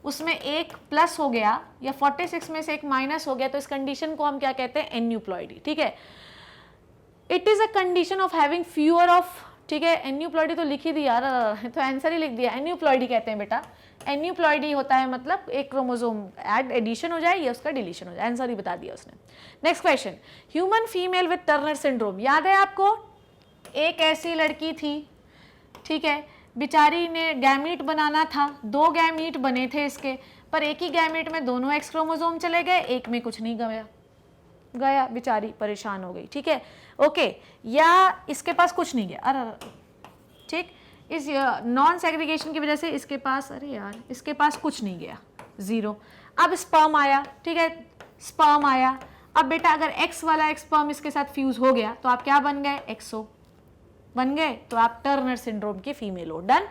उसमें एक प्लस हो गया या 46 में से एक माइनस हो गया, तो इस कंडीशन को हम क्या कहते हैं? एन्यूप्लॉइडी, ठीक है? It is a condition of having fewer of, ठीक है? एन्यूप्लॉइडी तो लिख ही दिया, तो आंसर ही लिख दिया, एन्यूप्लॉइडी कहते हैं बेटा। एन्यूप्लॉइडी होता है मतलब एक क्रोमोसोम एडिशन हो जाए या उसका डिलीशन हो जाए, आंसर ही बता दिया उसने। Next question, human female with Turner syndrome, याद है आपको? एक ऐसी लड़की थी, ठीक है, बेचारी ने गैमीट बनाना था, 2 गैमीट बने थे इसके, पर एक ही गैमीट में दोनों एक्स क्रोमोसोम चले गए, एक में कुछ नहीं गया, बेचारी परेशान हो गई, ठीक है? ओके, या इसके पास कुछ नहीं गया, अरे ठीक, इस नॉन सेग्रीगेशन की वजह से इसके पास, अरे यार इसके पास कुछ नहीं गया, 0। अब स्पर्म आया, ठीक है? स्पर्म आया, अब बेटा अगर एक्स वाला स्पर्म इसके साथ फ्यूज हो गया तो आप क्या बन गए? एक्सो बन गए, तो आप टर्नर सिंड्रोम की फीमेल हो। डन?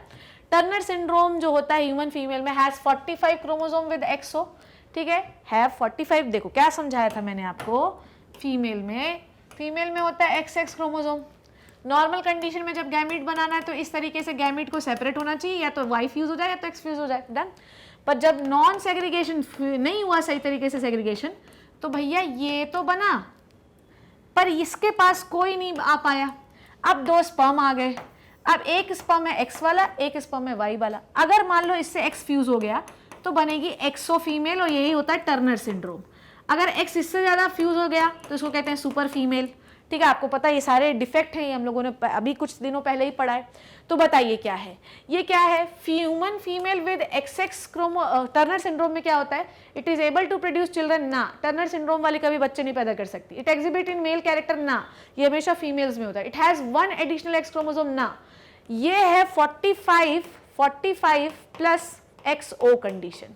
टर्नर सिंड्रोम जो होता है ह्यूमन फीमेल में हैज 45 क्रोमोसोम विद एक्सो, ठीक है? हैव 45, देखो क्या समझाया था मैंने आपको, फीमेल में होता है XX क्रोमोसोम। नॉर्मल कंडीशन में जब गैमीट बनाना है तो इस तरीके से गैमीट को सेपरेट होना चाहिए, या तो Y फ्यूज हो जाए या तो X फ्यूज हो जाए। डन? पर जब नॉन सेग्रीगेशन नहीं हुआ सही तरीके से सेग्रीगेशन, तो भैया ये तो बना पर इसके पास कोई नहीं आ पाया, अब 2 स्पर्म आ गए, अब एक स्पर्म है एक्स वाला, एक स्पर्म है वाई वाला। अगर मान लो इससे एक्स फ्यूज हो गया तो बनेगी एक्सो फीमेल, और यही होता है टर्नर सिंड्रोम। अगर एक्स इससे ज़्यादा फ्यूज हो गया तो इसको कहते हैं सुपर फीमेल, ठीक है? आपको पता है ये सारे डिफेक्ट हैं, ये हम लोगों ने अभी कुछ दिनों पहले ही पढ़ा है। तो बताइए क्या है ये? क्या है? Human female with XX chromo, Turner syndrome में क्या होता है? It is able to produce children, ना, टर्नर सिंड्रोम वाली कभी बच्चे नहीं पैदा कर सकती। It exhibit in male character, ना, ये हमेशा फीमेल्स में होता है। It has 1 additional X chromosome, ना, ये है 45 प्लस XO कंडीशन।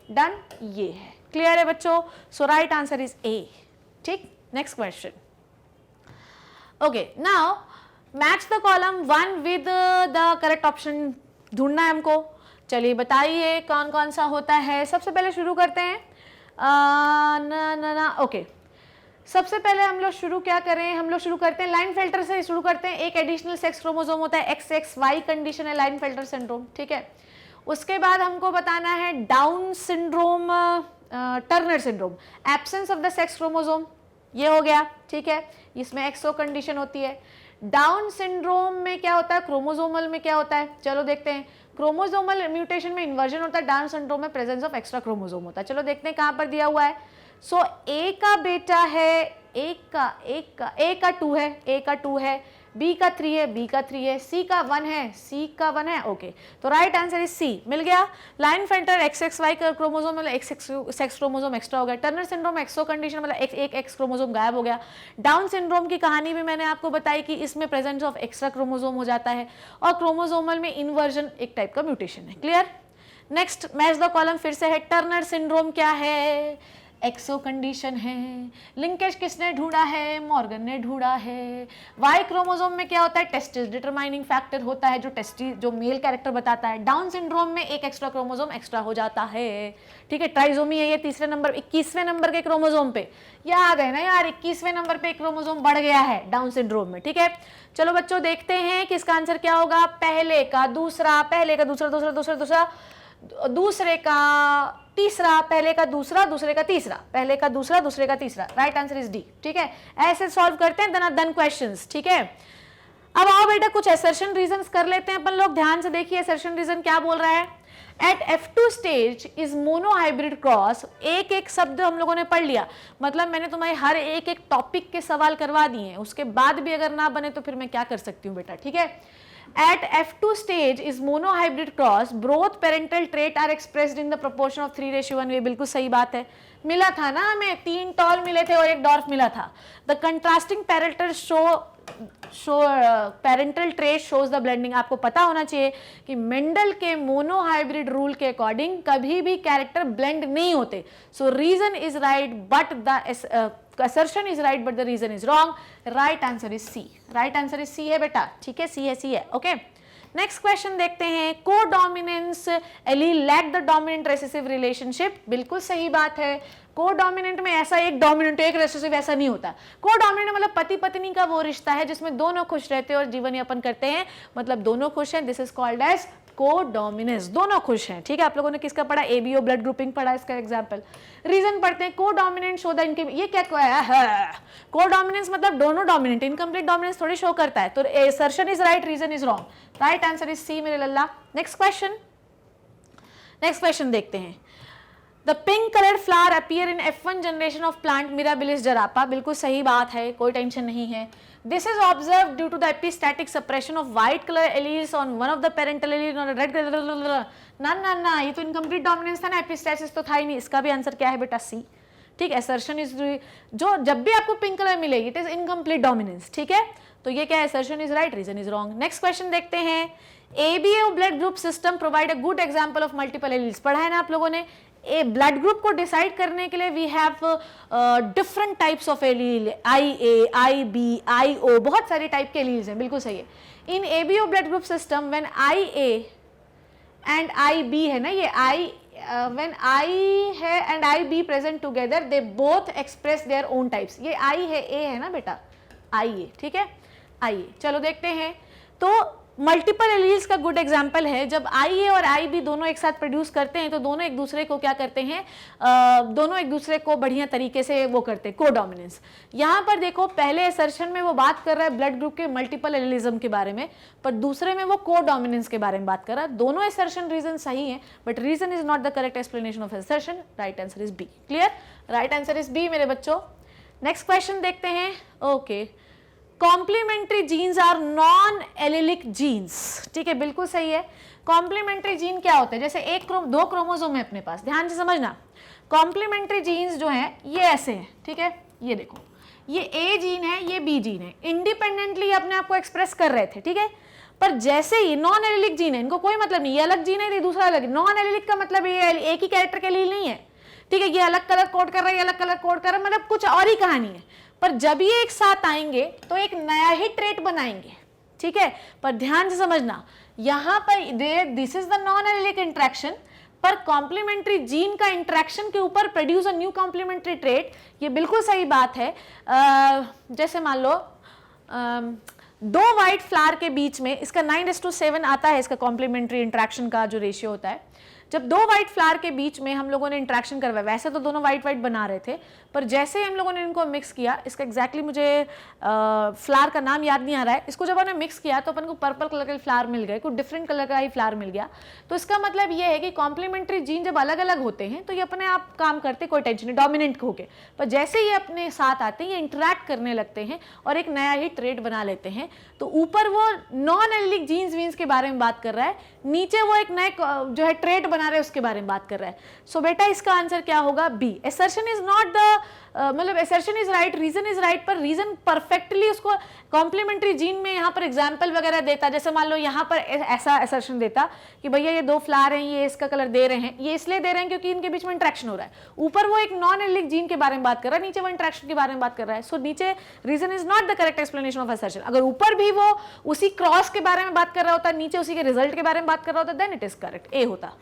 डन? ये है। क्लियर है बच्चों? So right answer is A, ठीक? Next question, okay, now match the column 1 with the correct option ढूंढना है हमको। चलिए बताइए कौन कौन सा होता है। सबसे पहले शुरू करते हैं ओके, सबसे पहले हम लोग शुरू क्या करें? हम लोग शुरू करते हैं लाइन फिल्टर से शुरू करते हैं। एक एडिशनल सेक्स क्रोमोसोम होता है, XXY कंडीशन है लाइन फिल्टर सिंड्रोम, ठीक है? उसके बाद हमको बताना है down syndrome, Turner syndrome, absence of the sex chromosome, ये हो गया, ठीक है? इसमें XO कंडीशन होती है। डाउन सिंड्रोम में क्या होता है? क्रोमोसोमल में क्या होता है? चलो देखते हैं। क्रोमोसोमल म्यूटेशन में इन्वर्जन होता है, डाउन सिंड्रोम में प्रेजेंस ऑफ एक्स्ट्रा क्रोमोसोम होता है। चलो देखते हैं कहां पर दिया हुआ है। सो A का बेटा है, A का 2 है, A का 2 है, बी का 3 है, बी का 3 है, सी का 1 है, सी का 1 है, ओके। तो राइट आंसर इज सी। मिल गया। लाइनफेल्टर XXY क्रोमोसोम मतलब XX क्रोमोसोम एक्स्ट्रा हो गया। टर्नर सिंड्रोम एक्सो कंडीशन मतलब एक एक्स क्रोमोसोम गायब हो गया। डाउन सिंड्रोम की कहानी भी मैंने आपको बताई कि इसमें प्रेजेंस ऑफ एक्स्ट्रा क्रोमोसोम हो जाता है और क्रोमोसोमल में इन्वर्जन एक टाइप का म्यूटेशन है। Clear. Next match the column फिर से है। टर्नर सिंड्रोम क्या है? एक्सो कंडीशन है। लिंकेज किसने ढूंढा है? मॉर्गन ने ढूंढा है। वाई क्रोमोसोम में क्या होता है? टेस्टिस डिटरमाइनिंग फैक्टर होता है जो मेल कैरेक्टर बताता है। डाउन सिंड्रोम में एक एक्स्ट्रा क्रोमोसोम एक्स्ट्रा हो जाता है। ठीक है, ट्राइजोमी है ये तीसरे नंबर 21वें नंबर के क्रोमोसोम पे। याद है ना यार, 21वें नंबर पे क्रोमोसोम बढ़ गया है डाउन सिंड्रोम में। ठीक है, चलो बच्चों देखते हैं कि इसका आंसर क्या होगा। पहले का दूसरा, पहले का दूसरा, दूसरा दूसरा दूसरा, दूसरे का तीसरा, पहले का दूसरा, दूसरे का तीसरा, पहले का दूसरा, दूसरे का तीसरा। Right answer is D. ठीक है, ऐसे सॉल्व करते हैं दन क्वेश्चंस। ठीक है, अब आओ बेटा कुछ असर्शन रीजंस कर लेते हैं अपन लोग। ध्यान से देखिए असर्शन रीजन क्या बोल रहा है। At F2 stage is monohybrid cross. एक एक शब्द हम लोगों ने पढ़ लिया, मतलब मैंने तुम्हारे हर एक एक टॉपिक के सवाल करवा दिए हैं, उसके बाद भी अगर ना बने तो फिर मैं क्या कर सकती हूँ बेटा। ठीक है, at F2 stage is monohybrid cross, both parental trait are expressed in the proportion of 3:1। ये बिल्कुल सही बात है, मिला था ना हमें, 3 टॉल मिले थे और 1 डॉर्फ मिला था। The contrasting parental parental trait shows the blending। आपको पता होना चाहिए कि मेंडल के मोनोहाइब्रिड रूल के अकॉर्डिंग कभी भी कैरेक्टर ब्लेंड नहीं होते। So reason is right but the assertion is right but the reason is wrong। right answer is C। right answer is C है बेटा। ठीक है, C है, C है। ओके, नेक्स्ट क्वेश्चन देखते हैं। Codominance allele lack the dominant recessive relationship. बिल्कुल सही बात है। कोडोमिनेंट में ऐसा एक डोमिनेंट एक रेसेसिव ऐसा नहीं होता। कोडोमिनेंट मतलब पति पत्नी का वो रिश्ता है जिसमें दोनों खुश रहते हैं और जीवन यापन करते हैं, मतलब दोनों खुश हैं। This is called as codominance. दोनों खुश हैं। ठीक है, आप लोगों ने किसका पढ़ा? ABO ब्लड ग्रुपिंग पढ़ा। इसका एग्जांपल रीजन पढ़ते हैं। कोडोमिनेंट शो द इनके, ये क्या है? कोडोमिनेंस मतलब दोनों डोमिनेंट, इनकम्प्लीट डोमिनेंस थोड़ी शो करता है। तो assertion is right, reason is wrong. Right answer is C मेरे लल्ला। नेक्स्ट क्वेश्चन देखते हैं। The pink colored flower appear in F1 generation of plant Mirabilis jarapa। बिल्कुल सही बात है, कोई टेंशन नहीं है। This is observed due to the epistatic suppression of white color alleles on one of the parental alleles on red color। ना ये तो इनकम्प्लीट डोमिनेंस था ना, एपिस्टैसिस तो था ही नहीं। इसका भी आंसर क्या है बेटा? सी। ठीक, असर्शन इज, जो जब भी आपको पिंक कलर मिलेगी इट इज इनकम्प्लीट डोमिनेंस। ठीक है, तो ये क्या है? Assertion is right, reason is wrong. Next question देखते हैं। ABO blood group system provide a good example of multiple alleles. पढ़ा है ना आप लोगों ने? ए ब्लड ग्रुप को डिसाइड करने के लिए we have different types of allele, IA, IB, IO, बहुत सारे टाइप के एलील्स हैं। बिल्कुल सही है। इन ABO blood group system when IA and IB है ना, ये when I है and IB present together they both express their own types। ये I है, A है ना बेटा, IA। ठीक है, आइए चलो देखते हैं। तो मल्टीपल एलील्स का गुड एग्जाम्पल है, जब IA और IB दोनों एक साथ प्रोड्यूस करते हैं तो दोनों एक दूसरे को क्या करते हैं, दोनों एक दूसरे को बढ़िया तरीके से वो करते हैं, कोडोमिनेंस। यहाँ पर देखो पहले असर्शन में वो बात कर रहा है ब्लड ग्रुप के मल्टीपल एलीलिज्म के बारे में, पर दूसरे में वो कोडोमिनेंस के बारे में बात कर रहा है। दोनों असर्शन रीजन सही है, but reason is not the correct explanation of assertion. Right answer is B. Clear, right answer is B मेरे बच्चों। नेक्स्ट क्वेश्चन देखते हैं। Okay, complementary genes are non allelic genes. ठीक है, बिल्कुल सही है। कॉम्प्लीमेंट्री जीन क्या होता है, जैसे दो क्रोमोसोम है अपने पास, ध्यान से समझना। कॉम्प्लीमेंट्री जीन्स जो है ये ऐसे हैं, ठीक है, ये देखो, ये ए जीन है, ये बी जीन है, इंडिपेंडेंटली अपने आप को एक्सप्रेस कर रहे थे, ठीक है। पर जैसे ही नॉन एलिलिक जीन है, इनको कोई मतलब नहीं, ये अलग जीन है, ये दूसरा अलग। नॉन एलिलिक का मतलब ये एक ही कैरेक्टर के लिए नहीं है, ठीक है, ये अलग कलर कोड कर रहा है, ये अलग कलर कोड कर रहा है, मतलब कुछ और ही कहानी है। पर जब ये एक साथ आएंगे तो एक नया ही ट्रेट बनाएंगे, ठीक है। पर ध्यान से समझना, यहां पर this is the non allelic interaction, पर कॉम्प्लीमेंट्री जीन का इंट्रैक्शन के ऊपर produce a new complementary trait, ये बिल्कुल सही बात है। जैसे मान लो दो व्हाइट फ्लावर के बीच में इसका 9:7 आता है, इसका कॉम्प्लीमेंट्री इंट्रैक्शन का जो रेशियो होता है। जब दो व्हाइट फ्लावर के बीच में हम लोगों ने इंट्रैक्शन करवाया, वैसे तो दोनों व्हाइट व्हाइट बना रहे थे, पर जैसे ही हम लोगों ने इनको मिक्स किया, इसका एग्जैक्टली मुझे फ्लावर का नाम याद नहीं आ रहा है, इसको जब हमने मिक्स किया तो अपन को पर्पल कलर के फ्लावर मिल गए, कुछ डिफरेंट कलर का ही फ्लावर मिल गया। तो इसका मतलब ये है कि कॉम्प्लीमेंट्री जीन जब अलग अलग होते हैं तो ये अपने आप काम करते, कोई टेंशन नहीं, डोमिनेंट होके, पर जैसे ये अपने साथ आते हैं ये इंटरैक्ट करने लगते हैं और एक नया ही ट्रेट बना लेते हैं। तो ऊपर वो नॉन एलिलिक जीन्स वीन्स के बारे में बात कर रहा है, नीचे वो एक नए जो है ट्रेट बना रहे हैं उसके बारे में बात कर रहा है। सो बेटा इसका आंसर क्या होगा? B. Assertion is not the मतलब assertion is right, reason is right, पर रीजन परफेक्टली उसको कॉम्प्लीमेंट्री जीन में यहाँ पर एग्जाम्पल वगैरह देता। जैसे मान लो यहाँ पर ऐसा असर्शन देता कि भैया ये दो फ्लावर हैं, ये इसका कलर दे रहे हैं, ये इसलिए दे रहे हैं क्योंकि इनके बीच में इंट्रैक्शन हो रहा है। ऊपर वो एक नॉन एलिलिक जीन के बारे में बात कर रहा है, नीचे वो इंट्रैक्शन के बारे में बात कर रहा है। सो नीचे reason is not the correct explanation of assertion. अगर ऊपर भी वो उसी क्रॉस के बारे में बात कर रहा होता, नीचे उसी के रिजल्ट के बारे में बात कर रहा होता, देन इट इज करेक्ट, ए होता।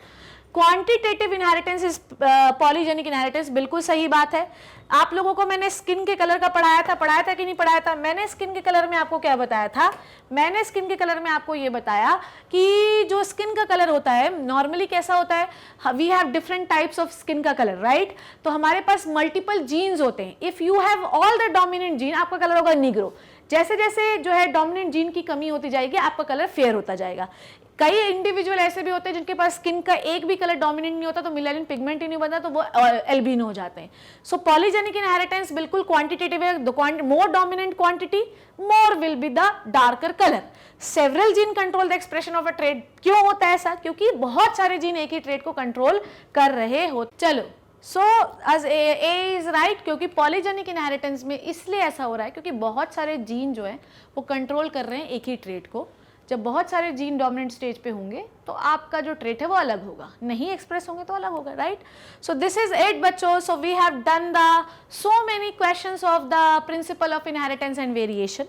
Quantitative inheritance is polygenic inheritance, बिल्कुल सही बात है। आप लोगों को मैंने स्किन के कलर का पढ़ाया था कि नहीं पढ़ाया था? मैंने स्किन के कलर में आपको क्या बताया था? मैंने स्किन के कलर में आपको ये बताया कि जो स्किन का कलर होता है नॉर्मली कैसा होता है, we have different types of skin का कलर, राइट? तो हमारे पास मल्टीपल जीन्स होते हैं। If you have all the dominant gene, आपका कलर होगा निग्रो। जैसे जैसे जो है डोमिनेंट जीन की कमी होती जाएगी, आपका कलर फेयर होता जाएगा। कई इंडिविजुअल ऐसे भी होते हैं जिनके पास स्किन का एक भी कलर डोमिनेंट नहीं होता, तो मेलानिन पिगमेंट ही नहीं बनता, तो वो एल्बिनो हो जाते हैं। सो पॉलीजेनिक इनहेरिटेंस बिल्कुल क्वांटिटेटिव है। The more dominant quantity, more will be the darker colour. Several gene control the expression of a trait. क्यों होता है ऐसा? क्योंकि बहुत सारे जीन एक ही ट्रेट को कंट्रोल कर रहे हो। चलो, सो as A इज राइट, क्योंकि पॉलीजेनिक इनहेरिटेंस में इसलिए ऐसा हो रहा है क्योंकि बहुत सारे जीन जो है वो कंट्रोल कर रहे हैं एक ही ट्रेट को। जब बहुत सारे जीन डोमिनेंट स्टेज पे होंगे तो आपका जो ट्रेट है वो अलग होगा, नहीं एक्सप्रेस होंगे तो अलग होगा, right? So this is it बच्चों। So we have done the so many questions of the principle of inheritance and variation.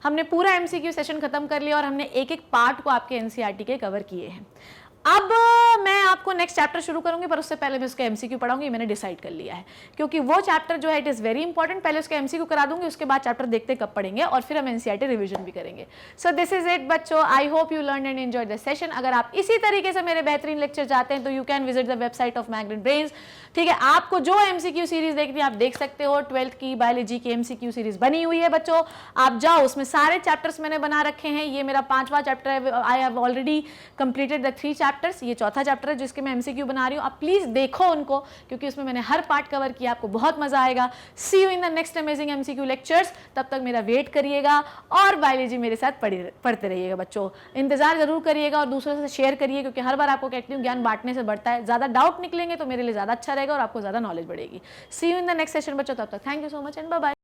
हमने पूरा एमसीक्यू सेशन खत्म कर लिया और हमने एक एक पार्ट को आपके एनसीईआरटी के कवर किए हैं। अब मैं आपको नेक्स्ट चैप्टर शुरू करूंगी, पर उससे पहले मैं उसका एमसीक्यू पढ़ाऊंगी, मैंने डिसाइड कर लिया है, क्योंकि वो चैप्टर जो है इट इज़ वेरी इंपॉर्टेंट। पहले उसका एमसीक्यू करा दूंगी, उसके बाद चैप्टर देखते कब पढ़ेंगे और फिर हम एनसीईआरटी रिवीजन भी करेंगे। सो दिस इज इट बच्चों, आई hope you learn and enjoy the session. अगर आप इसी तरीके से मेरे बेहतरीन लेक्चर चाहते हैं तो you can visit the website of magnet brains. ठीक है, आपको जो एमसीक्यू सीरीज देखनी है आप देख सकते हो। 12th की बायोलॉजी की एमसीक्यू सीरीज बनी हुई है बच्चों, आप जाओ, उसमें सारे चैप्टर्स मैंने बना रखे हैं। ये मेरा 5वां चैप्टर है, I have already completed the 3 chapters. ये चौथा चैप्टर है जिसके मैं एमसीक्यू बना रही हूँ। आप प्लीज देखो उनको, क्योंकि उसमें मैंने हर पार्ट कवर किया, आपको बहुत मजा आएगा। See you in the next amazing MCQ lectures. तब तक मेरा वेट करिएगा और बायोलॉजी मेरे साथ पढ़ते रहिएगा बच्चों। इंतजार जरूर करिएगा और दूसरों से शेयर करिए, क्योंकि हर बार आपको कहती हूँ ज्ञान बांटने से बढ़ता है। ज्यादा डाउट निकलेंगे तो मेरे लिए ज्यादा अच्छा रहेगा और आपको ज्यादा नॉलेज बढ़ेगी। See you in the next session बच्चों, तब तक thank you so much and bye bye.